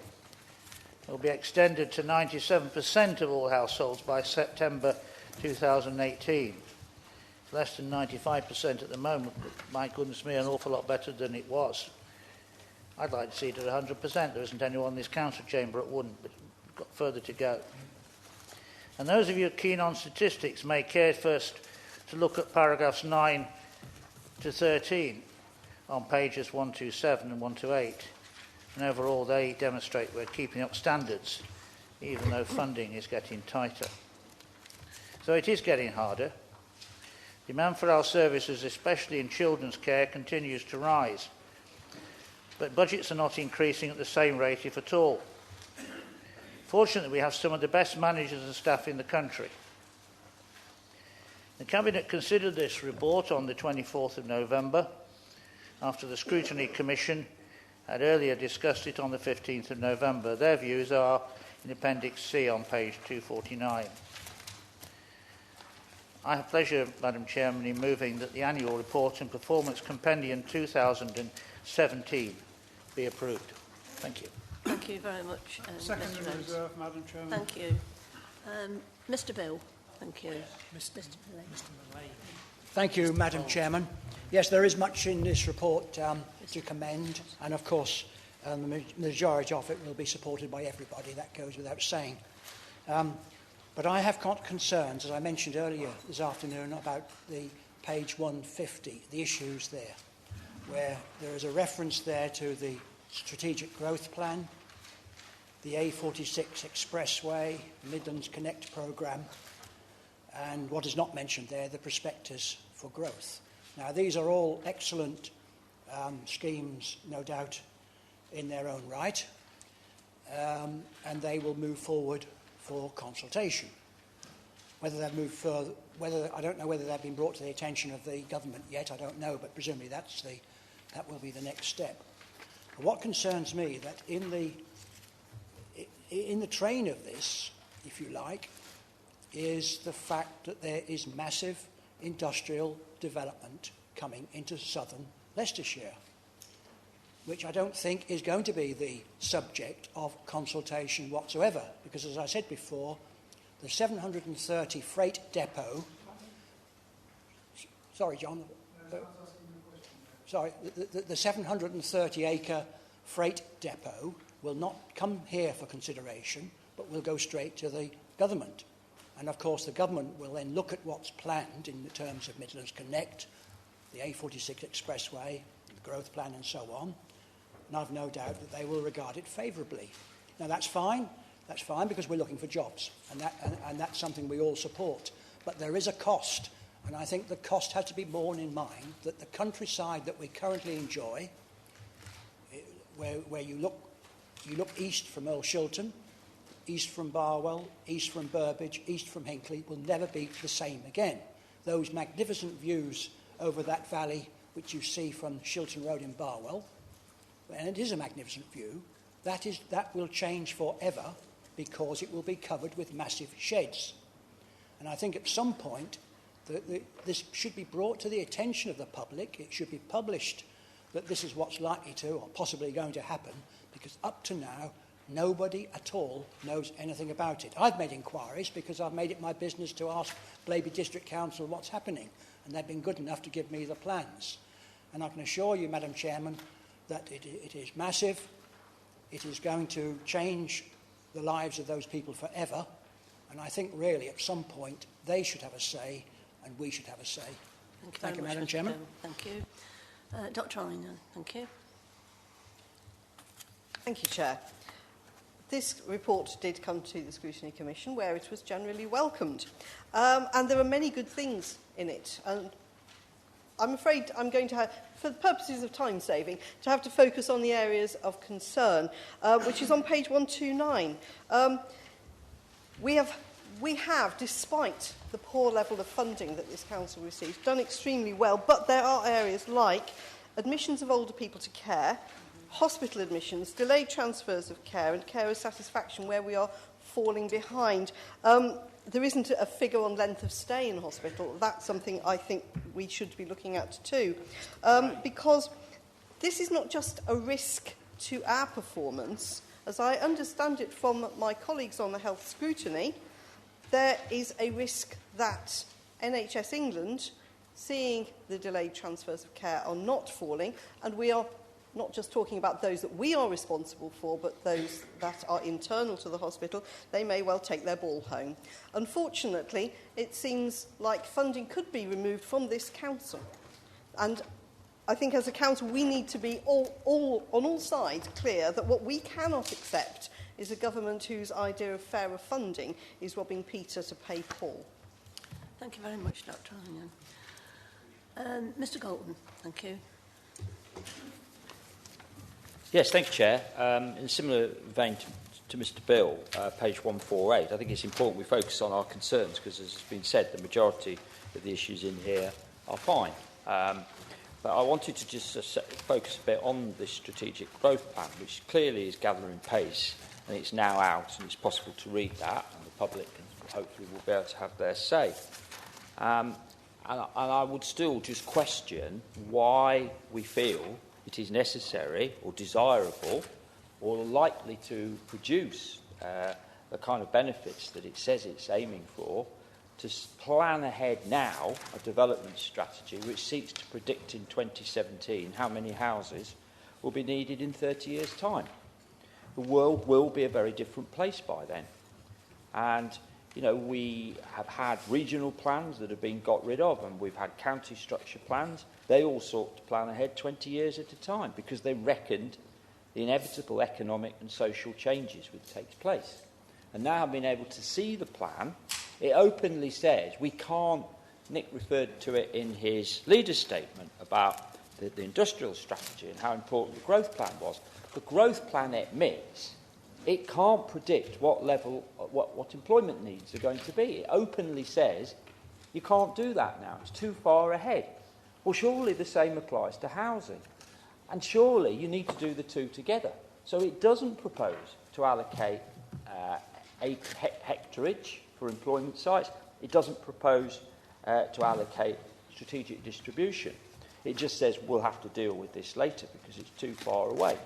S: will be extended to 97% of all households by September 2018. Less than 95% at the moment, but my goodness me, an awful lot better than it was. I'd like to see it at 100%. There isn't anyone in this council chamber that wouldn't, but we've got further to go. And those of you keen on statistics may care first to look at paragraphs 9 to 13 on pages 127 and 128. And overall, they demonstrate we're keeping up standards, even though funding is getting tighter. So it is getting harder. Demand for our services, especially in children's care, continues to rise. But budgets are not increasing at the same rate, if at all. Fortunately, we have some of the best managers and staff in the country. The Cabinet considered this report on the 24th of November, after the Scrutiny Commission had earlier discussed it on the 15th of November. Their views are in Appendix C on page 249. I have pleasure, Madam Chairman, in moving that the Annual Report and Performance Compendium 2017 be approved. Thank you.
A: Thank you very much,
H: Second
A: Mr.
H: in
A: Rhodes.
H: reserve, Madam Chairman.
A: Thank you. Mr. Bill. Thank you.
J: Mr. Thank you, Madam Chairman. Yes, there is much in this report to commend, and of course the majority of it will be supported by everybody. That goes without saying. But I have got concerns, as I mentioned earlier this afternoon, about the page 150, the issues there, where there is a reference there to the Strategic Growth Plan, the A46 Expressway, Midlands Connect programme, and what is not mentioned there, the prospectus for growth. Now, these are all excellent schemes, no doubt, in their own right, and they will move forward for consultation. Whether they've moved further, I don't know whether they've been brought to the attention of the government yet, I don't know, but presumably that will be the next step. But what concerns me that in the train of this, if you like, is the fact that there is massive industrial development coming into southern Leicestershire, which I don't think is going to be the subject of consultation whatsoever, because as I said before, the 730 freight depot... Sorry, John. Sorry, the 730-acre freight depot will not come here for consideration, but will go straight to the government. And of course, the government will then look at what's planned in the terms of Midlands Connect, the A46 Expressway, the growth plan, and so on. And I've no doubt that they will regard it favourably. Now, that's fine. That's fine because we're looking for jobs, and that's something we all support. But there is a cost, and I think the cost has to be borne in mind that the countryside that we currently enjoy, where you look east from Earl Shilton, east from Barwell, east from Burbage, east from Hinckley, will never be the same again. Those magnificent views over that valley, which you see from Shilton Road in Barwell, and it is a magnificent view, that will change forever because it will be covered with massive sheds. And I think at some point this should be brought to the attention of the public. It should be published that this is what's likely to or possibly going to happen, because up to now nobody at all knows anything about it. I've made inquiries because I've made it my business to ask Blaby District Council what's happening, and they've been good enough to give me the plans. And I can assure you, Madam Chairman, that it is massive. It is going to change the lives of those people forever, and I think really at some point they should have a say and we should have a say.
A: Thank you,
J: Madam Chairman.
A: Thank you. Dr. Allingham, thank you.
D: Thank you, Chair. This report did come to the Scrutiny Commission, where it was generally welcomed. And there are many good things in it. And I'm afraid I'm going to have, for the purposes of time saving, to have to focus on the areas of concern, which is on page 129. We have, despite the poor level of funding that this council receives, done extremely well, but there are areas like admissions of older people to care, hospital admissions, delayed transfers of care, and carer satisfaction, where we are falling behind. There isn't a figure on length of stay in hospital. That's something I think we should be looking at too, because this is not just a risk to our performance. As I understand it from my colleagues on the health scrutiny, there is a risk that NHS England, seeing the delayed transfers of care, are not falling, and we are not just talking about those that we are responsible for, but those that are internal to the hospital. They may well take their ball home. Unfortunately, it seems like funding could be removed from this council. And I think as a council, we need to be on all sides clear that what we cannot accept is a government whose idea of fairer funding is robbing Peter to pay Paul.
A: Thank you very much, Dr. Allingham. Mr. Galton, thank you.
V: Yes, thank you, Chair. In a similar vein to Mr Bill, page 148, I think it's important we focus on our concerns because, as has been said, the majority of the issues in here are fine. But I wanted to just focus a bit on this strategic growth plan, which clearly is gathering pace, and it's now out, and it's possible to read that, and the public hopefully will be able to have their say. And I would still just question why we feel it is necessary or desirable or likely to produce the kind of benefits that it says it's aiming for, to plan ahead now a development strategy which seeks to predict in 2017 how many houses will be needed in 30 years' time. The world will be a very different place by then. And, you know, we have had regional plans that have been got rid of, and we've had county structure plans. They all sought to plan ahead 20 years at a time because they reckoned the inevitable economic and social changes would take place. And now being able to see the plan, it openly says we can't, Nick referred to it in his leader's statement about the industrial strategy and how important the growth plan was. The growth plan admits it can't predict what level, what employment needs are going to be. It openly says you can't do that now, it's too far ahead. Well, surely the same applies to housing. And surely you need to do the two together. So it doesn't propose to allocate hectarage for employment sites. It doesn't propose to allocate strategic distribution. It just says we'll have to deal with this later because it's too far away.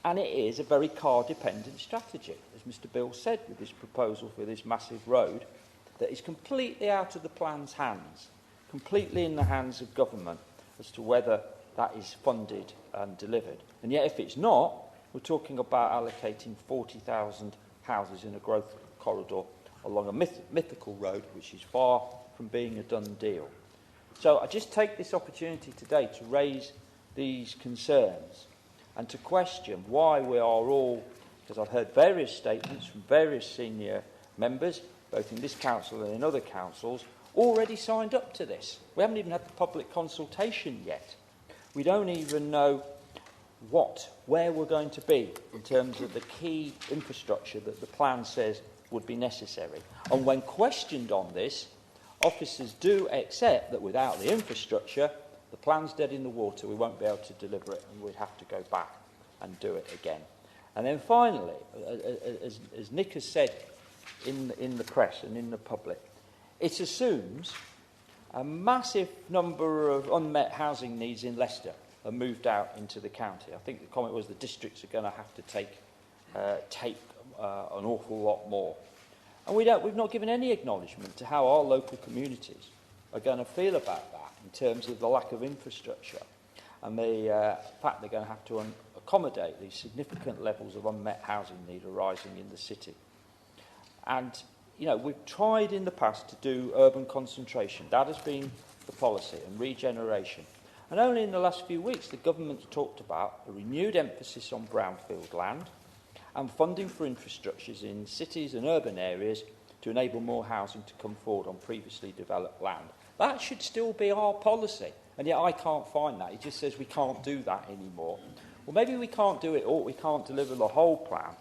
V: And it is a very car-dependent strategy, as Mr Bill said, with this proposal for this massive road that is completely out of the plan's hands, completely in the hands of government as to whether that is funded and delivered. And yet if it's not, we're talking about allocating 40,000 houses in a growth corridor along a mythical road which is far from being a done deal. So I just take this opportunity today to raise these concerns and to question why we are all, because I've heard various statements from various senior members, both in this council and in other councils, already signed up to this. We haven't even had the public consultation yet. We don't even know where we're going to be in terms of the key infrastructure that the plan says would be necessary. And when questioned on this, officers do accept that without the infrastructure, the plan's dead in the water, we won't be able to deliver it, and we'd have to go back and do it again. And then finally, as Nick has said in the press and in the public, it assumes a massive number of unmet housing needs in Leicester are moved out into the county. I think the comment was the districts are going to have to take an awful lot more. And we've not given any acknowledgement to how our local communities are going to feel about that in terms of the lack of infrastructure and the fact they're going to have to accommodate these significant levels of unmet housing need arising in the city. And, you know, we've tried in the past to do urban concentration. That has been the policy, and regeneration. And only in the last few weeks, the government's talked about a renewed emphasis on brownfield land and funding for infrastructures in cities and urban areas to enable more housing to come forward on previously developed land. That should still be our policy, and yet I can't find that. It just says we can't do that anymore. Well, maybe we can't do it all, we can't deliver the whole plan,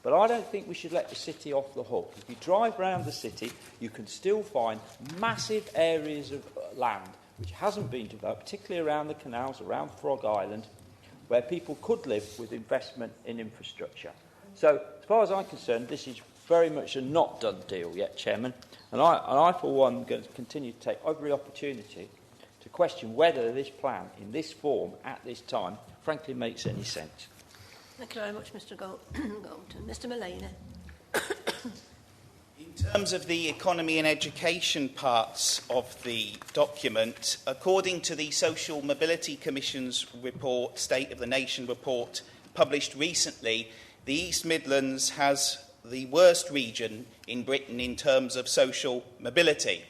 V: but I don't think we should let the city off the hook. If you drive around the city, you can still find massive areas of land which hasn't been developed, particularly around the canals, around Frog Island, where people could live with investment in infrastructure. So, as far as I'm concerned, this is very much a not done deal yet, Chairman, and I for one, am going to continue to take every opportunity to question whether this plan, in this form, at this time, frankly makes any sense.
A: Thank you very much, Mr Galton. Mr Mullany.
E: In terms of the economy and education parts of the document, according to the Social Mobility Commission's report, State of the Nation report, published recently, the East Midlands has the worst region in Britain in terms of social mobility.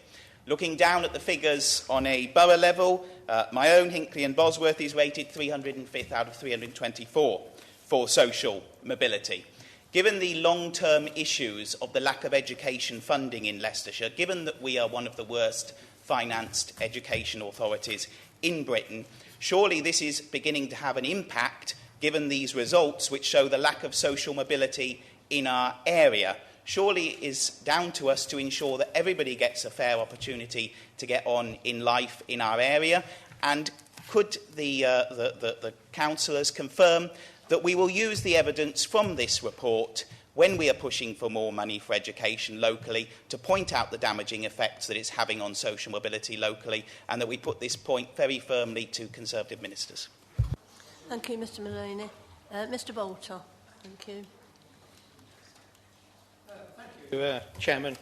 E: Looking down at the figures on a borough level, my own Hinckley and Bosworth is rated 305th out of 324 for social mobility. Given the long-term issues of the lack of education funding in Leicestershire, given that we are one of the worst financed education authorities in Britain, surely this is beginning to have an impact given these results which show the lack of social mobility in our area. Surely it is down to us to ensure that everybody gets a fair opportunity to get on in life in our area. And could the councillors confirm that we will use the evidence from this report when we are pushing for more money for education locally to point out the damaging effects that it's having on social mobility locally, and that we put this point very firmly to Conservative ministers?
A: Thank you, Mr Mullaney. Mr Bolter, thank you.
F: Thank you, Chairman.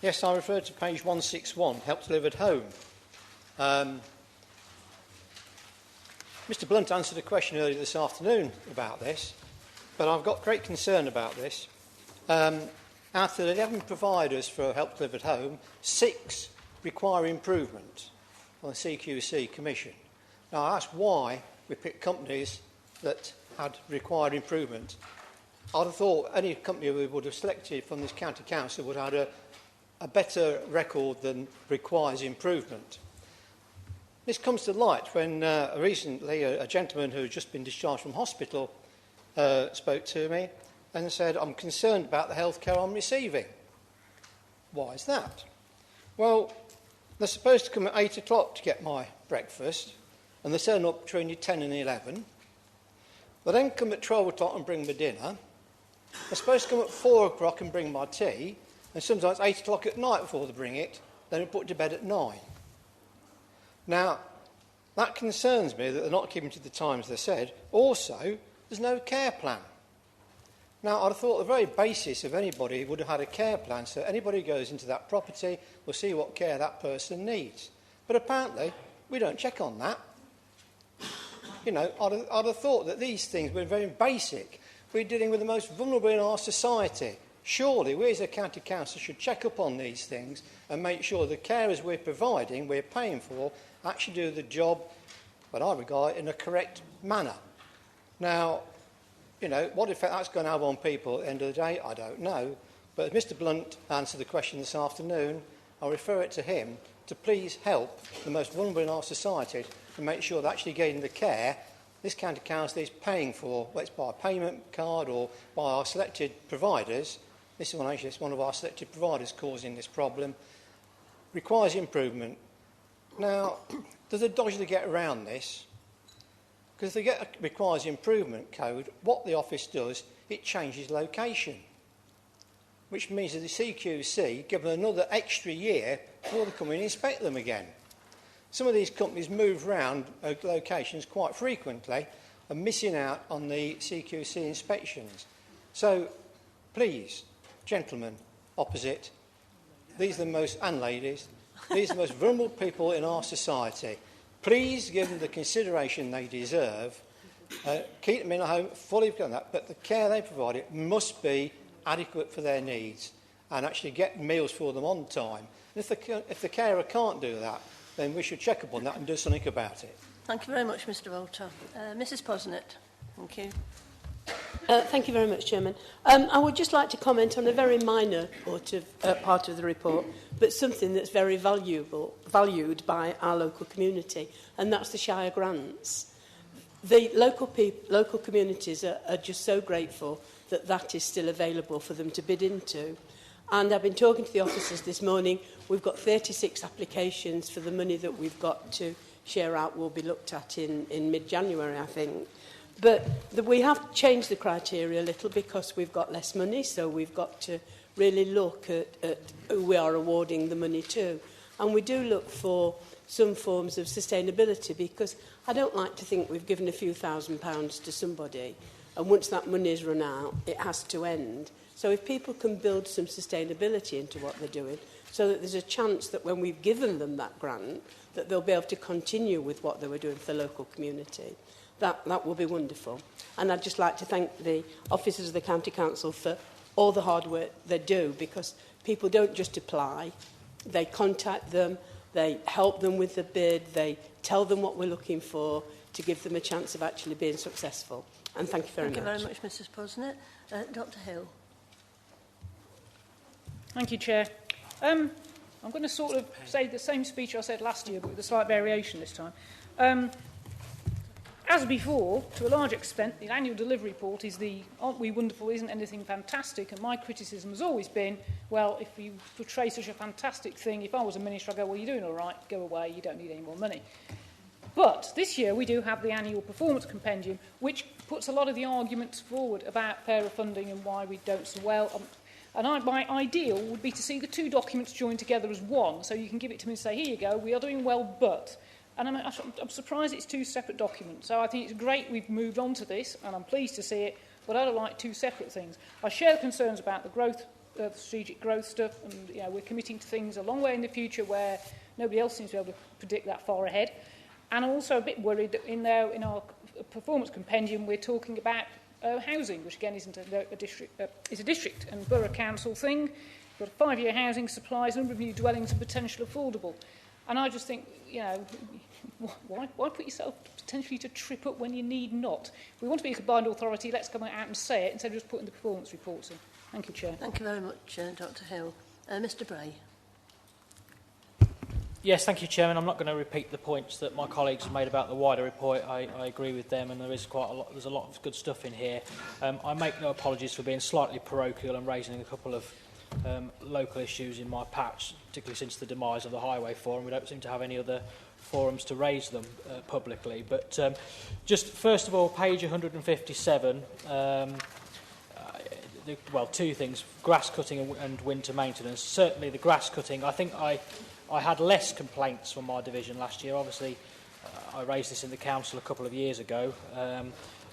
F: Yes, I referred to page 161, Help Delivered Home. Mr Blunt answered a question earlier this afternoon about this, but I've got great concern about this. Out of 11 providers for Help Delivered Home, 6 require improvement on the CQC Commission. Now, I asked why we picked companies that had required improvement. I'd have thought any company we would have selected from this county council would have had a better record than requires improvement. This comes to light when recently a gentleman who had just been discharged from hospital spoke to me and said, I'm concerned about the healthcare I'm receiving. Why is that? Well, they're supposed to come at 8 o'clock to get my breakfast, and they turn up between 10 and 11. They then come at 12 o'clock and bring my dinner. They're supposed to come at 4 o'clock and bring my tea, and sometimes 8 o'clock at night before they bring it, then they're put to bed at 9. Now, that concerns me that they're not keeping to the times they said. Also, there's no care plan. Now, I'd have thought the very basis of anybody would have had a care plan, so anybody who goes into that property will see what care that person needs. But apparently, we don't check on that. You know, I'd have thought that these things were very basic. We're dealing with the most vulnerable in our society. Surely, we as a county council should check up on these things and make sure the carers we're providing, we're paying for, actually do the job, what I regard, in a correct manner. Now, you know, what effect that's going to have on people at the end of the day, I don't know. But as Mr Blunt answered the question this afternoon, I'll refer it to him to please help the most vulnerable in our society to make sure they're actually getting the care this county council is paying for, whether it's by a payment card or by our selected providers. This is one of our selected providers causing this problem. Requires improvement. Now, there's a dodge to get around this. Because if they get a requires improvement code, what the office does, it changes location. Which means that the CQC give them another extra year before they come in and inspect them again. Some of these companies move around locations quite frequently and missing out on the CQC inspections. So, please, gentlemen opposite, these are the most, and ladies, these are the most vulnerable people in our society. Please give them the consideration they deserve. Keep them in a home, fully done that, but the care they provide it must be adequate for their needs and actually get meals for them on time. And if the carer can't do that, then we should check up on that and do something about it.
A: Thank you very much, Mr Walter. Mrs Posnett, thank you.
B: Thank you very much, Chairman. I would just like to comment on a very minor part of the report, but something that's very valued by our local community, and that's the Shire grants. The local communities are just so grateful that that is still available for them to bid into. And I've been talking to the officers this morning. We've got 36 applications for the money that we've got to share out will be looked at in mid-January, I think. But we have changed the criteria a little because we've got less money, so we've got to really look at who we are awarding the money to. And we do look for some forms of sustainability, because I don't like to think we've given a few £1,000s to somebody, and once that money is run out, it has to end. So if people can build some sustainability into what they're doing, so that there's a chance that when we've given them that grant, that they'll be able to continue with what they were doing for the local community. That will be wonderful. And I'd just like to thank the officers of the County Council for all the hard work they do, because people don't just apply, they contact them, they help them with the bid, they tell them what we're looking for to give them a chance of actually being successful. And thank you very much.
A: Thank you very much, Mrs Posnett. Dr Hill.
M: Thank you, Chair. I'm going to sort of say the same speech I said last year, but with a slight variation this time. as before, to a large extent, the annual delivery report is the aren't we wonderful, isn't anything fantastic, and my criticism has always been, well, if you portray such a fantastic thing, if I was a minister, I'd go, well, you're doing all right, go away, you don't need any more money. But this year we do have the annual performance compendium, which puts a lot of the arguments forward about fairer funding and why we don't so well. My ideal would be to see the two documents joined together as one, so you can give it to me and say, here you go, we are doing well, but... And I'm surprised it's two separate documents. So I think it's great we've moved on to this, and I'm pleased to see it, but I don't like two separate things. I share the concerns about the growth, the strategic growth stuff, and we're committing to things a long way in the future where nobody else seems to be able to predict that far ahead. And I'm also a bit worried that in our performance compendium we're talking about housing, which again isn't a district, is a district and borough council thing. We've got 5-year housing supplies, number of new dwellings and potential affordable. And I just think, why put yourself potentially to trip up when you need not? If we want to be a combined authority, let's come out and say it instead of just putting the performance reports in. Thank you, Chair.
A: Thank you very much, Dr Hill. Mr Bray.
W: Yes, thank you, Chairman. I'm not going to repeat the points that my colleagues have made about the wider report. I agree with them, and there's a lot of good stuff in here. I make no apologies for being slightly parochial and raising a couple of local issues in my patch, particularly since the demise of the Highway Forum. We don't seem to have any other forums to raise them publicly. But just first of all, page 157, two things, grass cutting and winter maintenance. Certainly the grass cutting, I think I had less complaints from my division last year. Obviously, I raised this in the council a couple of years ago.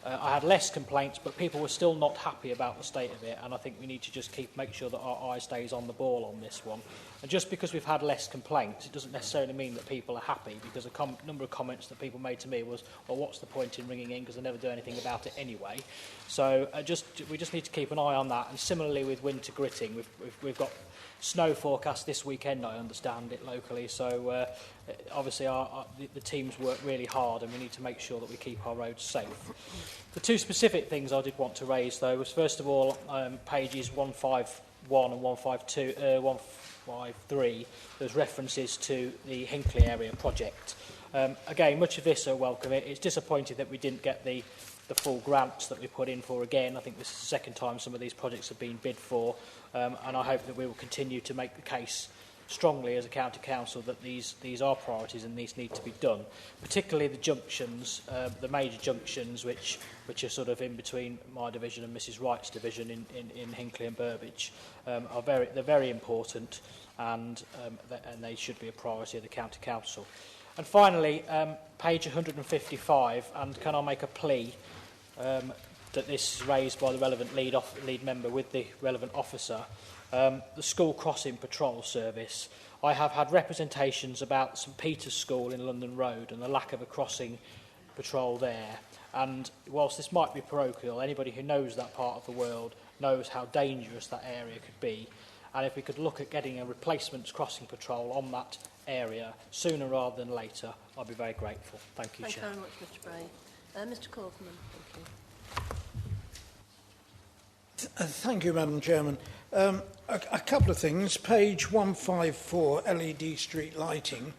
W: I had less complaints, but people were still not happy about the state of it, and I think we need to just make sure that our eye stays on the ball on this one. And just because we've had less complaints, it doesn't necessarily mean that people are happy, because a number of comments that people made to me was, well, what's the point in ringing in, because they never do anything about it anyway. So we just need to keep an eye on that. And similarly with winter gritting, we've got snow forecast this weekend, I understand it locally, so obviously the teams work really hard, and we need to make sure that we keep our roads safe. The two specific things I did want to raise, though, was first of all pages 151 and 153, there's references to the Hinckley area project. Again, much of this are welcome. It's disappointing that we didn't get the full grants that we put in for again. I think this is the second time some of these projects have been bid for, and I hope that we will continue to make the case strongly as a county council that these are priorities and these need to be done. Particularly the junctions, the major junctions which are sort of in between my division and Mrs Wright's division in Hinckley and Burbage, they're very important, and they should be a priority of the county council. And finally, page 155, and can I make a plea that this is raised by the relevant lead member with the relevant officer, the school crossing patrol service. I have had representations about St Peter's School in London Road and the lack of a crossing patrol there. And whilst this might be parochial, anybody who knows that part of the world knows how dangerous that area could be. And if we could look at getting a replacement crossing patrol on that area sooner rather than later, I'd be very grateful. Thank you, Chair.
A: Thank you very much, Mr Bray. Mr Corkman, thank you.
I: Thank you, Madam Chairman. A couple of things. Page 154, LED street lighting.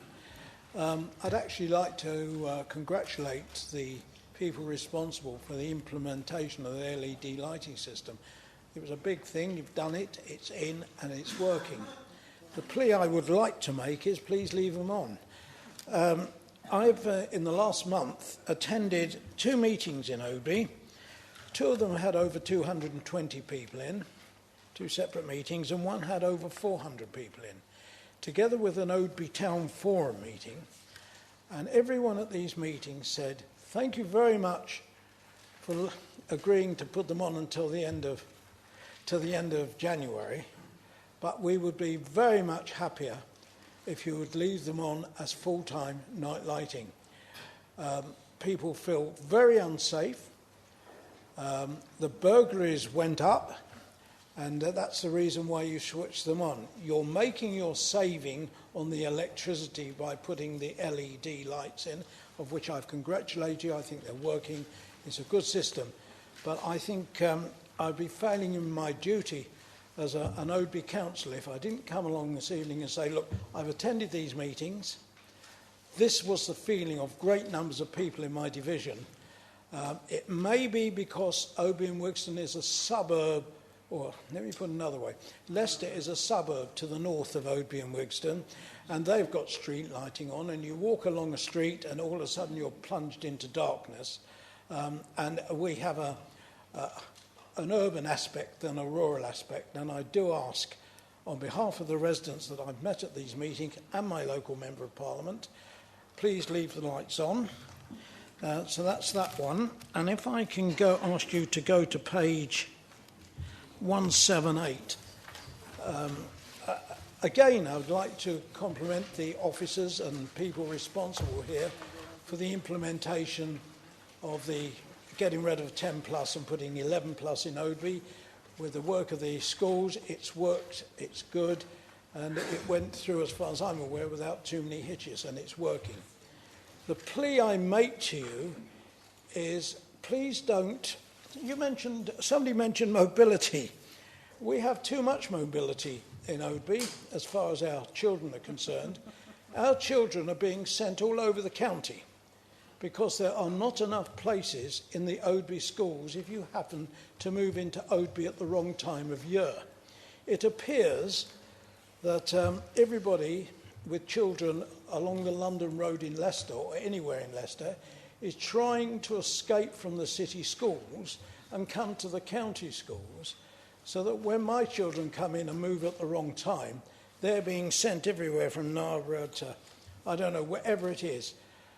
I: I'd actually like to congratulate the people responsible for the implementation of the LED lighting system. It was a big thing. You've done it. It's in and it's working. The plea I would like to make is please leave them on. I've, in the last month, attended 2 meetings in Oadby. 2 of them had over 220 people in, 2 separate meetings, and 1 had over 400 people in, together with an Oadby Town Forum meeting. And everyone at these meetings said, thank you very much for agreeing to put them on until the end of January, but we would be very much happier if you would leave them on as full-time night lighting. People feel very unsafe. The burglaries went up, and that's the reason why you switch them on. You're making your saving on the electricity by putting the LED lights in, of which I've congratulated you. I think they're working. It's a good system. But I think I'd be failing in my duty as an Oadby councillor if I didn't come along this evening and say, look, I've attended these meetings. This was the feeling of great numbers of people in my division. It may be because Oby and Wigston is a suburb, or let me put it another way, Leicester is a suburb to the north of Oby and Wigston, and they've got street lighting on, and you walk along a street and all of a sudden you're plunged into darkness. And we have an urban aspect and a rural aspect, and I do ask, on behalf of the residents that I've met at these meetings and my local Member of Parliament, please leave the lights on. So that's that one. And if I can ask you to go to page 178. Again, I would like to compliment the officers and people responsible here for the implementation of the getting rid of 10 plus and putting 11 plus in Oadby. With the work of the schools, it's worked, it's good, and it went through, as far as I'm aware, without too many hitches, and it's working. The plea I make to you is, please don't, somebody mentioned mobility. We have too much mobility in Oadby, as far as our children are concerned. Our children are being sent all over the county because there are not enough places in the Oadby schools if you happen to move into Oadby at the wrong time of year. It appears that everybody with children along the London Road in Leicester, or anywhere in Leicester, is trying to escape from the city schools and come to the county schools, so that when my children come in and move at the wrong time, they're being sent everywhere from Narborough to, I don't know, wherever it is.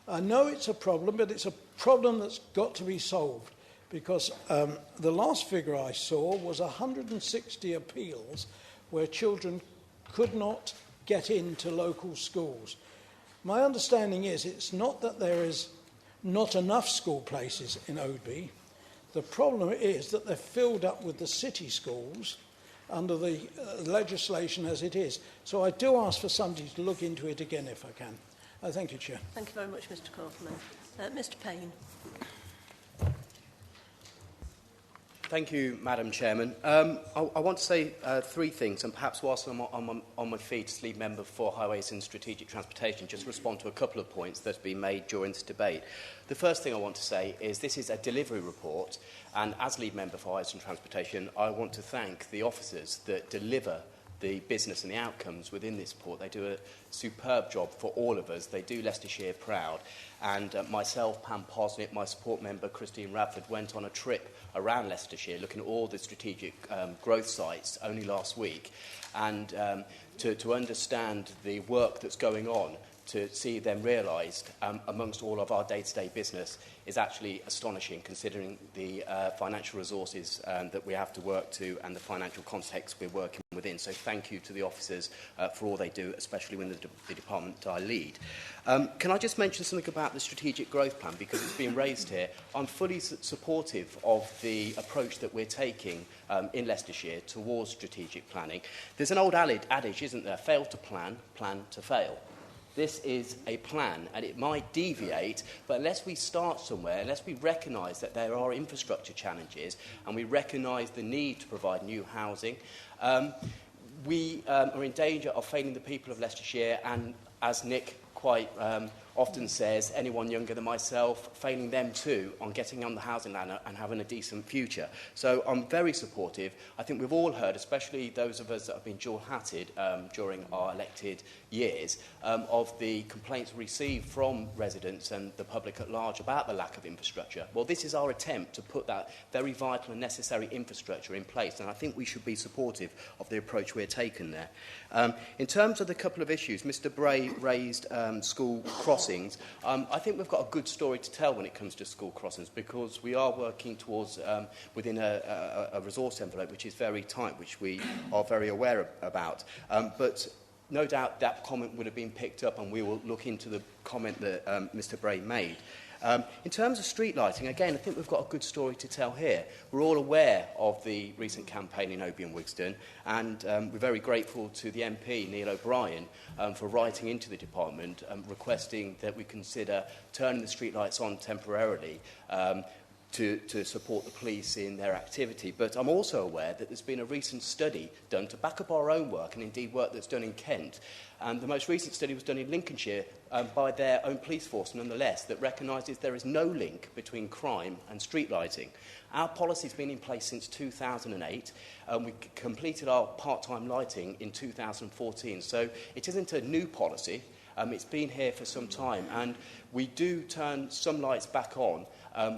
I: I know it's a problem, but it's a problem that's got to be solved, because the last figure I saw was 160 appeals where children could not get into local schools. My understanding is it's not that there is not enough school places in Oadby. The problem is that they're filled up with the city schools under the legislation as it is. So I do ask for somebody to look into it again if I can. Thank you, Chair.
A: Thank you very much, Mr Kaufman. Mr Payne.
L: Thank you, Madam Chairman. I want to say three things, and perhaps whilst I'm on my feet as lead member for Highways and Strategic Transportation, just respond to a couple of points that have been made during this debate. The first thing I want to say is this is a delivery report, and as lead member for Highways and Transportation, I want to thank the officers that deliver the business and the outcomes within this report. They do a superb job for all of us. They do Leicestershire proud. And myself, Pam Posnett, my support member, Christine Radford, went on a trip around Leicestershire looking at all the strategic growth sites only last week. And to understand the work that's going on, to see them realised amongst all of our day-to-day business is actually astonishing, considering the financial resources that we have to work to and the financial context we're working within. So thank you to the officers for all they do, especially when the department I lead. Can I just mention something about the strategic growth plan, because it's been raised here. I'm fully supportive of the approach that we're taking in Leicestershire towards strategic planning. There's an old adage, isn't there? Fail to plan, plan to fail. This is a plan, and it might deviate, but unless we start somewhere, unless we recognise that there are infrastructure challenges and we recognise the need to provide new housing, we are in danger of failing the people of Leicestershire, and as Nick quite often says, anyone younger than myself, failing them too on getting on the housing ladder and having a decent future. So I'm very supportive. I think we've all heard, especially those of us that have been dual-hatted during our elected years, of the complaints received from residents and the public at large about the lack of infrastructure. Well, this is our attempt to put that very vital and necessary infrastructure in place, and I think we should be supportive of the approach we're taking there. In terms of the couple of issues, Mr Bray raised school crossings. I think we've got a good story to tell when it comes to school crossings, because we are working towards within a resource envelope which is very tight, which we are very aware about. But no doubt that comment would have been picked up, and we will look into the comment that Mr Bray made. In terms of street lighting, again, I think we've got a good story to tell here. We're all aware of the recent campaign in Oby and Wigston, and we're very grateful to the MP, Neil O'Brien, for writing into the department requesting that we consider turning the street lights on temporarily to support the police in their activity. But I'm also aware that there's been a recent study done to back up our own work, and indeed work that's done in Kent. And the most recent study was done in Lincolnshire by their own police force, nonetheless, that recognises there is no link between crime and street lighting. Our policy has been in place since 2008, and we completed our part-time lighting in 2014. So it isn't a new policy. It's been here for some time, and we do turn some lights back on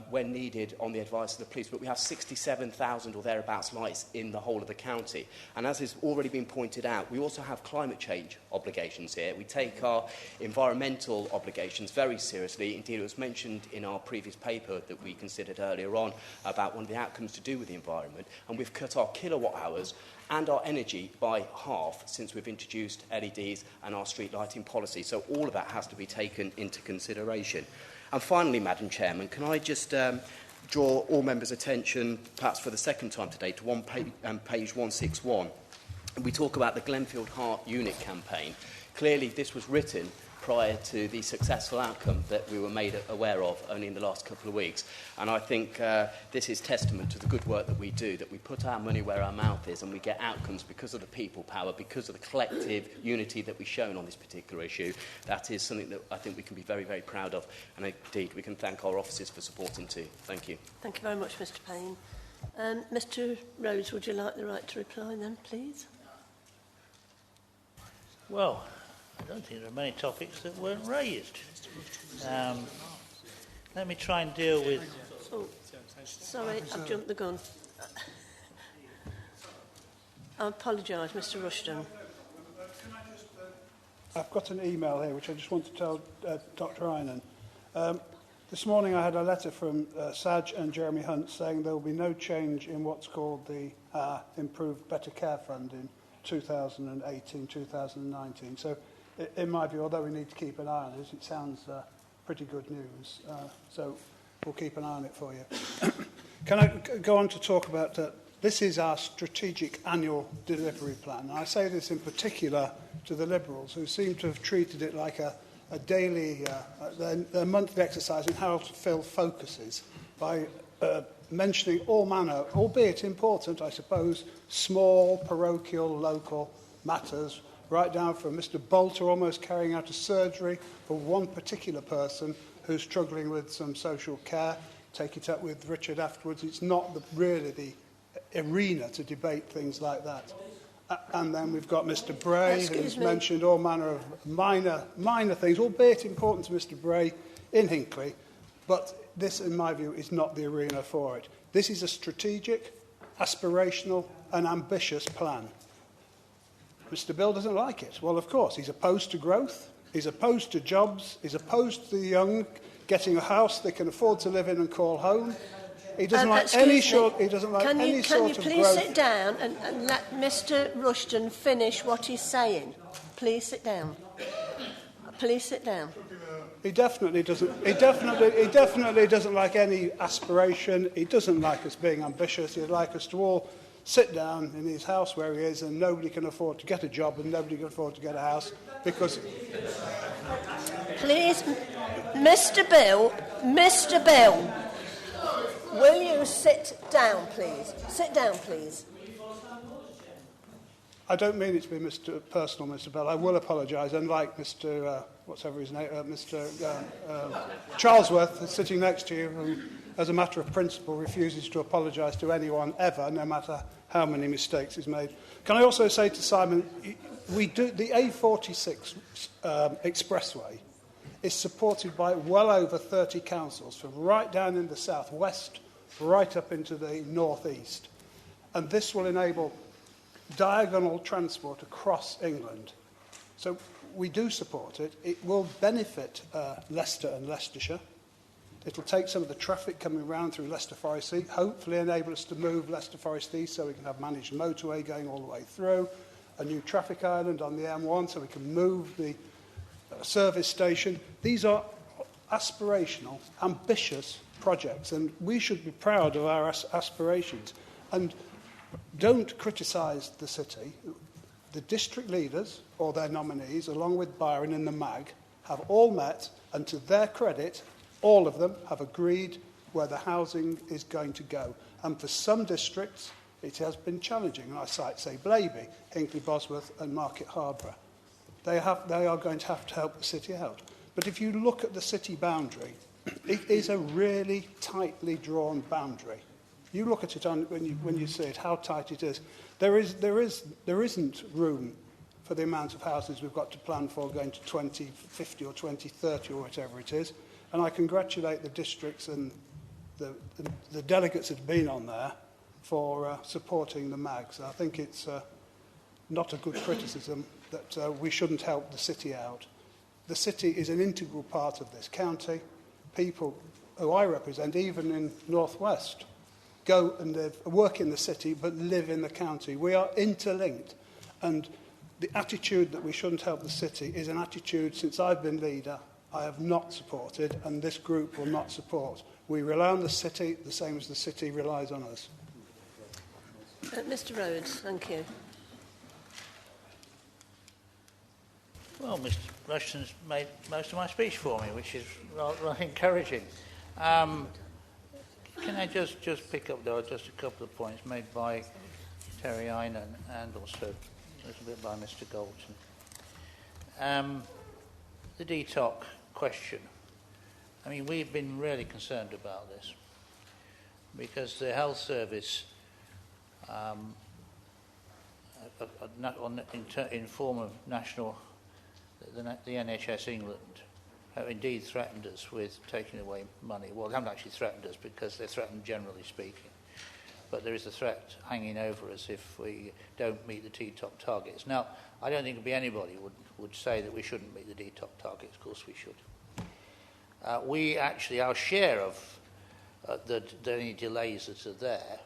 L: when needed on the advice of the police, but we have 67,000 or thereabouts lights in the whole of the county. And as has already been pointed out, we also have climate change obligations here. We take our environmental obligations very seriously. Indeed, it was mentioned in our previous paper that we considered earlier on about one of the outcomes to do with the environment, and we've cut our kilowatt hours and our energy by half since we've introduced LEDs and our street lighting policy. So all of that has to be taken into consideration. And finally, Madam Chairman, can I just draw all members' attention, perhaps for the second time today, to page 161. We talk about the Glenfield Heart Unit campaign. Clearly, this was written prior to the successful outcome that we were made aware of only in the last couple of weeks. And I think this is testament to the good work that we do, that we put our money where our mouth is and we get outcomes because of the people power, because of the collective unity that we've shown on this particular issue. That is something that I think we can be very, very proud of. And indeed, we can thank our officers for supporting too. Thank you.
A: Thank you very much, Mr Payne. Mr Rhodes, would you like the right to reply then, please?
S: Well, I don't think there are many topics that weren't raised. Let me try and deal with...
A: Oh, sorry, I've jumped the gun. I apologise, Mr Rushton.
H: I've got an email here which I just want to tell Dr Einan. This morning I had a letter from Saj and Jeremy Hunt saying there will be no change in what's called the Improved Better Care Fund in 2018-2019. So in my view, although we need to keep an eye on it, it sounds pretty good news. So we'll keep an eye on it for you. Can I go on to talk about this is our strategic annual delivery plan. And I say this in particular to the Liberals, who seem to have treated it like a daily, their monthly exercise in how to fill focuses by mentioning all manner, albeit important, I suppose, small, parochial, local matters, right down from Mr Bolter almost carrying out a surgery for one particular person who's struggling with some social care. Take it up with Richard afterwards. It's not really the arena to debate things like that. And then we've got Mr Bray, who's mentioned all manner of minor things, albeit important to Mr Bray in Hinckley. But this, in my view, is not the arena for it. This is a strategic, aspirational and ambitious plan. Mr Bill doesn't like it. Well, of course, he's opposed to growth, he's opposed to jobs, he's opposed to the young getting a house they can afford to live in and call home. He doesn't like any sort of growth.
A: Can you please sit down and let Mr Rushton finish what he's saying? Please sit down. Please sit down.
H: He definitely doesn't. He definitely doesn't like any aspiration. He doesn't like us being ambitious. He'd like us to all sit down in his house where he is, and nobody can afford to get a job and nobody can afford to get a house because.
A: Please, Mr Bill, will you sit down, please? Sit down, please.
H: I don't mean it to be personal, Mr Bell. I will apologise, unlike Mr. Whatever his name, Mr. Charlesworth, sitting next to you, who, as a matter of principle, refuses to apologise to anyone ever, no matter how many mistakes he's made. Can I also say to Simon, the A46 expressway is supported by well over 30 councils, from right down in the southwest, right up into the northeast. And this will enable diagonal transport across England. So we do support it. It will benefit Leicester and Leicestershire. It'll take some of the traffic coming round through Leicester Forest East, hopefully enable us to move Leicester Forest East so we can have managed motorway going all the way through, a new traffic island on the M1 so we can move the service station. These are aspirational, ambitious projects, and we should be proud of our aspirations. And don't criticise the city. The district leaders or their nominees, along with Byron and the MAG, have all met, and to their credit, all of them have agreed where the housing is going to go. And for some districts, it has been challenging. And I cite, say, Blaby, Hinkley Bosworth and Market Harborough. They are going to have to help the city out. But if you look at the city boundary, it is a really tightly drawn boundary. You look at it when you see it, how tight it is. There isn't room for the amount of houses we've got to plan for going to 2050 or 2030 or whatever it is. And I congratulate the districts and the delegates that have been on there for supporting the MAGs. I think it's not a good criticism that we shouldn't help the city out. The city is an integral part of this county. People who I represent, even in North West, go and work in the city but live in the county. We are interlinked. And the attitude that we shouldn't help the city is an attitude, since I've been leader, I have not supported, and this group will not support. We rely on the city the same as the city relies on us.
A: Mr Rhodes, thank you.
S: Well, Mr Rushton's made most of my speech for me, which is rather encouraging. Can I just pick up, though, just a couple of points made by Terry Einan and also a little bit by Mr Galton. The DTOC question. I mean, we've been really concerned about this because the health service, in form of national, the NHS England, have indeed threatened us with taking away money. Well, they haven't actually threatened us because they're threatened generally speaking. But there is a threat hanging over us if we don't meet the TTOC targets. Now, I don't think anybody would say that we shouldn't meet the TTOC targets. Of course we should. We actually, our share of any delays that are there,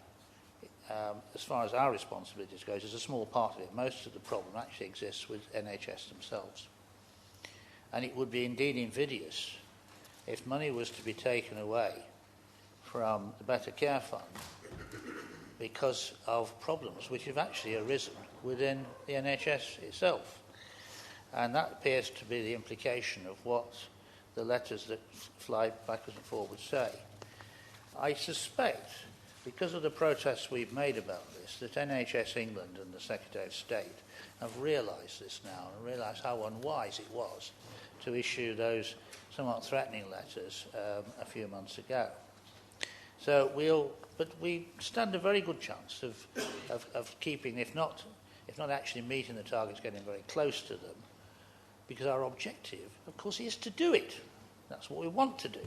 S: as far as our responsibilities goes, is a small part of it. Most of the problem actually exists with NHS themselves. And it would be indeed invidious if money was to be taken away from the Better Care Fund because of problems which have actually arisen within the NHS itself. And that appears to be the implication of what the letters that fly backwards and forwards say. I suspect, because of the protests we've made about this, that NHS England and the Secretary of State have realised this now and realised how unwise it was to issue those somewhat threatening letters a few months ago. So we stand a very good chance of keeping, if not actually meeting the targets, getting very close to them, because our objective, of course, is to do it. That's what we want to do.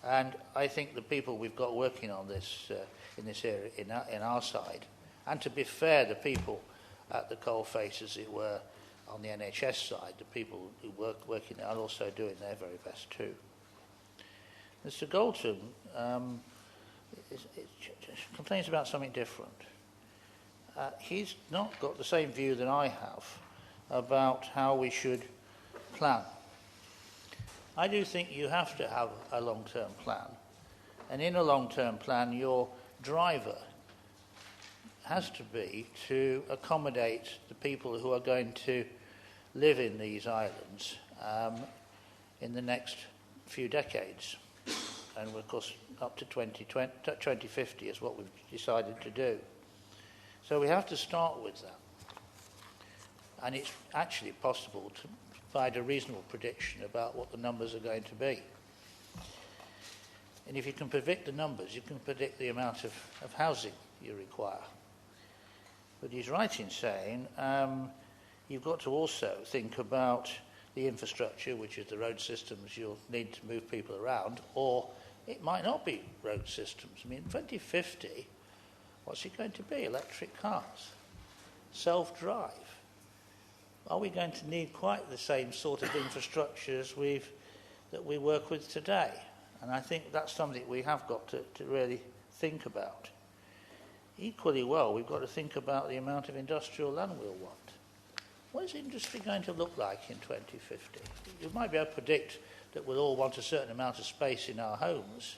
S: And I think the people we've got working on this in this area, in our side, and to be fair, the people at the coalface, as it were, on the NHS side, the people who working there are also doing their very best too. Mr Galton complains about something different. He's not got the same view that I have about how we should plan. I do think you have to have a long-term plan. And in a long-term plan, your driver has to be to accommodate the people who are going to live in these islands in the next few decades. And of course, up to 2050 is what we've decided to do. So we have to start with that. And it's actually possible to provide a reasonable prediction about what the numbers are going to be. And if you can predict the numbers, you can predict the amount of housing you require. But he's right in saying you've got to also think about the infrastructure, which is the road systems you'll need to move people around, or it might not be road systems. I mean, 2050, what's it going to be? Electric cars, self-drive. Are we going to need quite the same sort of infrastructure as that we work with today? And I think that's something we have got to really think about. Equally well, we've got to think about the amount of industrial land we'll want. What is industry going to look like in 2050? You might be able to predict that we'll all want a certain amount of space in our homes,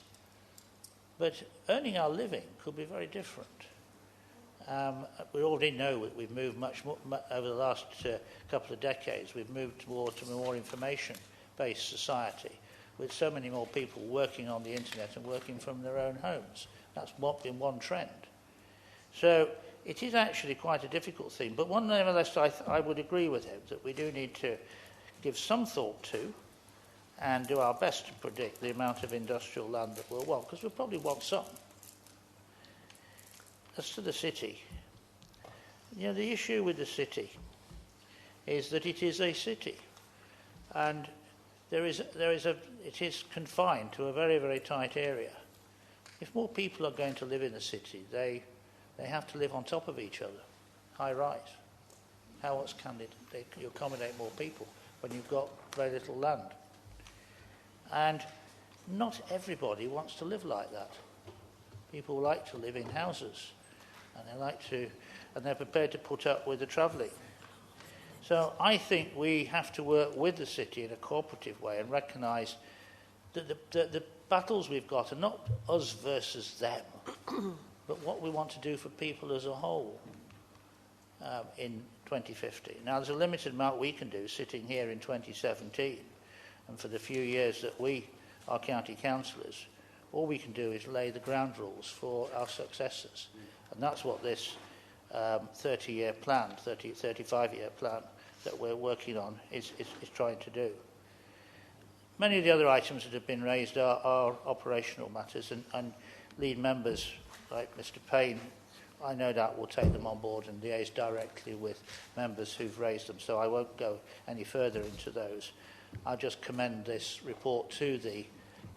S: but earning our living could be very different. We already know that we've moved much more, over the last couple of decades, we've moved towards a more information-based society, with so many more people working on the internet and working from their own homes. That's been one trend. So it is actually quite a difficult thing, but nevertheless I would agree with him that we do need to give some thought to and do our best to predict the amount of industrial land that we'll want, because we'll probably want some. As to the city, the issue with the city is that it is a city, and it is confined to a very, very tight area. If more people are going to live in the city, they have to live on top of each other, high rise. How else can you accommodate more people when you've got very little land? And not everybody wants to live like that. People like to live in houses, and they're prepared to put up with the travelling. So I think we have to work with the city in a cooperative way and recognise that the battles we've got are not us versus them, but what we want to do for people as a whole in 2050. Now, there's a limited amount we can do sitting here in 2017, and for the few years that we are county councillors, all we can do is lay the ground rules for our successors. And that's what this 30-year plan, 35-year plan that we're working on is trying to do. Many of the other items that have been raised are operational matters, and lead members like Mr Payne, I no doubt will take them on board and liaise directly with members who've raised them, so I won't go any further into those. I'll just commend this report to the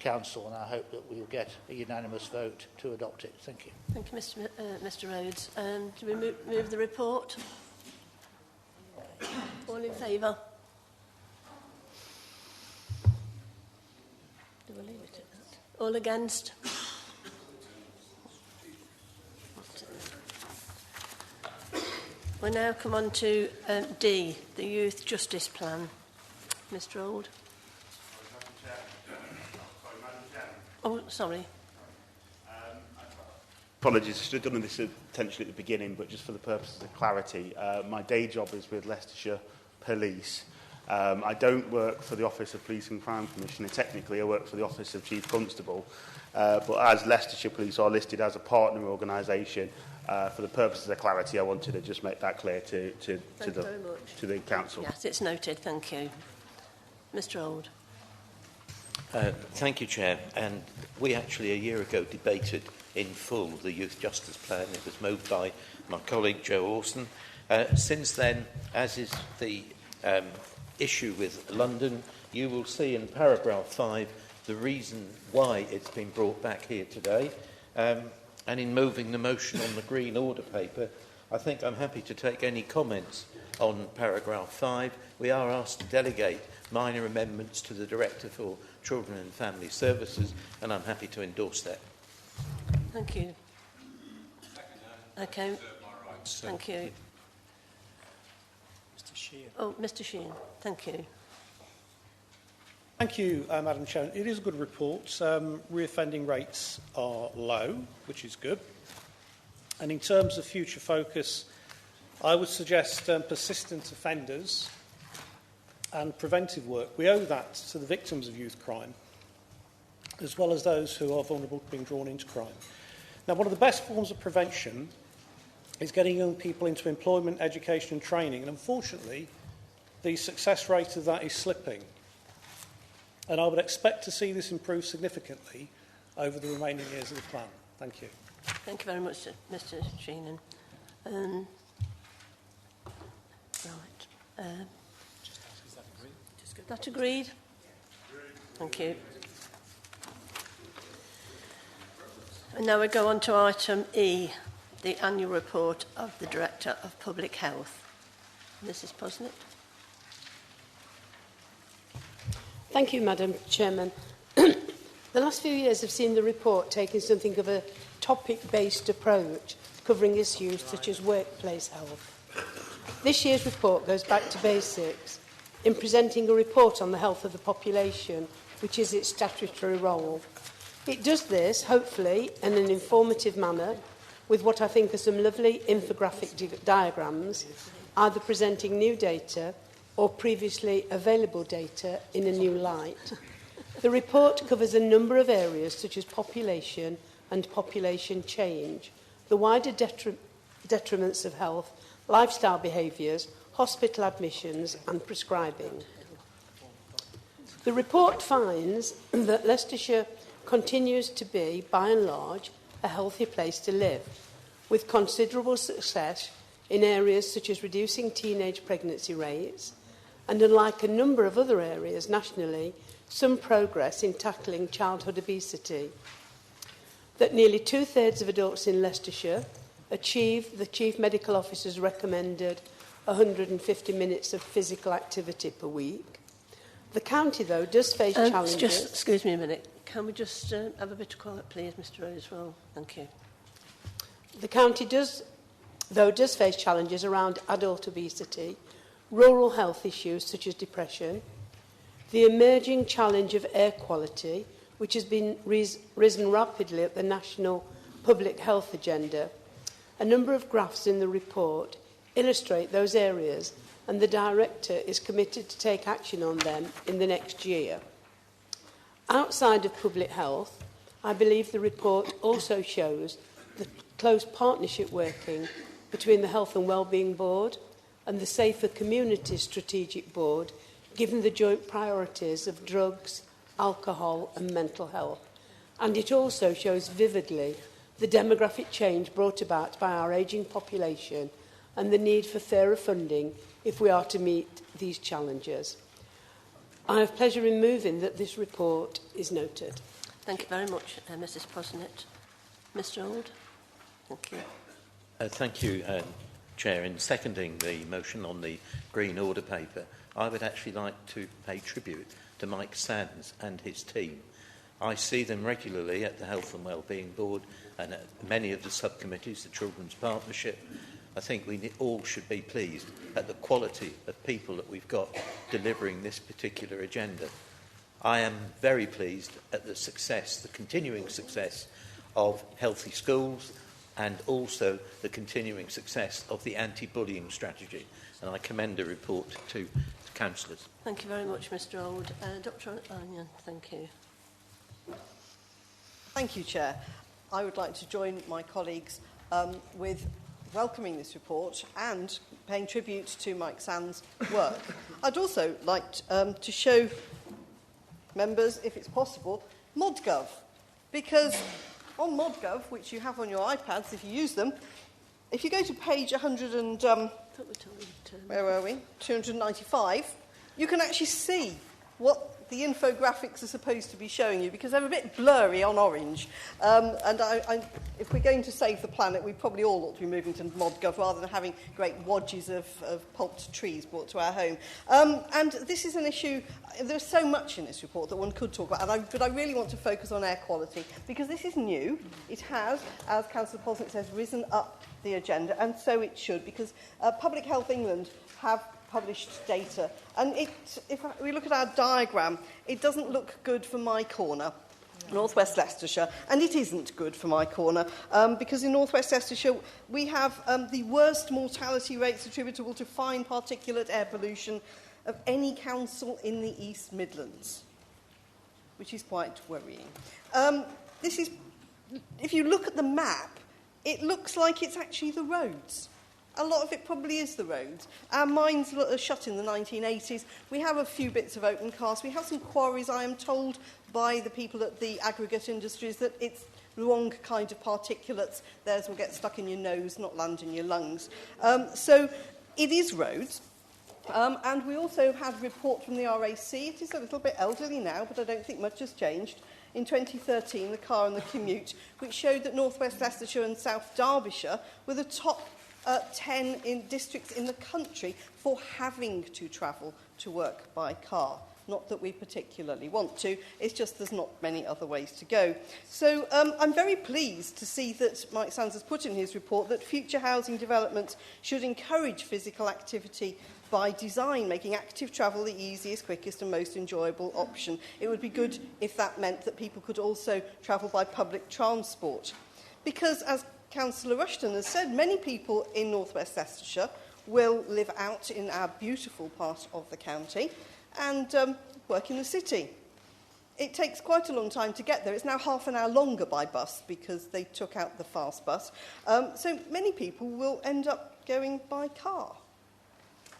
S: Council, and I hope that we'll get a unanimous vote to adopt it. Thank you.
A: Thank you, Mr Rhodes. Do we move the report? All in favour? Do we leave it at that? All against? We now come on to D, the Youth Justice Plan. Mr Old. Oh, sorry.
N: Apologies, I should have done this potentially at the beginning, but just for the purposes of clarity, my day job is with Leicestershire Police. I don't work for the Office of Police and Crime Commissioner. Technically, I work for the Office of Chief Constable. But as Leicestershire Police are listed as a partner organisation, for the purposes of clarity, I wanted to just make that clear to the Council.
A: Yes, it's noted. Thank you. Mr Old.
Q: Thank you, Chair. And we actually a year ago debated in full the Youth Justice Plan. It was moved by my colleague Joe Orson. Since then, as is the issue with London, you will see in paragraph 5 the reason why it's been brought back here today. And in moving the motion on the Green Order paper, I think I'm happy to take any comments on paragraph 5. We are asked to delegate minor amendments to the Director for Children and Family Services, and I'm happy to endorse that.
A: Thank you. Okay. Thank you.
K: Mr Sheehan.
A: Oh, Mr Sheehan. Thank you.
K: Thank you, Madam Chair. It is a good report. Reoffending rates are low, which is good. And in terms of future focus, I would suggest persistent offenders and preventive work. We owe that to the victims of youth crime, as well as those who are vulnerable to being drawn into crime. Now, one of the best forms of prevention is getting young people into employment, education and training, and unfortunately, the success rate of that is slipping. And I would expect to see this improve significantly over the remaining years of the plan. Thank you.
A: Thank you very much, Mr Sheenan. Right. Is that agreed? Thank you. And now we go on to item E, the annual report of the Director of Public Health. Mrs Posnett.
B: Thank you, Madam Chairman. The last few years have seen the report taking something of a topic-based approach, covering issues such as workplace health. This year's report goes back to basics in presenting a report on the health of the population, which is its statutory role. It does this, hopefully, in an informative manner, with what I think are some lovely infographic diagrams, either presenting new data or previously available data in a new light. The report covers a number of areas such as population and population change, the wider detriments of health, lifestyle behaviours, hospital admissions and prescribing. The report finds that Leicestershire continues to be, by and large, a healthy place to live, with considerable success in areas such as reducing teenage pregnancy rates, and unlike a number of other areas nationally, some progress in tackling childhood obesity. That nearly 2/3 of adults in Leicestershire achieve the Chief Medical Officer's recommended 150 minutes of physical activity per week. The county, though, does face challenges.
A: Just, excuse me a minute. Can we just have a bit of quiet, please, Mr. Rosewell? Thank you.
B: The county does face challenges around adult obesity, rural health issues such as depression, the emerging challenge of air quality, which has been risen rapidly at the national public health agenda. A number of graphs in the report illustrate those areas, and the Director is committed to take action on them in the next year. Outside of public health, I believe the report also shows the close partnership working between the Health and Wellbeing Board and the Safer Communities Strategic Board, given the joint priorities of drugs, alcohol and mental health. And it also shows vividly the demographic change brought about by our ageing population and the need for fairer funding if we are to meet these challenges. I have pleasure in moving that this report is noted.
A: Thank you very much, Mrs. Posnett. Mr. Auld? Thank you.
Q: Thank you, Chair. In seconding the motion on the Green Order paper, I would actually like to pay tribute to Mike Sands and his team. I see them regularly at the Health and Wellbeing Board and at many of the subcommittees, the Children's Partnership. I think we all should be pleased at the quality of people that we've got delivering this particular agenda. I am very pleased at the success, the continuing success of healthy schools and also the continuing success of the anti-bullying strategy. And I commend the report to the councillors.
A: Thank you very much, Mr. Auld. Dr. Onion, thank you.
D: Thank you, Chair. I would like to join my colleagues with welcoming this report and paying tribute to Mike Sands' work. I'd also like to show members, if it's possible, ModGov, because on ModGov, which you have on your iPads if you use them, if you go to page 295, you can actually see what the infographics are supposed to be showing you, because they're a bit blurry on orange. If we're going to save the planet, we probably all ought to be moving to ModGov rather than having great wadges of pulped trees brought to our home. And this is an issue, there's so much in this report that one could talk about, but I really want to focus on air quality, because this is new. It has, as Councillor Posnett says, risen up the agenda, and so it should, because Public Health England have published data. And if we look at our diagram, it doesn't look good for my corner, North West Leicestershire, and it isn't good for my corner, because in North West Leicestershire we have the worst mortality rates attributable to fine particulate air pollution of any council in the East Midlands, which is quite worrying. If you look at the map, it looks like it's actually the roads. A lot of it probably is the roads. Our mines were shut in the 1980s. We have a few bits of open cast. We have some quarries. I am told by the people at the aggregate industries that it's the wrong kind of particulates. Theirs will get stuck in your nose, not land in your lungs. So it is roads. And we also had a report from the RAC. It is a little bit elderly now, but I don't think much has changed. In 2013, the car and the commute, which showed that North West Leicestershire and South Derbyshire were the top 10 districts in the country for having to travel to work by car. Not that we particularly want to, it's just there's not many other ways to go. So I'm very pleased to see that Mike Sands has put in his report that future housing developments should encourage physical activity by design, making active travel the easiest, quickest and most enjoyable option. It would be good if that meant that people could also travel by public transport. Because, as Councillor Rushton has said, many people in North West Leicestershire will live out in our beautiful part of the county and work in the city. It takes quite a long time to get there. It's now half an hour longer by bus because they took out the fast bus. So many people will end up going by car.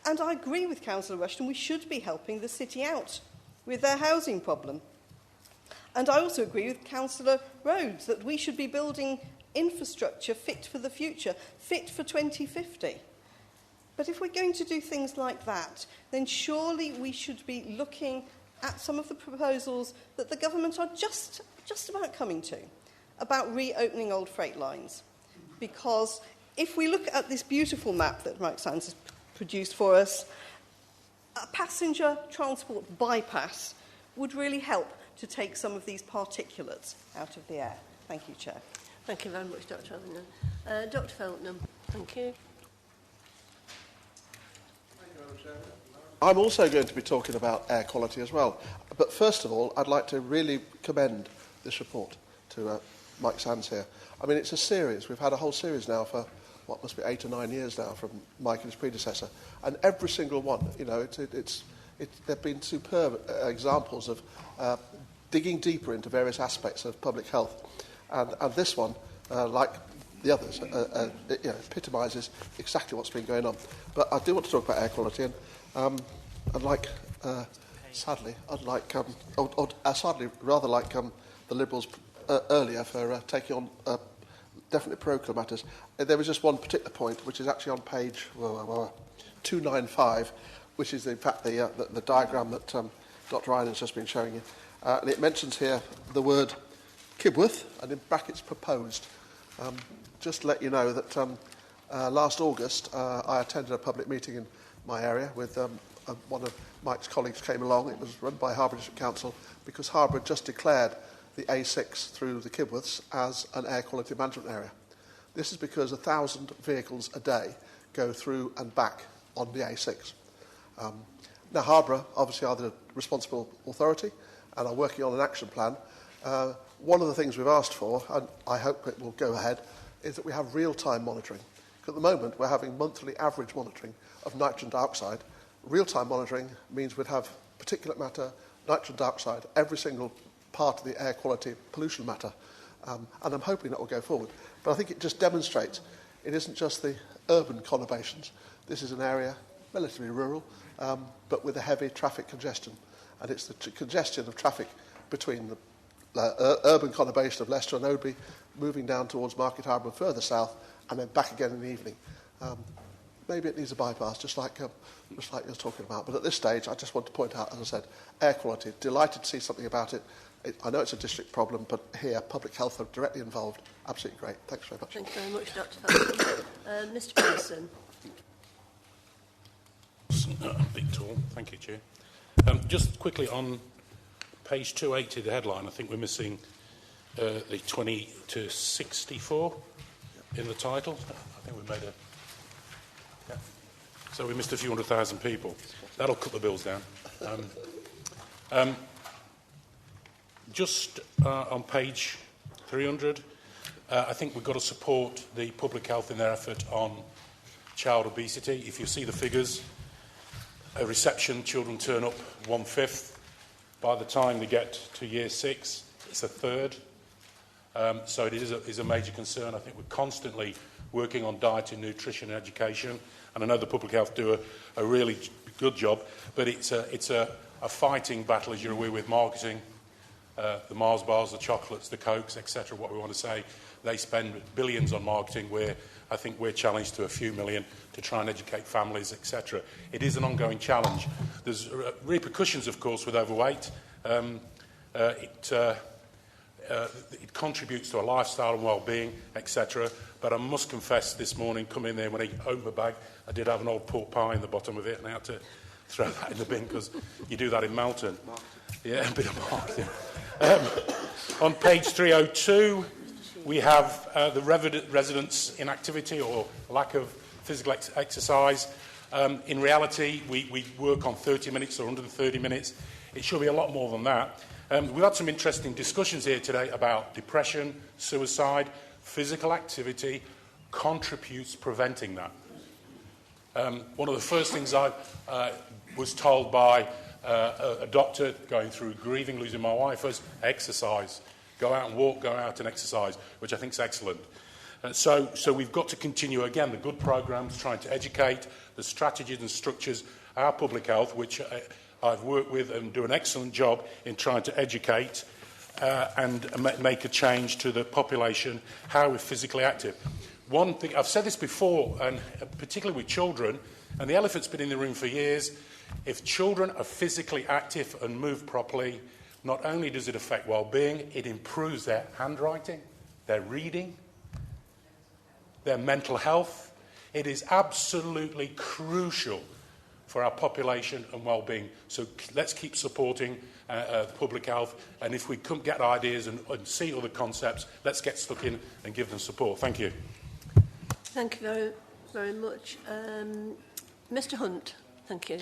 D: And I agree with Councillor Rushton, we should be helping the city out with their housing problem. And I also agree with Councillor Rhodes that we should be building infrastructure fit for the future, fit for 2050. But if we're going to do things like that, then surely we should be looking at some of the proposals that the government are just about coming to, about reopening old freight lines. Because if we look at this beautiful map that Mike Sands has produced for us, a passenger transport bypass would really help to take some of these particulates out of the air. Thank you, Chair.
A: Thank you very much, Dr. Allingham. Dr. Feltnam, thank you.
G: I'm also going to be talking about air quality as well. But first of all, I'd like to really commend this report to Mike Sands here. I mean, it's a series. We've had a whole series now for, what must be 8 or 9 years now from Mike and his predecessor. And every single one, you know, they've been superb examples of digging deeper into various aspects of public health. And this one, like the others, epitomises exactly what's been going on. But I do want to talk about air quality, and sadly, the Liberals earlier for taking on definite parochial matters. There was just one particular point, which is actually on page 295, which is in fact the diagram that Dr. Ryan has just been showing you. And it mentions here the word Kibworth, and in brackets proposed. Just to let you know that last August I attended a public meeting in my area with one of Mike's colleagues came along. It was run by Harbour District Council because Harbour had just declared the A6 through the Kibworths as an air quality management area. This is because 1,000 vehicles a day go through and back on the A6. Now Harbour obviously are the responsible authority and are working on an action plan. One of the things we've asked for, and I hope it will go ahead, is that we have real-time monitoring. At the moment, we're having monthly average monitoring of nitrogen dioxide. Real-time monitoring means we'd have particulate matter, nitrogen dioxide, every single part of the air quality pollution matter. And I'm hoping that will go forward. But I think it just demonstrates it isn't just the urban conurbations. This is an area, relatively rural, but with a heavy traffic congestion. And it's the congestion of traffic between the urban conurbation of Leicester and Oadby, moving down towards Market Harbour and further south, and then back again in the evening. Maybe it needs a bypass, just like you're talking about. But at this stage, I just want to point out, as I said, air quality. Delighted to see something about it. I know it's a district problem, but here, public health are directly involved. Absolutely great. Thanks very much.
A: Thank you very much, Dr. Felton. Mr. Pearson.
P: Big tall. Thank you, Chair. Just quickly on page 280, the headline, I think we're missing the 20 to 64 in the title. I think we made a... Yeah. So we missed a few 100,000 people. That'll cut the bills down. Just on page 300, I think we've got to support the public health in their effort on child obesity. If you see the figures, a reception, children turn up 1/5. By the time they get to year 6, it's a third. So it is a major concern. I think we're constantly working on diet and nutrition and education, and I know the public health do a really good job, but it's a fighting battle, as you're aware, with marketing. The Mars bars, the chocolates, the Cokes, etc., what we want to say. They spend billions on marketing, where I think we're challenged to a few million to try and educate families, etc. It is an ongoing challenge. There's repercussions, of course, with overweight. It contributes to a lifestyle and well-being, etc. But I must confess, this morning, coming in there when I opened my bag, I did have an old pork pie in the bottom of it, and I had to throw that in the bin because you do that in Melton. Yeah, a bit of marketing. On page 302, we have the residents' inactivity or lack of physical exercise. In reality, we work on 30 minutes or under the 30 minutes. It should be a lot more than that. We've had some interesting discussions here today about depression, suicide. Physical activity contributes preventing that. One of the first things I was told by a doctor going through grieving, losing my wife, was exercise. Go out and walk, go out and exercise, which I think is excellent. So we've got to continue, again, the good programmes, trying to educate, the strategies and structures, our public health, which I've worked with and do an excellent job in trying to educate and make a change to the population, how we're physically active. One thing, I've said this before, and particularly with children, and the elephant's been in the room for years, if children are physically active and move properly, not only does it affect well-being, it improves their handwriting, their reading, their mental health. It is absolutely crucial for our population and well-being. So let's keep supporting public health, and if we couldn't get ideas and see other concepts, let's get stuck in and give them support. Thank you.
A: Thank you very, very much. Mr Hunt, thank you.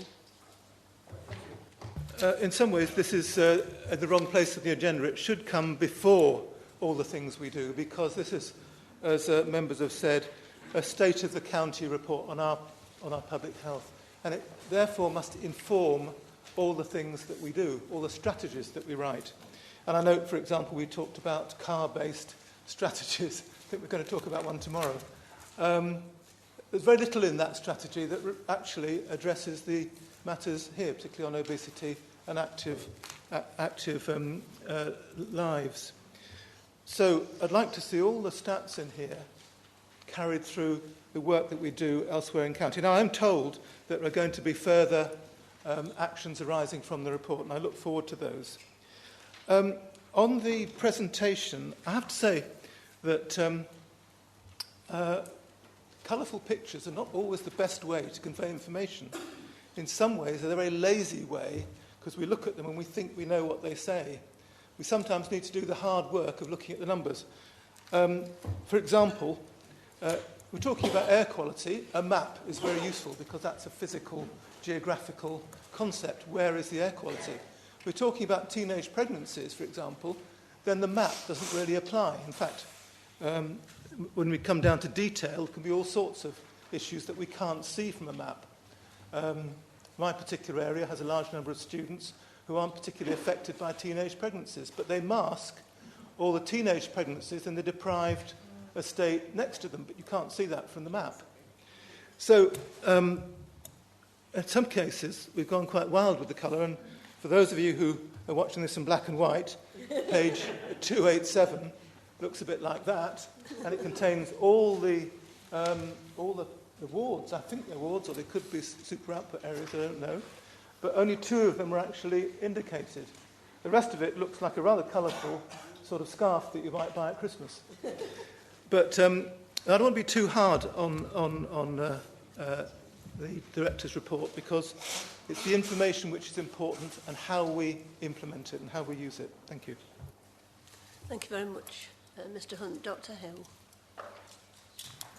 T: In some ways, this is at the wrong place of the agenda. It should come before all the things we do, because this is, as members have said, a state of the county report on our public health. And it therefore must inform all the things that we do, all the strategies that we write. And I note, for example, we talked about car-based strategies. I think we're going to talk about one tomorrow. There's very little in that strategy that actually addresses the matters here, particularly on obesity and active lives. So I'd like to see all the stats in here carried through the work that we do elsewhere in county. Now, I'm told that there are going to be further actions arising from the report, and I look forward to those. On the presentation, I have to say that colourful pictures are not always the best way to convey information. In some ways, they're a very lazy way, because we look at them and we think we know what they say. We sometimes need to do the hard work of looking at the numbers. For example, we're talking about air quality. A map is very useful because that's a physical, geographical concept. Where is the air quality? We're talking about teenage pregnancies, for example, then the map doesn't really apply. In fact, when we come down to detail, there can be all sorts of issues that we can't see from a map. My particular area has a large number of students who aren't particularly affected by teenage pregnancies, but they mask all the teenage pregnancies in the deprived estate next to them, but you can't see that from the map. So, in some cases, we've gone quite wild with the colour, and for those of you who are watching this in black and white, page 287 looks a bit like that, and it contains all the wards. I think they're wards, or they could be super output areas, I don't know. But only 2 of them are actually indicated. The rest of it looks like a rather colourful sort of scarf that you might buy at Christmas. But I don't want to be too hard on the Director's report, because it's the information which is important and how we implement it and how we use it. Thank you.
A: Thank you very much, Mr Hunt. Dr Hill.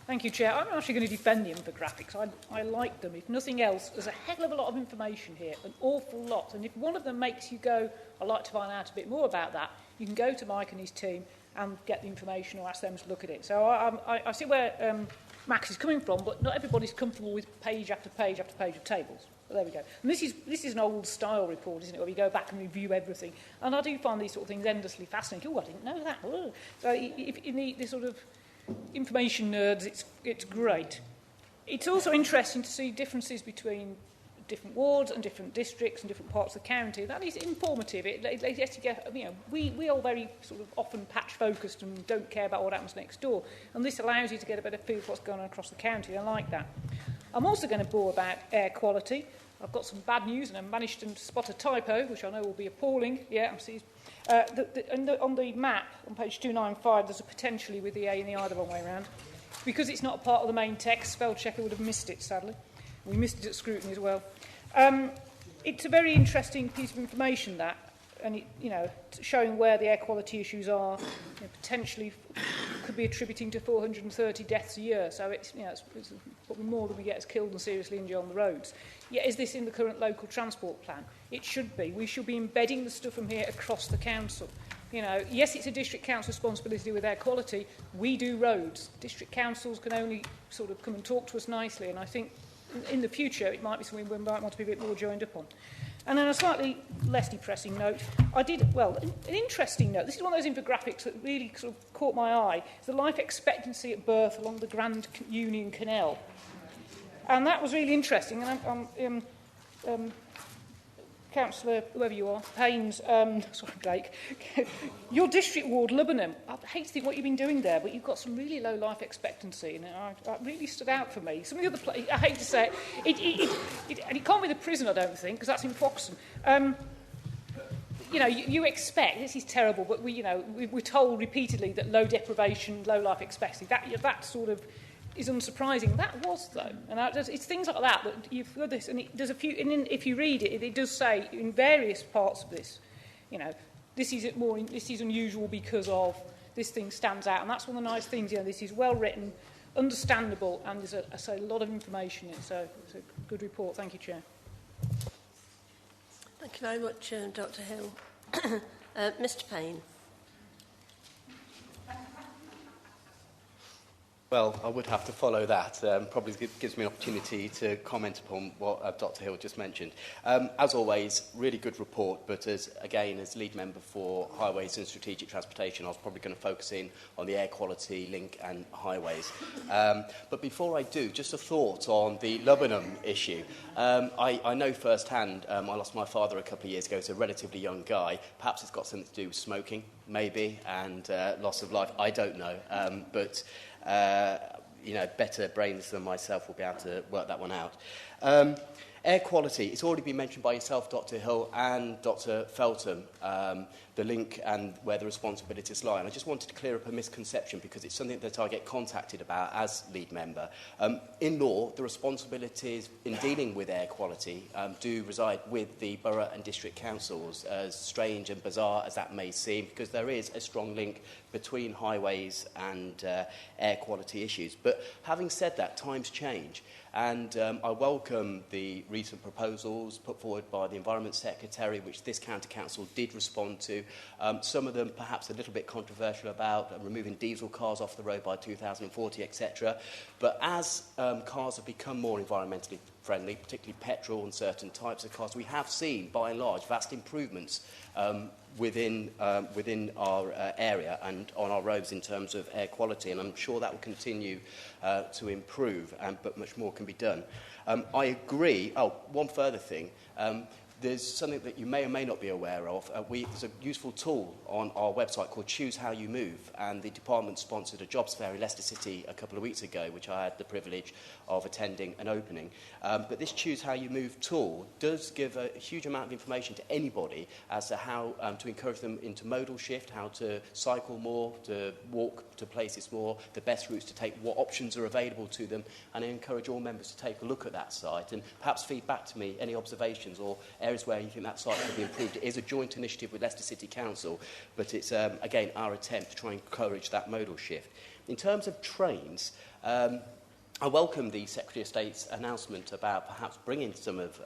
M: Thank you, Chair. I'm actually going to defend the infographics. I like them. If nothing else, there's a heck of a lot of information here, an awful lot. And if one of them makes you go, I'd like to find out a bit more about that, you can go to Mike and his team and get the information or ask them to look at it. So I see where Max is coming from, but not everybody's comfortable with page after page after page of tables. But there we go. And this is an old style report, isn't it, where we go back and review everything. And I do find these sort of things endlessly fascinating. Oh, I didn't know that. Oh. So if in the sort of information nerds, it's great. It's also interesting to see differences between different wards and different districts and different parts of the county. That is informative. It lets you get, we are very sort of often patch focused and don't care about what happens next door. And this allows you to get a better feel for what's going on across the county. I like that. I'm also going to bore about air quality. I've got some bad news, and I managed to spot a typo, which I know will be appalling. Yeah, I'm seeing. On the map, on page 295, there's a potentially with the A and the I the wrong way around. Because it's not part of the main text, spell checker would have missed it, sadly. We missed it at scrutiny as well. It's a very interesting piece of information, that, and showing where the air quality issues are, potentially could be attributing to 430 deaths a year. So it's probably more than we get as killed and seriously injured on the roads. Yet, is this in the current local transport plan? It should be. We should be embedding the stuff from here across the council. Yes, it's a district council responsibility with air quality. We do roads. District councils can only sort of come and talk to us nicely, and I think in the future it might be something we might want to be a bit more joined up on. And on a slightly less depressing note, an interesting note. This is one of those infographics that really sort of caught my eye. It's the life expectancy at birth along the Grand Union Canal. And that was really interesting. And Councillor, whoever you are, Haynes, sorry, Blake, your district ward, Lubbenham, I hate to think what you've been doing there, but you've got some really low life expectancy, and that really stood out for me. Some of the other places, I hate to say it, and it can't be the prison, I don't think, because that's in Foxton. You expect, this is terrible, but we're told repeatedly that low deprivation, low life expectancy, that sort of is unsurprising. That was, though. And it's things like that you've got this, and there's a few, and if you read it, it does say in various parts of this, this is unusual because of this thing stands out, and that's one of the nice things. This is well written, understandable, and there's a lot of information in it. So it's a good report. Thank you, Chair.
A: Thank you very much, Dr. Hill. Mr. Payne.
L: Well, I would have to follow that. Probably gives me an opportunity to comment upon what Dr. Hill just mentioned. As always, really good report, but as lead member for Highways and Strategic Transportation, I was probably going to focus in on the air quality link and highways. But before I do, just a thought on the Lubbenham issue. I know firsthand, I lost my father a couple of years ago. He's a relatively young guy. Perhaps it's got something to do with smoking, maybe, and loss of life. I don't know. But better brains than myself will be able to work that one out. Air quality, it's already been mentioned by yourself, Dr. Hill, and Dr. Feltham, the link and where the responsibilities lie. And I just wanted to clear up a misconception because it's something that I get contacted about as lead member. In law, the responsibilities in dealing with air quality do reside with the borough and district councils, as strange and bizarre as that may seem, because there is a strong link between highways and air quality issues. But having said that, times change. And I welcome the recent proposals put forward by the Environment Secretary, which this county council did respond to. Some of them perhaps a little bit controversial about removing diesel cars off the road by 2040, etc. But as cars have become more environmentally friendly, particularly petrol and certain types of cars, we have seen, by and large, vast improvements within our area and on our roads in terms of air quality, and I'm sure that will continue to improve, but much more can be done. I agree. One further thing. There's something that you may or may not be aware of. There's a useful tool on our website called Choose How You Move, and the department sponsored a jobs fair in Leicester City a couple of weeks ago, which I had the privilege of attending and opening. But this Choose How You Move tool does give a huge amount of information to anybody as to how to encourage them into modal shift, how to cycle more, to walk to places more, the best routes to take, what options are available to them, and I encourage all members to take a look at that site and perhaps feed back to me any observations or areas where you think that site could be improved. It is a joint initiative with Leicester City Council, but it's, again, our attempt to try and encourage that modal shift. In terms of trains, I welcome the Secretary of State's announcement about perhaps bringing some of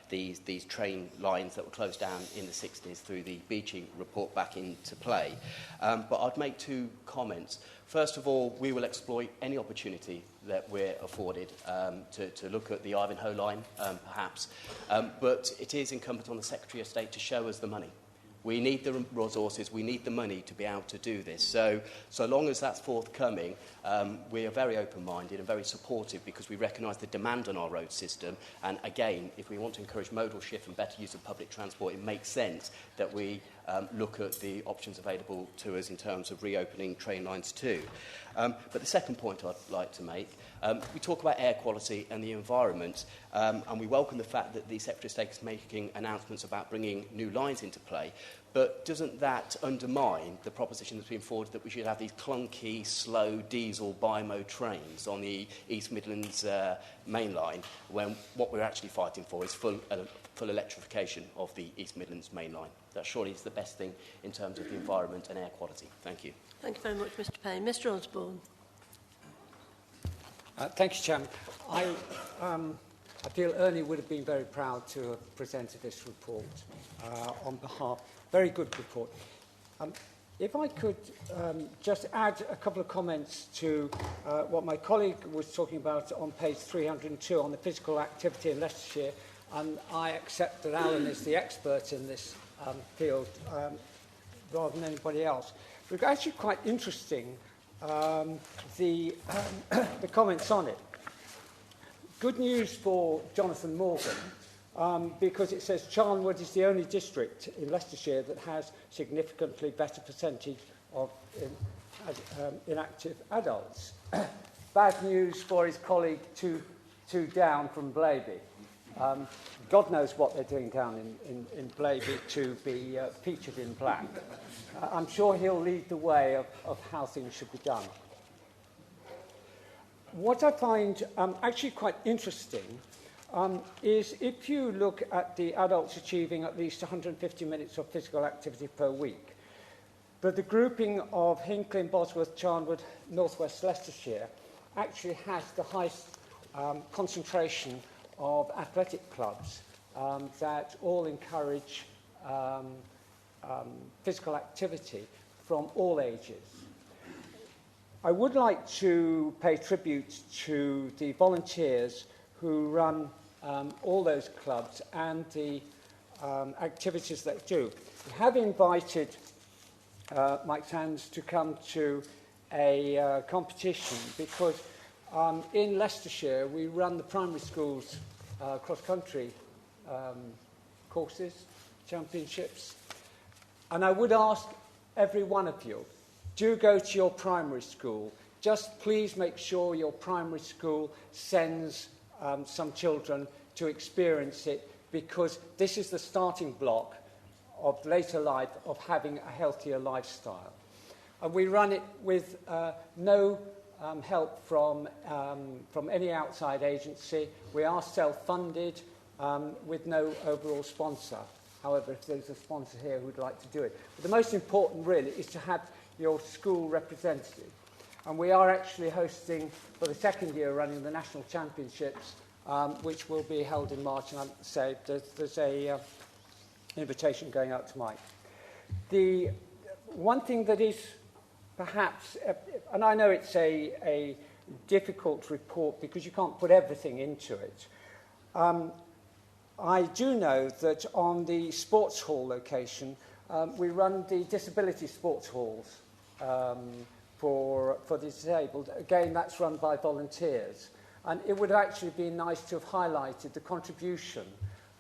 L: these train lines that were closed down in the 60s through the Beeching report back into play. But I'd make two comments. First of all, we will exploit any opportunity that we're afforded to look at the Ivanhoe line, perhaps. But it is incumbent on the Secretary of State to show us the money. We need the resources, we need the money to be able to do this. So long as that's forthcoming, we are very open-minded and very supportive because we recognise the demand on our road system. And again, if we want to encourage modal shift and better use of public transport, it makes sense that we look at the options available to us in terms of reopening train lines too. But the second point I'd like to make, we talk about air quality and the environment, and we welcome the fact that the Secretary of State is making announcements about bringing new lines into play. But doesn't that undermine the proposition that's been forwarded that we should have these clunky, slow diesel bi-mode trains on the East Midlands main line, when what we're actually fighting for is full electrification of the East Midlands main line? That surely is the best thing in terms of the environment and air quality. Thank you.
A: Thank you very much, Mr. Payne. Mr. Osborne.
O: Thank you, Chairman. I feel Ernie would have been very proud to have presented this report on behalf. Very good report. If I could just add a couple of comments to what my colleague was talking about on page 302 on the physical activity in Leicestershire. and I accept that Alan is the expert in this field rather than anybody else. But it's actually quite interesting, the comments on it. Good news for Jonathan Morgan, because it says Charnwood is the only district in Leicestershire that has significantly better percentage of inactive adults. Bad news for his colleague two down from Blaby. God knows what they're doing down in Blaby to be featured in black. I'm sure he'll lead the way of how things should be done. What I find actually quite interesting is if you look at the adults achieving at least 150 minutes of physical activity per week, but the grouping of Hinckley, Bosworth, Charnwood, North West Leicestershire actually has the highest concentration of athletic clubs that all encourage physical activity from all ages. I would like to pay tribute to the volunteers who run all those clubs and the activities they do. We have invited Mike Sands to come to a competition because in Leicestershire we run the primary schools cross-country courses, championships, and I would ask every one of you, do go to your primary school. Just please make sure your primary school sends some children to experience it, because this is the starting block of later life of having a healthier lifestyle. And we run it with no help from any outside agency. We are self-funded with no overall sponsor. However, if there's a sponsor here who would like to do it. But the most important really is to have your school representative. And we are actually hosting, for the second year running, the National Championships, which will be held in March. And I'd say there's a invitation going out to Mike. The one thing that is perhaps, and I know it's a difficult report because you can't put everything into it. I do know that on the sports hall location, we run the disability sports halls for the disabled. Again, that's run by volunteers. And it would actually be nice to have highlighted the contribution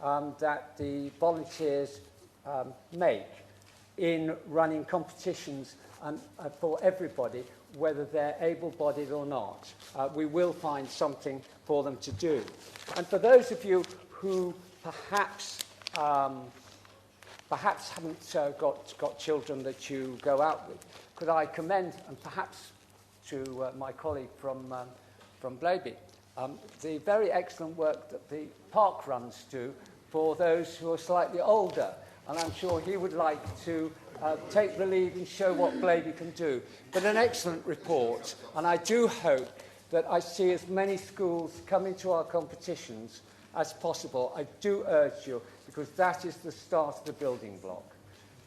O: that the volunteers make in running competitions for everybody, whether they're able-bodied or not. We will find something for them to do. And for those of you who perhaps haven't got children that you go out with, could I commend, and perhaps to my colleague from Blaby, the very excellent work that the park runs do for those who are slightly older. And I'm sure he would like to take the lead and show what Blaby can do. But an excellent report, and I do hope that I see as many schools come into our competitions as possible. I do urge you, because that is the start of the building block.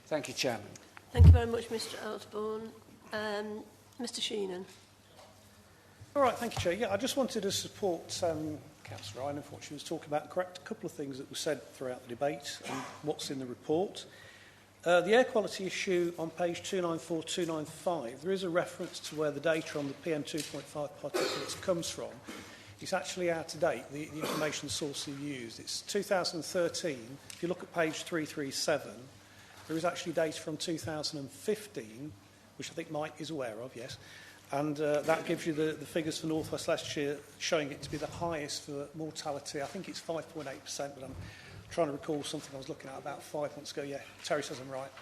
O: Thank you, Chairman.
A: Thank you very much, Mr Osborne. Mr Sheenan.
K: All right, thank you, Chair. Yeah, I just wanted to support Councillor Ryan. Unfortunately, was talking about correct a couple of things that were said throughout the debate and what's in the report. The air quality issue on page 294, 295, there is a reference to where the data on the PM2.5 particulates comes from. It's actually out of date, the information source you used. It's 2013. If you look at page 337, there is actually data from 2015, which I think Mike is aware of, yes. And that gives you the figures for North West Leicestershire, showing it to be the highest for mortality. I think it's 5.8%, but I'm trying to recall something I was looking at about 5 months ago. Yeah, Terry says I'm right.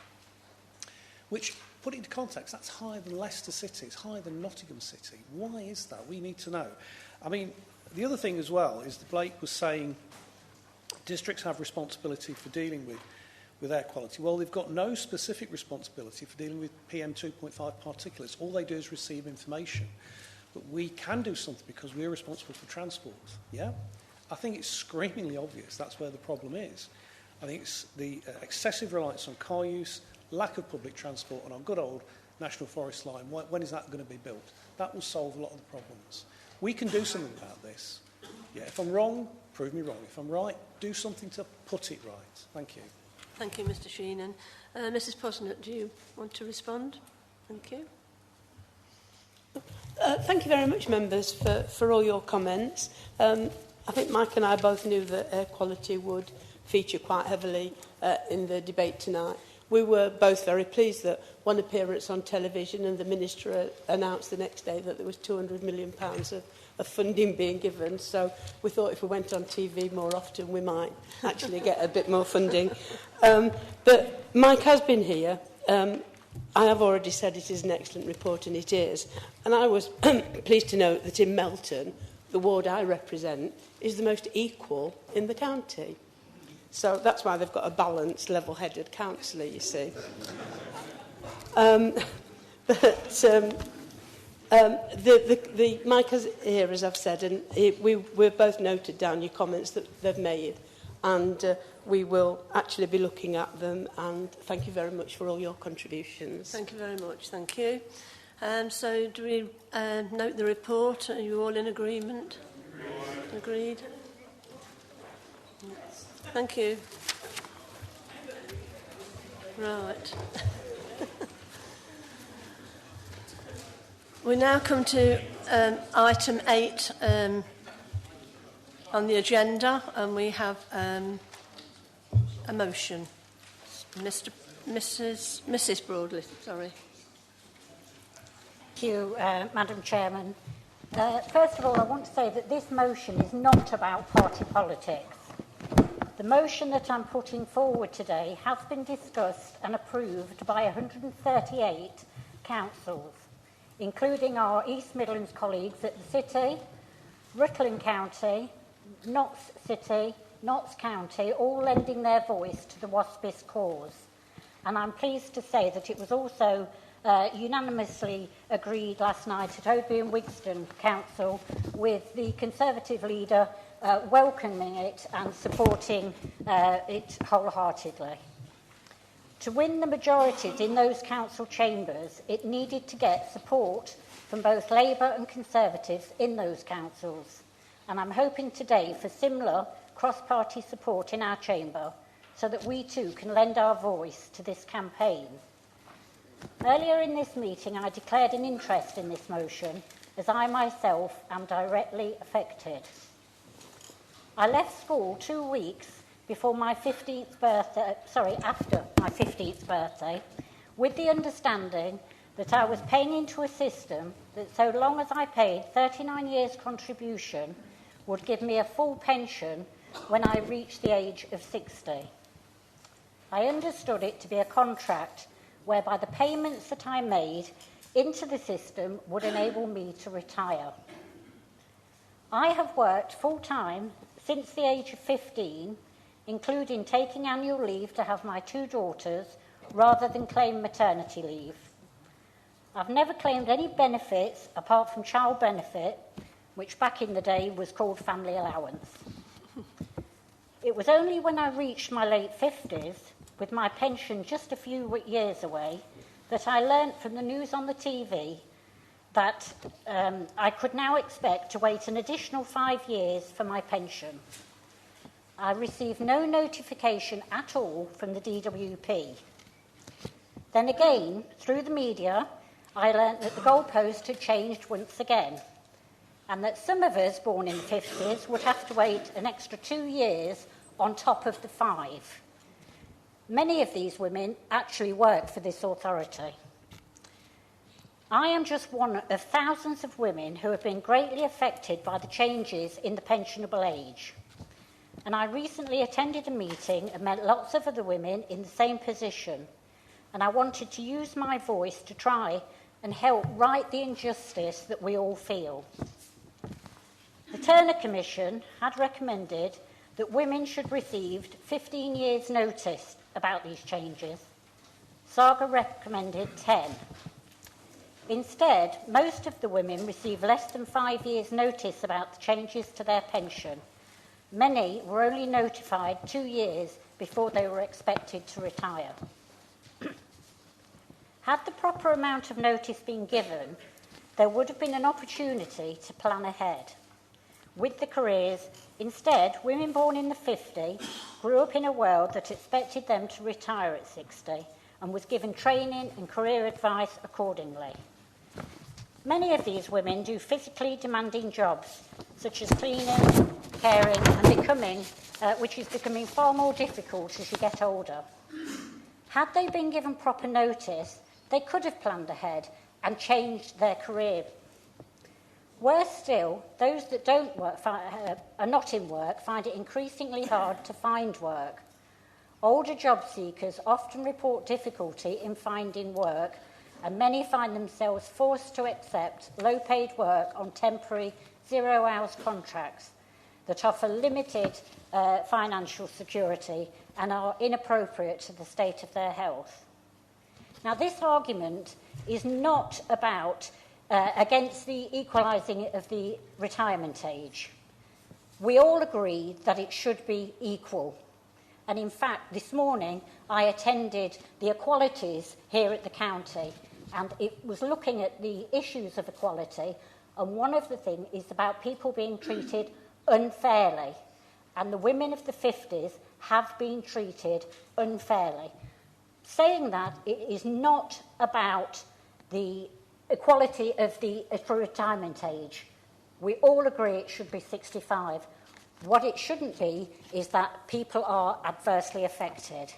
K: Which, put it into context, that's higher than Leicester City. It's higher than Nottingham City. Why is that? We need to know. I mean, the other thing as well is that Blake was saying districts have responsibility for dealing with air quality. Well, they've got no specific responsibility for dealing with PM2.5 particulates. All they do is receive information. But we can do something because we're responsible for transport. Yeah? I think it's screamingly obvious that's where the problem is. I think it's the excessive reliance on car use, lack of public transport, and our good old National Forest line. When is that going to be built? That will solve a lot of the problems. We can do something about this. Yeah, if I'm wrong, prove me wrong. If I'm right, do something to put it right. Thank you.
A: Thank you, Mr Sheenan. Mrs Posnett, do you want to respond? Thank you.
B: Thank you very much, members, for all your comments. I think Mike and I both knew that air quality would feature quite heavily in the debate tonight. We were both very pleased that one appearance on television and the Minister announced the next day that there was £200 million of funding being given. So we thought if we went on TV more often, we might actually get a bit more funding. But Mike has been here. I have already said it is an excellent report, and it is. And I was pleased to note that in Melton, the ward I represent is the most equal in the county. So that's why they've got a balanced, level-headed councillor, you see. Mike is here, as I've said, and we've both noted down your comments that they've made, and we will actually be looking at them, and thank you very much for all your contributions.
A: Thank you very much, thank you. So do we note the report? Are you all in agreement? Agreed? Thank you. Right. We now come to item 8 on the agenda, and we have a motion. Mrs. Broadley, sorry.
C: Thank you, Madam Chairman. First of all, I want to say that this motion is not about party politics. The motion that I'm putting forward today has been discussed and approved by 138 councils, including our East Midlands colleagues at the City, Rutland County, Notts City, Notts County, all lending their voice to the WASPIS cause. And I'm pleased to say that it was also unanimously agreed last night at Oadby and Wigston Council, with the Conservative leader welcoming it and supporting it wholeheartedly. To win the majorities in those council chambers, it needed to get support from both Labour and Conservatives in those councils. And I'm hoping today for similar cross-party support in our chamber so that we too can lend our voice to this campaign. Earlier in this meeting, I declared an interest in this motion, as I myself am directly affected. I left school 2 weeks before my 15th birthday, after my 15th birthday, with the understanding that I was paying into a system that, so long as I paid 39 years contribution, would give me a full pension when I reached the age of 60. I understood it to be a contract whereby the payments that I made into the system would enable me to retire. I have worked full-time since the age of 15, including taking annual leave to have my 2 daughters rather than claim maternity leave. I've never claimed any benefits apart from child benefit, which back in the day was called family allowance. It was only when I reached my late 50s, with my pension just a few years away, that I learnt from the news on the TV that I could now expect to wait an additional 5 years for my pension. I received no notification at all from the DWP. Then again, through the media, I learnt that the goalpost had changed once again, and that some of us born in the 50s would have to wait an extra 2 years on top of the 5. Many of these women actually work for this authority. I am just one of thousands of women who have been greatly affected by the changes in the pensionable age. And I recently attended a meeting and met lots of other women in the same position. And I wanted to use my voice to try and help right the injustice that we all feel. The Turner Commission had recommended that women should receive 15 years' notice about these changes. Saga recommended 10. Instead, most of the women receive less than 5 years' notice about the changes to their pension. Many were only notified 2 years before they were expected to retire. Had the proper amount of notice been given, there would have been an opportunity to plan ahead. with the careers. Instead, women born in the 50s grew up in a world that expected them to retire at 60 and was given training and career advice accordingly. Many of these women do physically demanding jobs, such as cleaning, caring, and which is becoming far more difficult as you get older. Had they been given proper notice, they could have planned ahead and changed their career. Worse still, those that are not in work find it increasingly hard to find work. Older job seekers often report difficulty in finding work, and many find themselves forced to accept low-paid work on temporary zero-hours contracts that offer limited financial security and are inappropriate to the state of their health. Now, this argument is not about against the equalising of the retirement age. We all agree that it should be equal. And in fact, this morning I attended the equalities here at the county, and it was looking at the issues of equality, and one of the things is about people being treated unfairly. And the women of the 50s have been treated unfairly. Saying that, it is not about the equality of the retirement age. We all agree it should be 65. What it shouldn't be is that people are adversely affected.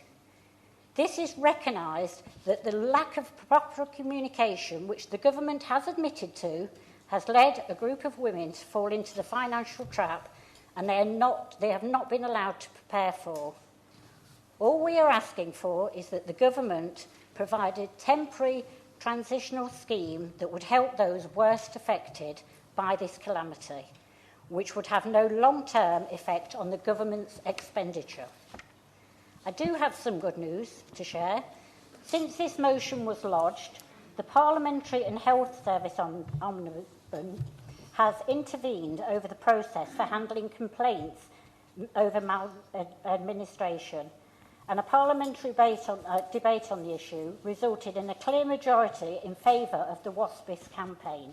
C: This is recognised that the lack of proper communication, which the government has admitted to, has led a group of women to fall into the financial trap, and they have not been allowed to prepare for. All we are asking for is that the government provide a temporary transitional scheme that would help those worst affected by this calamity, which would have no long-term effect on the government's expenditure. I do have some good news to share. Since this motion was lodged, the Parliamentary and Health Service Ombudsman has intervened over the process for handling complaints over maladministration, and a parliamentary debate on the issue resulted in a clear majority in favour of the WASPIS campaign.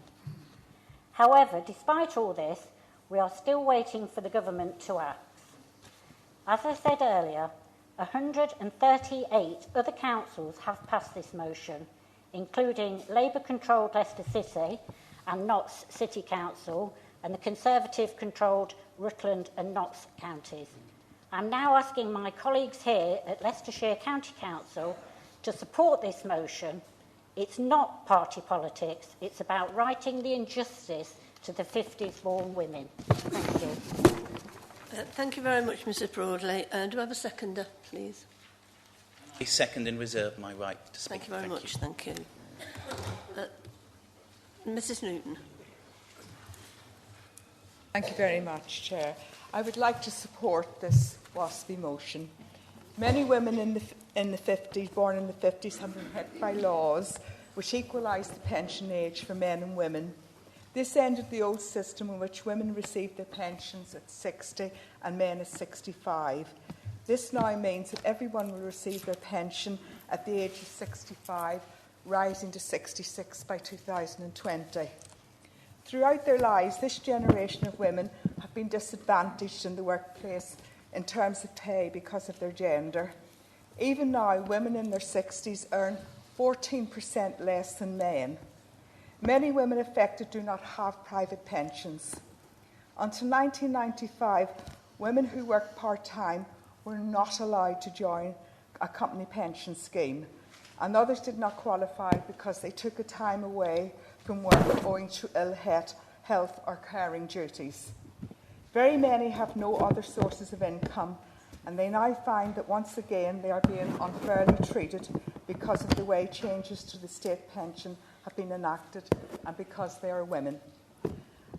C: However, despite all this, we are still waiting for the government to act. As I said earlier, 138 other councils have passed this motion, including Labour-controlled Leicester City and Notts City Council and the Conservative-controlled Rutland and Notts counties. I'm now asking my colleagues here at Leicestershire County Council to support this motion. It's not party politics, it's about righting the injustice to the 50s-born women. Thank you.
A: Thank you very much, Mrs Broadley. Do I have a seconder, please?
E: I second and reserve my right to speak.
A: Thank you very much. Thank you. Mrs Newton.
J: Thank you very much, Chair. I would like to support this WASPI motion. Many women in the 50s, born in the 50s, have been hit by laws which equalise the pension age for men and women. This ended the old system in which women received their pensions at 60 and men at 65. This now means that everyone will receive their pension at the age of 65, rising to 66 by 2020. Throughout their lives, this generation of women have been disadvantaged in the workplace in terms of pay because of their gender. Even now, women in their 60s earn 14% less than men. Many women affected do not have private pensions. Until 1995, women who worked part-time were not allowed to join a company pension scheme, and others did not qualify because they took a time away from work owing to ill health or caring duties. Very many have no other sources of income, and they now find that once again they are being unfairly treated because of the way changes to the state pension have been enacted and because they are women.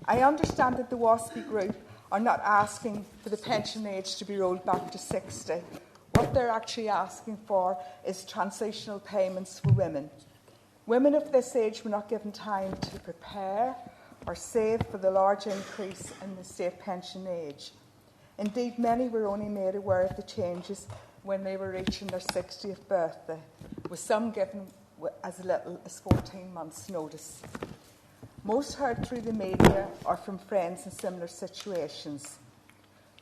J: I understand that the WASPI group are not asking for the pension age to be rolled back to 60. What they're actually asking for is transitional payments for women. Women of this age were not given time to prepare or save for the large increase in the state pension age. Indeed, many were only made aware of the changes when they were reaching their 60th birthday, with some given as little as 14 months' notice. Most heard through the media or from friends in similar situations.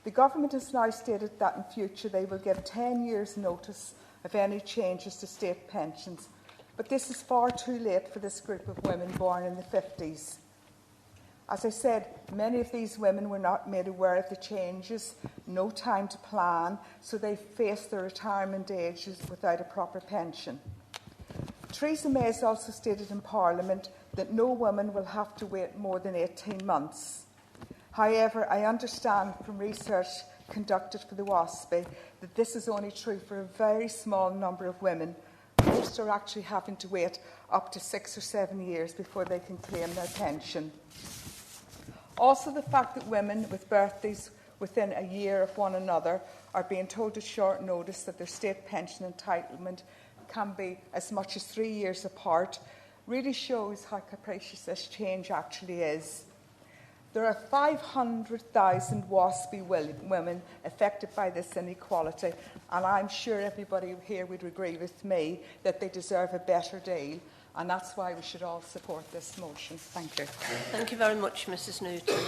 J: The government has now stated that in future they will give 10 years' notice of any changes to state pensions, but this is far too late for this group of women born in the 50s. As I said, many of these women were not made aware of the changes, no time to plan, so they face their retirement ages without a proper pension. Theresa May has also stated in Parliament that no woman will have to wait more than 18 months. However, I understand from research conducted for the WASPI that this is only true for a very small number of women. Most are actually having to wait up to 6 or 7 years before they can claim their pension. Also, the fact that women with birthdays within a year of one another are being told at short notice that their state pension entitlement can be as much as 3 years apart really shows how capricious this change actually is. There are 500,000 WASPI women affected by this inequality, and I'm sure everybody here would agree with me that they deserve a better deal, and that's why we should all support this motion. Thank you.
A: Thank you very much, Mrs Newton.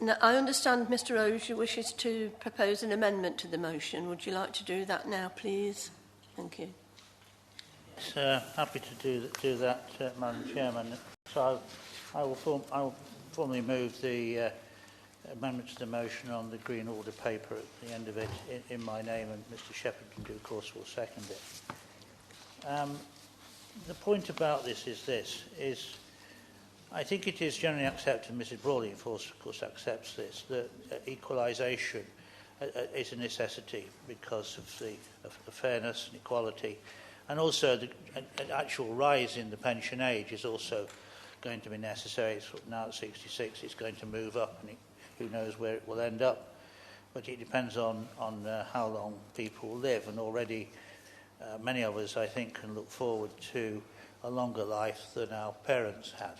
A: Now, I understand Mr Ogier wishes to propose an amendment to the motion. Would you like to do that now, please? Thank you.
S: Yes, happy to do that, Madam Chairman. So I will formally move the amendment to the motion on the Green Order paper at the end of it in my name, and Mr Shepherd, in due course, will second it. The point about this is I think it is generally accepted, Mrs Brawley, of course accepts this, that equalisation is a necessity because of the fairness and equality, and also the actual rise in the pension age is also going to be necessary. It's now at 66, it's going to move up, and who knows where it will end up. But it depends on how long people live, and already many of us, I think, can look forward to a longer life than our parents had.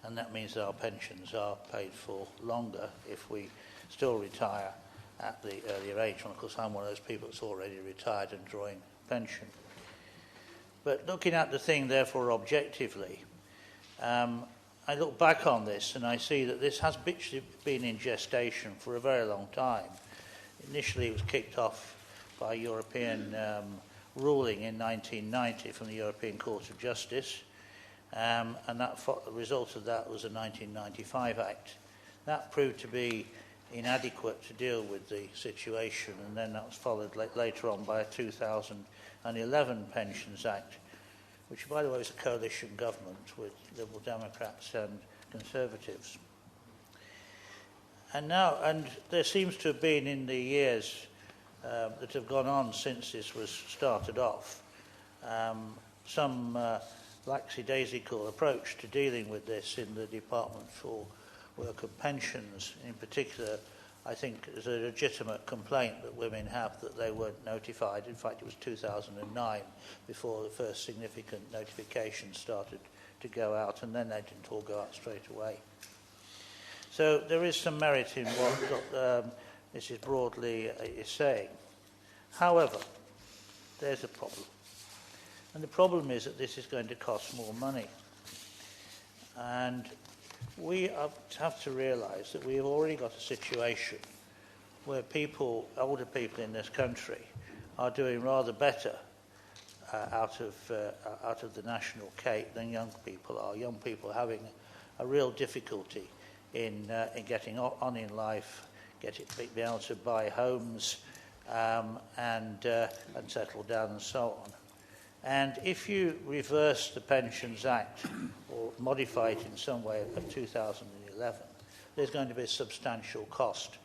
S: And that means that our pensions are paid for longer if we still retire at the earlier age. And of course, I'm one of those people that's already retired and drawing pension. But looking at the thing, therefore, objectively, I look back on this and I see that this has been in gestation for a very long time. Initially, it was kicked off by European ruling in 1990 from the European Court of Justice, and the result of that was the 1995 Act. That proved to be inadequate to deal with the situation, and then that was followed later on by a 2011 Pensions Act, which, by the way, was a coalition government with Liberal Democrats and Conservatives. And there seems to have been, in the years that have gone on since this was started off, some lackadaisical approach to dealing with this in the Department for Work and Pensions. In particular, I think there's a legitimate complaint that women have that they weren't notified. In fact, it was 2009 before the first significant notification started to go out, and then they didn't all go out straight away. So there is some merit in what Mrs Broadley is saying. However, there's a problem. And the problem is that this is going to cost more money. And we have to realise that we have already got a situation where older people in this country, are doing rather better out of the national cake than young people are. Young people having a real difficulty in getting on in life, being able to buy homes and settle down and so on. And if you reverse the Pensions Act or modify it in some way of 2011, there's going to be a substantial cost.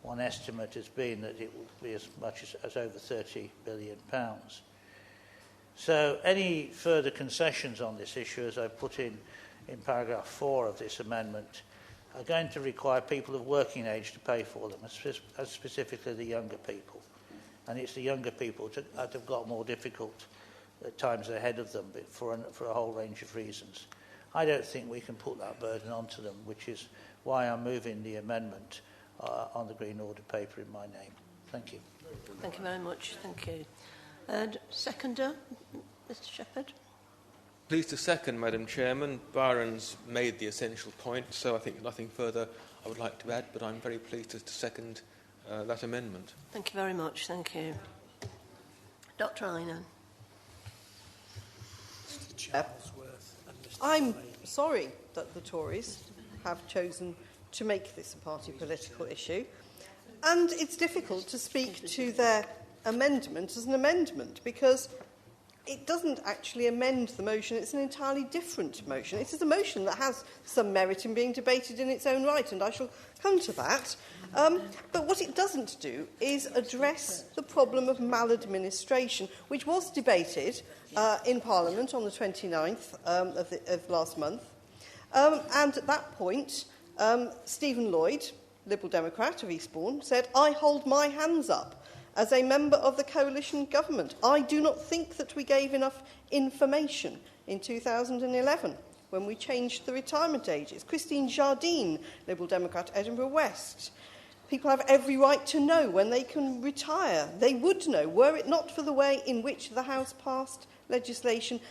S: One estimate has been that it will be as much as over £30 billion. So any further concessions on this issue, as I put in paragraph 4 of this amendment, are going to require people of working age to pay for them, specifically the younger people. And it's the younger people that have got more difficult times ahead of them for a whole range of reasons. I don't think we can put that burden onto them, which is why I'm moving the amendment on the Green Order paper in my name. Thank you.
A: Thank you very much. Thank you. And seconder, Mr Shepherd.
R: Pleased to second, Madam Chairman. Byron's made the essential point, so I think nothing further I would like to add, but I'm very pleased to second that amendment.
A: Thank you very much. Thank you. Dr. Einan.
D: I'm sorry that the Tories have chosen to make this a party political issue, and it's difficult to speak to their amendment as an amendment because it doesn't actually amend the motion. It's an entirely different motion. It is a motion that has some merit in being debated in its own right, and I shall come to that. But what it doesn't do is address the problem of maladministration, which was debated in Parliament on the 29th of last month. And at that point, Stephen Lloyd, Liberal Democrat of Eastbourne, said, "I hold my hands up. As a member of the coalition government, I do not think that we gave enough information in 2011 when we changed the retirement ages." Christine Jardine, Liberal Democrat, Edinburgh West. People have every right to know when they can retire. They would know, were it not for the way in which the House passed legislation,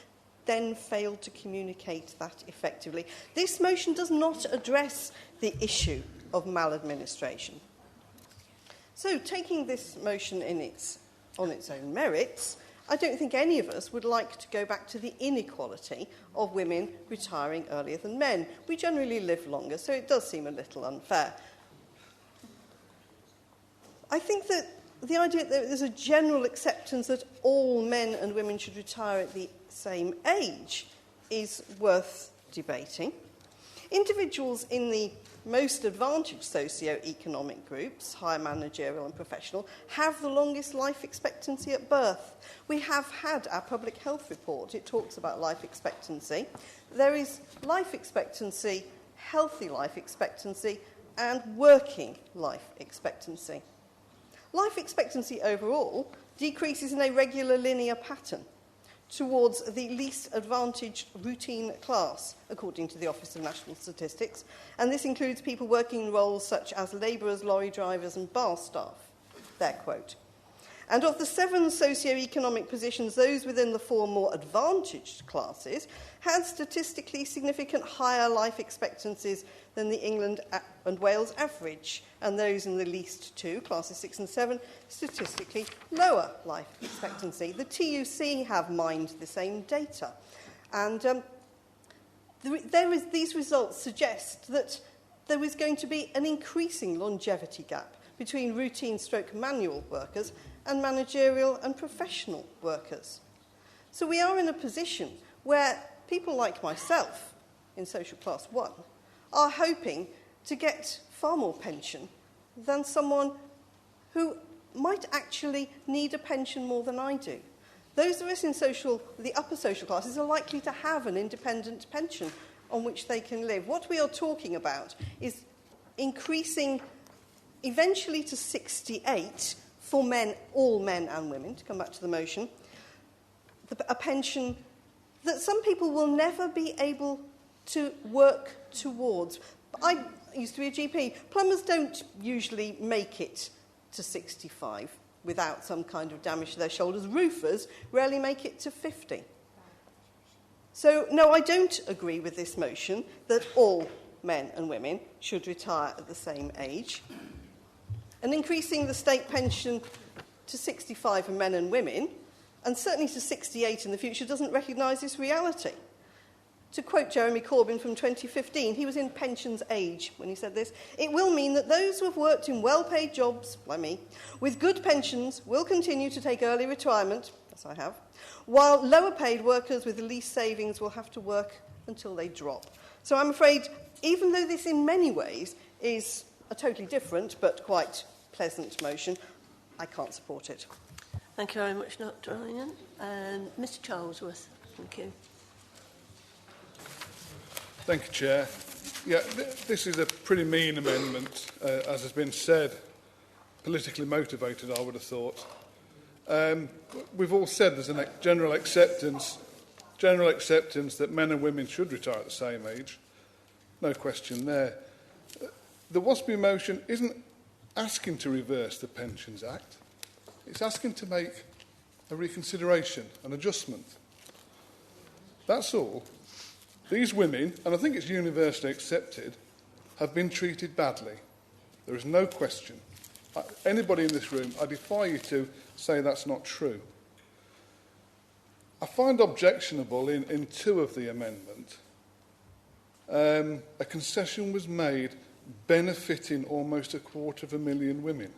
D: then failed to communicate that effectively. This motion does not address the issue of maladministration. So, taking this motion on its own merits, I don't think any of us would like to go back to the inequality of women retiring earlier than men. We generally live longer, so it does seem a little unfair. I think that the idea that there's a general acceptance that all men and women should retire at the same age is worth debating. Individuals in the most advantaged socio-economic groups, higher managerial and professional, have the longest life expectancy at birth. We have had our public health report. It talks about life expectancy. There is life expectancy, healthy life expectancy, and working life expectancy. Life expectancy overall decreases in a regular linear pattern towards the least advantaged routine class, according to the Office of National Statistics, and this includes people working in roles such as labourers, lorry drivers and bar staff, their quote. And of the 7 socio-economic positions, those within the 4 more advantaged classes had statistically significant higher life expectancies than the England and Wales average, and those in the least 2, classes 6 and 7, statistically lower life expectancy. The TUC have mined the same data, and these results suggest that there is going to be an increasing longevity gap between routine/manual workers and managerial and professional workers. So we are in a position where people like myself in social class 1 are hoping to get far more pension than someone who might actually need a pension more than I do. Those of us in the upper social classes are likely to have an independent pension on which they can live. What we are talking about is increasing eventually to 68 for men, all men and women, to come back to the motion, a pension that some people will never be able to work towards. I used to be a GP. Plumbers don't usually make it to 65 without some kind of damage to their shoulders. Roofers rarely make it to 50. So, no, I don't agree with this motion that all men and women should retire at the same age. And increasing the state pension to 65 for men and women, and certainly to 68 in the future, doesn't recognise this reality. To quote Jeremy Corbyn from 2015, he was in pensions age when he said this, "It will mean that those who have worked in well-paid jobs, like me, with good pensions will continue to take early retirement," as I have, while lower-paid workers with the least savings will have to work until they drop. So I'm afraid, even though this in many ways is a totally different but quite pleasant motion, I can't support it.
A: Thank you very much, Dr. Einan. Mr. Charlesworth, thank you.
U: Thank you, Chair. Yeah, this is a pretty mean amendment, as has been said. Politically motivated, I would have thought. We've all said there's a general acceptance that men and women should retire at the same age. No question there. The WASPI motion isn't asking to reverse the Pensions Act. It's asking to make a reconsideration, an adjustment. That's all. These women, and I think it's universally accepted, have been treated badly. There is no question. Anybody in this room, I defy you to say that's not true. I find objectionable in two of the amendment, a concession was made benefiting almost 250,000 women.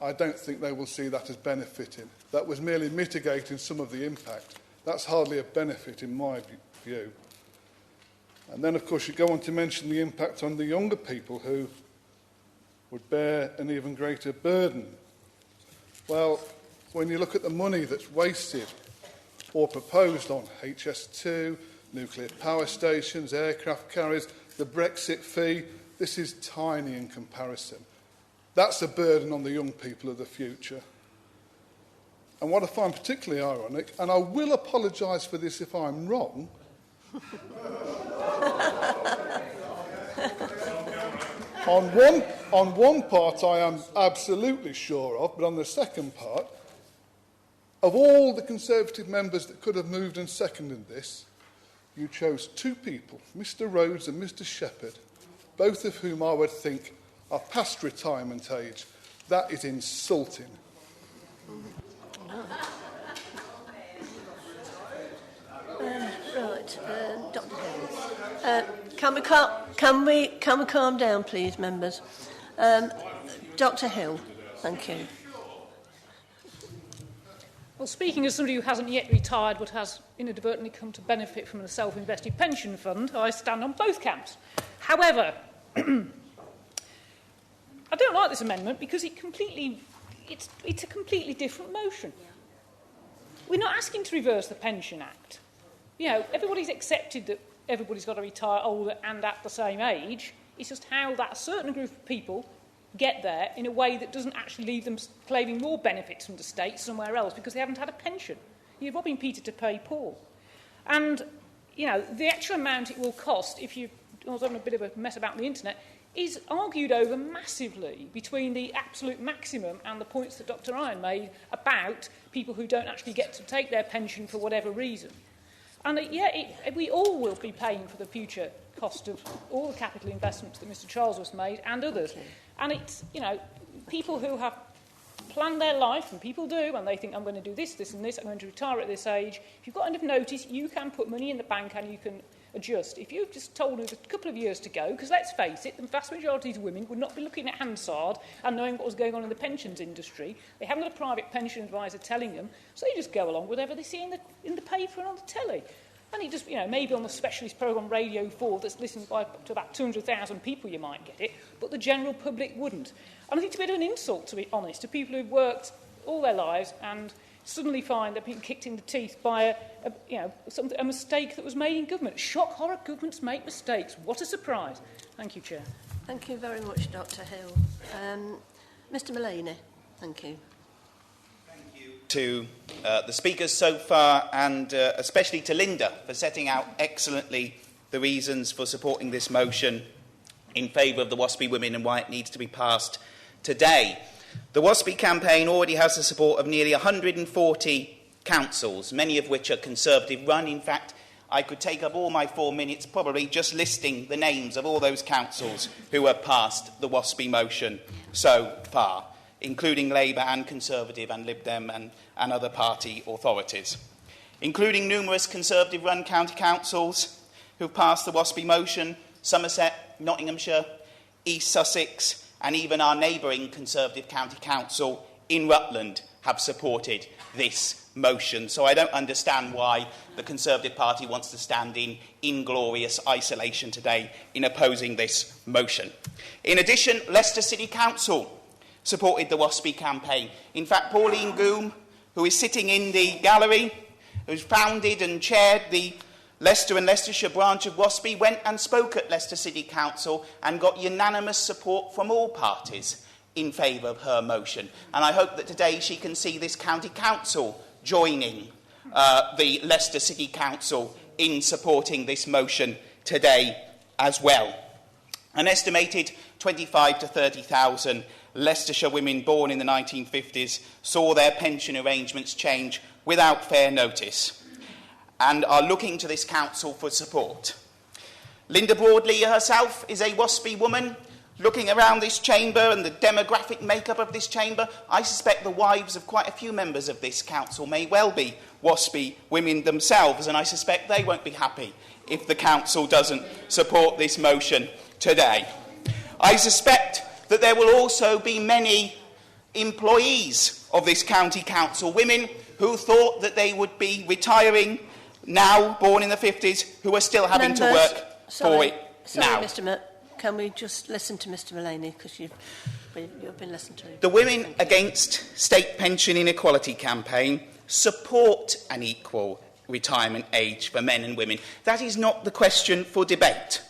U: I don't think they will see that as benefiting. That was merely mitigating some of the impact. That's hardly a benefit in my view. And then, of course, you go on to mention the impact on the younger people who would bear an even greater burden. Well, when you look at the money that's wasted or proposed on HS2, nuclear power stations, aircraft carriers, the Brexit fee, this is tiny in comparison. That's a burden on the young people of the future. And what I find particularly ironic, and I will apologise for this if I'm wrong, on one part I am absolutely sure of, but on the second part, of all the Conservative members that could have moved and seconded this, you chose two people, Mr Rhodes and Mr Shepherd, both of whom I would think are past retirement age. That is insulting.
A: Dr. Hill. Can we calm down, please, members? Dr. Hill, thank you.
M: Well, speaking as somebody who hasn't yet retired but has inadvertently come to benefit from a self-invested pension fund, I stand on both camps. However, I don't like this amendment because it's a completely different motion. We're not asking to reverse the Pension Act. You know, everybody's accepted that everybody's got to retire older and at the same age. It's just how that certain group of people get there in a way that doesn't actually leave them claiming more benefits from the state somewhere else because they haven't had a pension. You're robbing Peter to pay Paul. And, you know, the actual amount it will cost, if you was having a bit of a mess about the internet, is argued over massively between the absolute maximum and the points that Dr. Ryan made about people who don't actually get to take their pension for whatever reason. And we all will be paying for the future cost of all the capital investments that Mr. Charlesworth made and others. Okay. And it's, you know, people who have planned their life, and people do, and they think, I'm going to do this, this and this, I'm going to retire at this age. If you've got enough notice, you can put money in the bank and you can adjust. If you've just told us a couple of years to go, because let's face it, the vast majority of women would not be looking at Hansard and knowing what was going on in the pensions industry. They haven't got a private pension advisor telling them, so they just go along with whatever they see in the paper and on the telly. And it just, you know, maybe on the specialist programme Radio 4 that's listened by to about 200,000 people you might get it, but the general public wouldn't. And I think it's a bit of an insult, to be honest, to people who've worked all their lives and suddenly find they're being kicked in the teeth by a mistake that was made in government. Shock horror, governments make mistakes. What a surprise. Thank you, Chair.
A: Thank you very much, Dr. Hill. Mr. Mullaney, thank you.
E: To the speakers so far, and especially to Linda for setting out excellently the reasons for supporting this motion in favour of the WASPI Women and why it needs to be passed today. The WASPI campaign already has the support of nearly 140 councils, many of which are Conservative run. In fact, I could take up all my 4 minutes probably just listing the names of all those councils who have passed the WASPI motion so far, including Labour and Conservative and Lib Dem and other party authorities, including numerous Conservative-run county councils who've passed the WASPI motion: Somerset, Nottinghamshire, East Sussex, and even our neighbouring Conservative County Council in Rutland have supported this motion. So I don't understand why the Conservative Party wants to stand in inglorious isolation today in opposing this motion. In addition, Leicester City Council supported the WASPI campaign. In fact, Pauline Goom, who is sitting in the gallery, who's founded and chaired the Leicester and Leicestershire branch of WASPI, went and spoke at Leicester City Council and got unanimous support from all parties in favour of her motion. And I hope that today she can see this county council joining the Leicester City Council in supporting this motion today as well. An estimated 25 to 30,000 Leicestershire women born in the 1950s saw their pension arrangements change without fair notice. and are looking to this council for support. Linda Broadley herself is a WASPI woman. Looking around this chamber and the demographic makeup of this chamber, I suspect the wives of quite a few members of this council may well be WASPI women themselves, and I suspect they won't be happy if the council doesn't support this motion today. I suspect that there will also be many employees of this county council, women who thought that they would be retiring now, born in the 50s, who are still having to work for it now.
A: Mr. Can we just listen to Mr. Mullaney, because you've been listening to him.
E: The Women Against State Pension Inequality campaign support an equal retirement age for men and women. That is not the question for debate.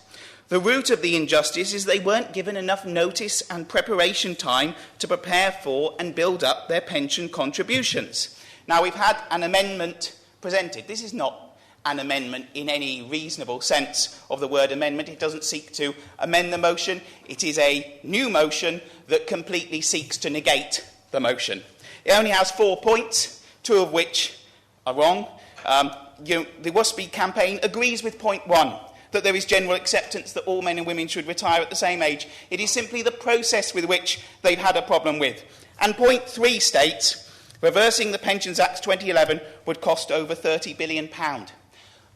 E: The root of the injustice is they weren't given enough notice and preparation time to prepare for and build up their pension contributions. Now, we've had an amendment presented. This is not an amendment in any reasonable sense of the word amendment. It doesn't seek to amend the motion. It is a new motion that completely seeks to negate the motion. It only has 4 points, 2 of which are wrong. The WASPI campaign agrees with point 1, that there is general acceptance that all men and women should retire at the same age. It is simply the process with which they've had a problem with. And point 3 states, reversing the Pensions Act 2011 would cost over £30 billion.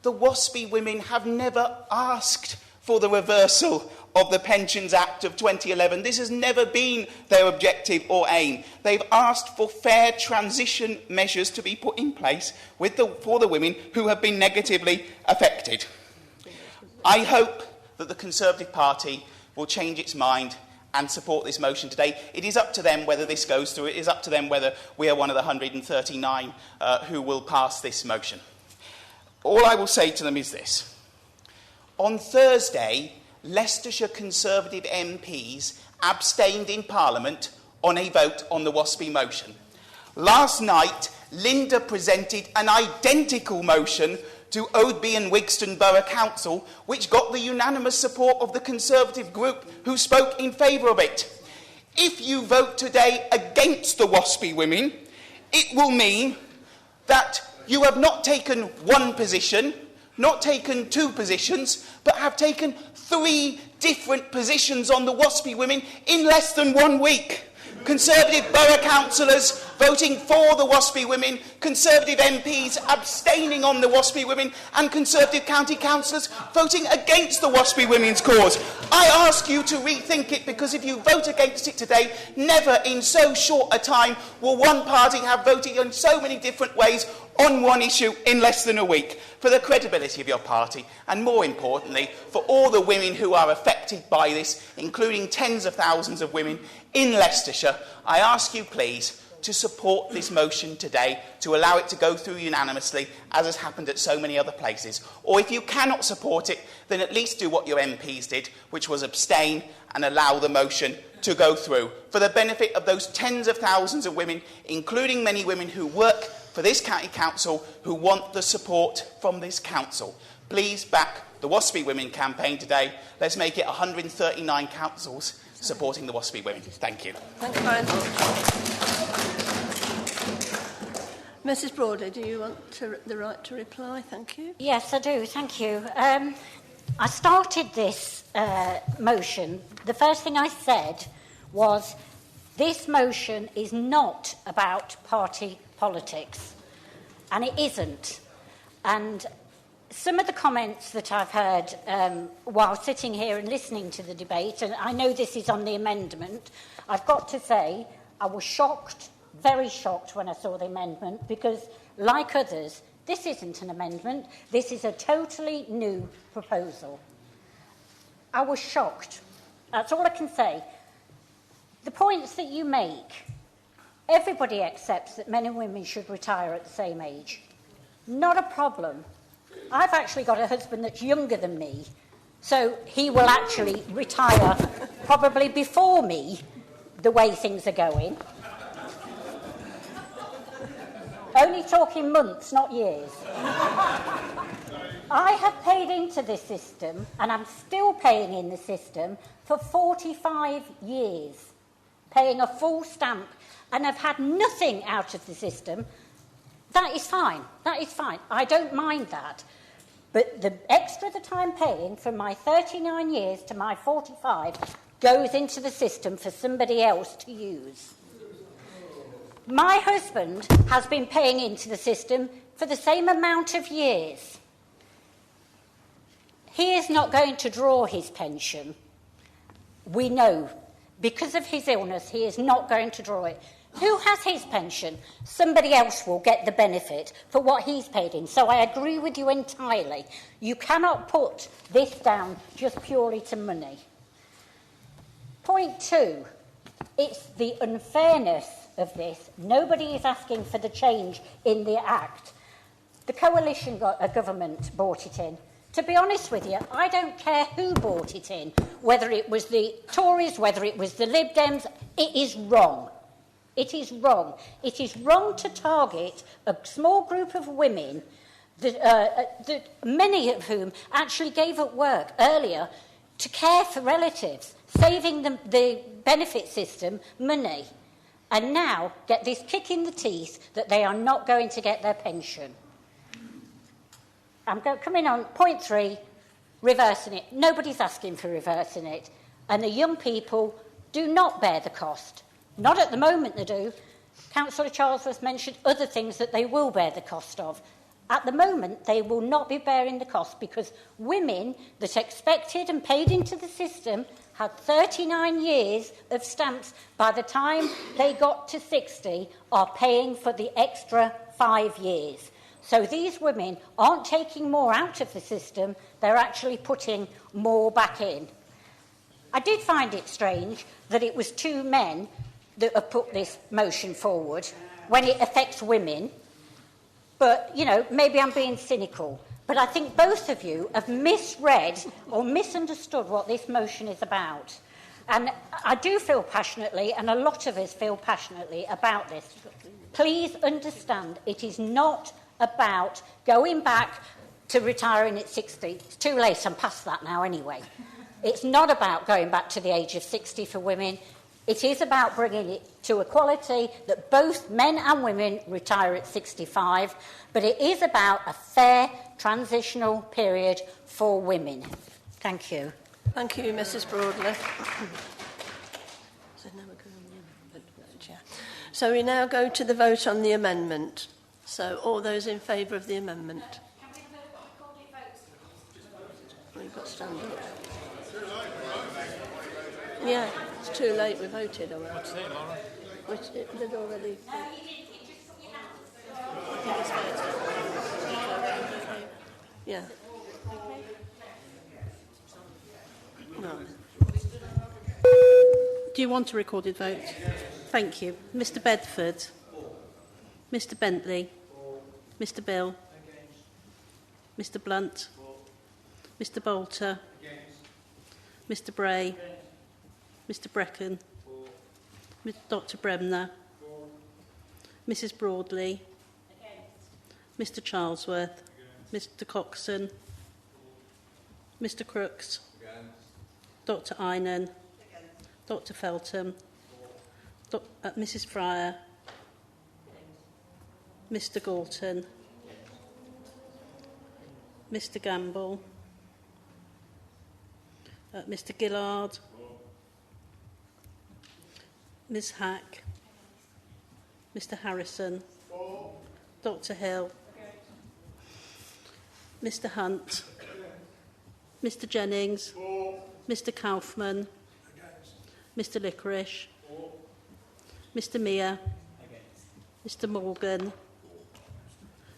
E: The WASPI women have never asked for the reversal of the Pensions Act of 2011. This has never been their objective or aim. They've asked for fair transition measures to be put in place for the women who have been negatively affected. I hope that the Conservative Party will change its mind and support this motion today. It is up to them whether this goes through. It is up to them whether we are one of the 139 who will pass this motion. All I will say to them is this. On Thursday, Leicestershire Conservative MPs abstained in Parliament on a vote on the WASPI motion. Last night, Linda presented an identical motion to Oadby and Wigston Borough Council, which got the unanimous support of the Conservative group who spoke in favour of it. If you vote today against the WASPI women, it will mean that you have not taken one position, not taken 2 positions, but have taken 3 different positions on the WASPI women in less than 1 week. Conservative borough councillors voting for the WASPI women, Conservative MPs abstaining on the WASPI women, and Conservative county councillors voting against the WASPI women's cause. I ask you to rethink it, because if you vote against it today, never in so short a time will one party have voted in so many different ways on one issue in less than a week. For the credibility of your party, and more importantly, for all the women who are affected by this, including tens of thousands of women in Leicestershire, I ask you please to support this motion today, to allow it to go through unanimously, as has happened at so many other places. Or if you cannot support it, then at least do what your MPs did, which was abstain and allow the motion to go through, for the benefit of those tens of thousands of women, including many women who work for this county council, who want the support from this council. Please back the WASPI Women campaign today. Let's make it 139 councils supporting the WASPI women. Thank you.
A: Thank you very much. Mrs. Broadley, do you want the right to reply? Thank you.
C: Yes, I do. Thank you. I started this motion. The first thing I said was, this motion is not about party politics, and it isn't. And some of the comments that I've heard while sitting here and listening to the debate, and I know this is on the amendment, I've got to say I was shocked, very shocked when I saw the amendment, because like others, this isn't an amendment, this is a totally new proposal. I was shocked. That's all I can say. The points that you make, everybody accepts that men and women should retire at the same age. Not a problem. I've actually got a husband that's younger than me, so he will actually retire probably before me, the way things are going. Only talking months, not years. I have paid into this system, and I'm still paying in the system, for 45 years, paying a full stamp, and I've had nothing out of the system. that is fine. That is fine. I don't mind that. But the extra that I'm paying from my 39 years to my 45 goes into the system for somebody else to use. My husband has been paying into the system for the same amount of years. He is not going to draw his pension. We know. Because of his illness, he is not going to draw it. Who has his pension? Somebody else will get the benefit for what he's paid in. So I agree with you entirely. You cannot put this down just purely to money. Point 2, it's the unfairness of this. Nobody is asking for the change in the Act. The coalition government brought it in. To be honest with you, I don't care who brought it in, whether it was the Tories, whether it was the Lib Dems. It is wrong. It is wrong. It is wrong to target a small group of women, that many of whom actually gave up work earlier to care for relatives, saving them the benefit system money, and now get this kick in the teeth that they are not going to get their pension. I'm coming on point 3, reversing it. Nobody's asking for reversing it. And the young people do not bear the cost. Not at the moment they do. Councillor Charlesworth mentioned other things that they will bear the cost of. At the moment, they will not be bearing the cost because women that expected and paid into the system had 39 years of stamps by the time they got to 60 are paying for the extra 5 years. So these women aren't taking more out of the system, they're actually putting more back in. I did find it strange that it was 2 men that have put this motion forward when it affects women. But, you know, maybe I'm being cynical. But I think both of you have misread or misunderstood what this motion is about. And I do feel passionately, and a lot of us feel passionately about this. Please understand, it is not about going back to retiring at 60. It's too late, I'm past that now anyway. It's not about going back to the age of 60 for women. It is about bringing it to equality that both men and women retire at 65, but it is about a fair transitional period for women. Thank you.
A: Thank you, Mrs. Broadley. So we now go to the vote on the amendment. So all those in favour of the amendment? We've got to stand up. Yeah, it's too late. We voted already. What's it, Laura? Which did already. Yeah. No.
F: Do you want a recorded vote? Thank you. Mr. Bedford. Mr. Bentley. Mr. Bill. Mr. Blunt. Mr. Bolter. Mr. Bray. Mr. Brecken. Dr. Bremner. Mrs. Broadley. Mr. Charlesworth. Mr. Coxon. Mr. Crooks. Dr. Einan. Dr. Feltham. Mrs. Fryer. Mr. Galton. Mr. Gamble. Mr. Gillard. Ms. Hack. Mr. Harrison. Dr. Hill. Mr. Hunt. Mr. Jennings. Mr. Kaufman. Mr. Licorice. Mr. Mear. Mr. Morgan.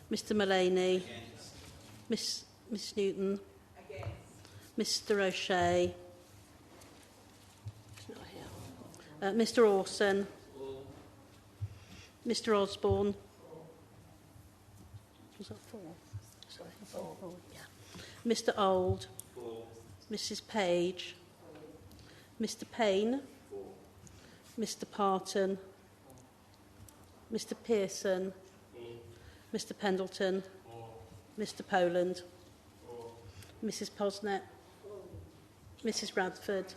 F: Mr. Mullaney. Miss Newton. Mr. O'Shea. Mr. Orson. Mr. Osborne. Was that 4? Sorry, 4. Yeah. Mr. Old. Mrs. Page. Mr. Payne. Mr. Parton. Mr. Pearson. Mr. Pendleton. Mr. Poland. Mrs. Posnet. Mrs. Radford.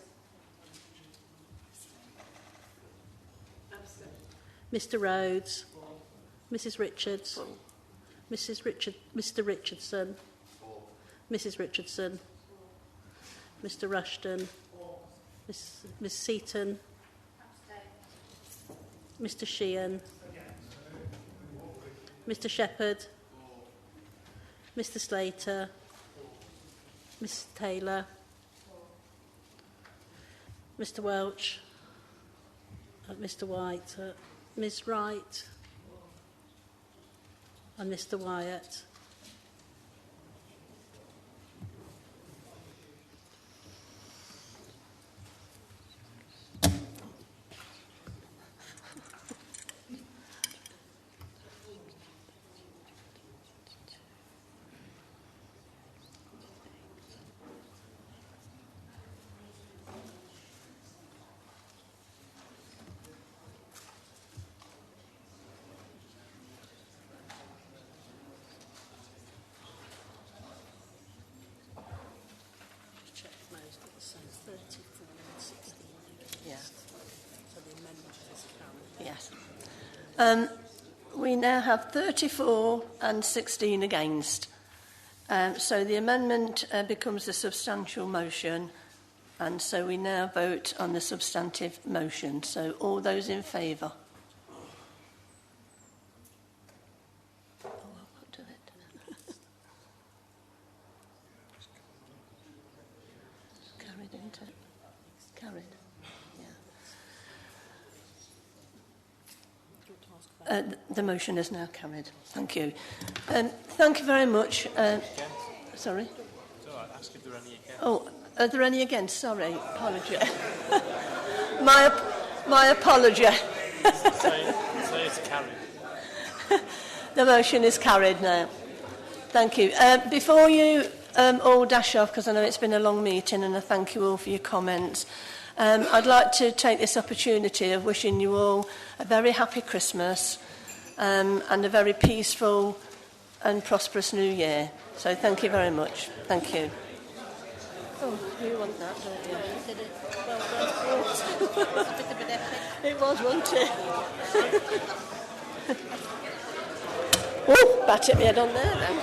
F: Mr. Rhodes. Mrs. Richards. Mr Richardson. Mrs Richardson. Mr Rushton. Miss Seaton. Mr Sheehan. Mr Shepherd. Mr Slater. Miss Taylor. Mr Welch. Mr White. Ms Wright. And Mr Wyatt.
A: Yes. We now have 34 and 16 against. So the amendment becomes a substantial motion, and so we now vote on the substantive motion. So all those in favour? Carried, isn't it? Carried. The motion is now carried. Thank you. Thank you very much. Sorry?
I: It's all right. Ask if there are any against.
A: Oh, are there any against? Sorry, apology. my apology.
I: Say it's carried.
A: The motion is carried now. Thank you. Before you all dash off, because I know it's been a long meeting, and I thank you all for your comments, I'd like to take this opportunity of wishing you all a very happy Christmas and a very peaceful and prosperous New Year. So thank you very much. Thank you. Oh, you want that, don't you? Did it well done. It's a bit of an epic. It was, wasn't it? Oh, bat at me head on there then.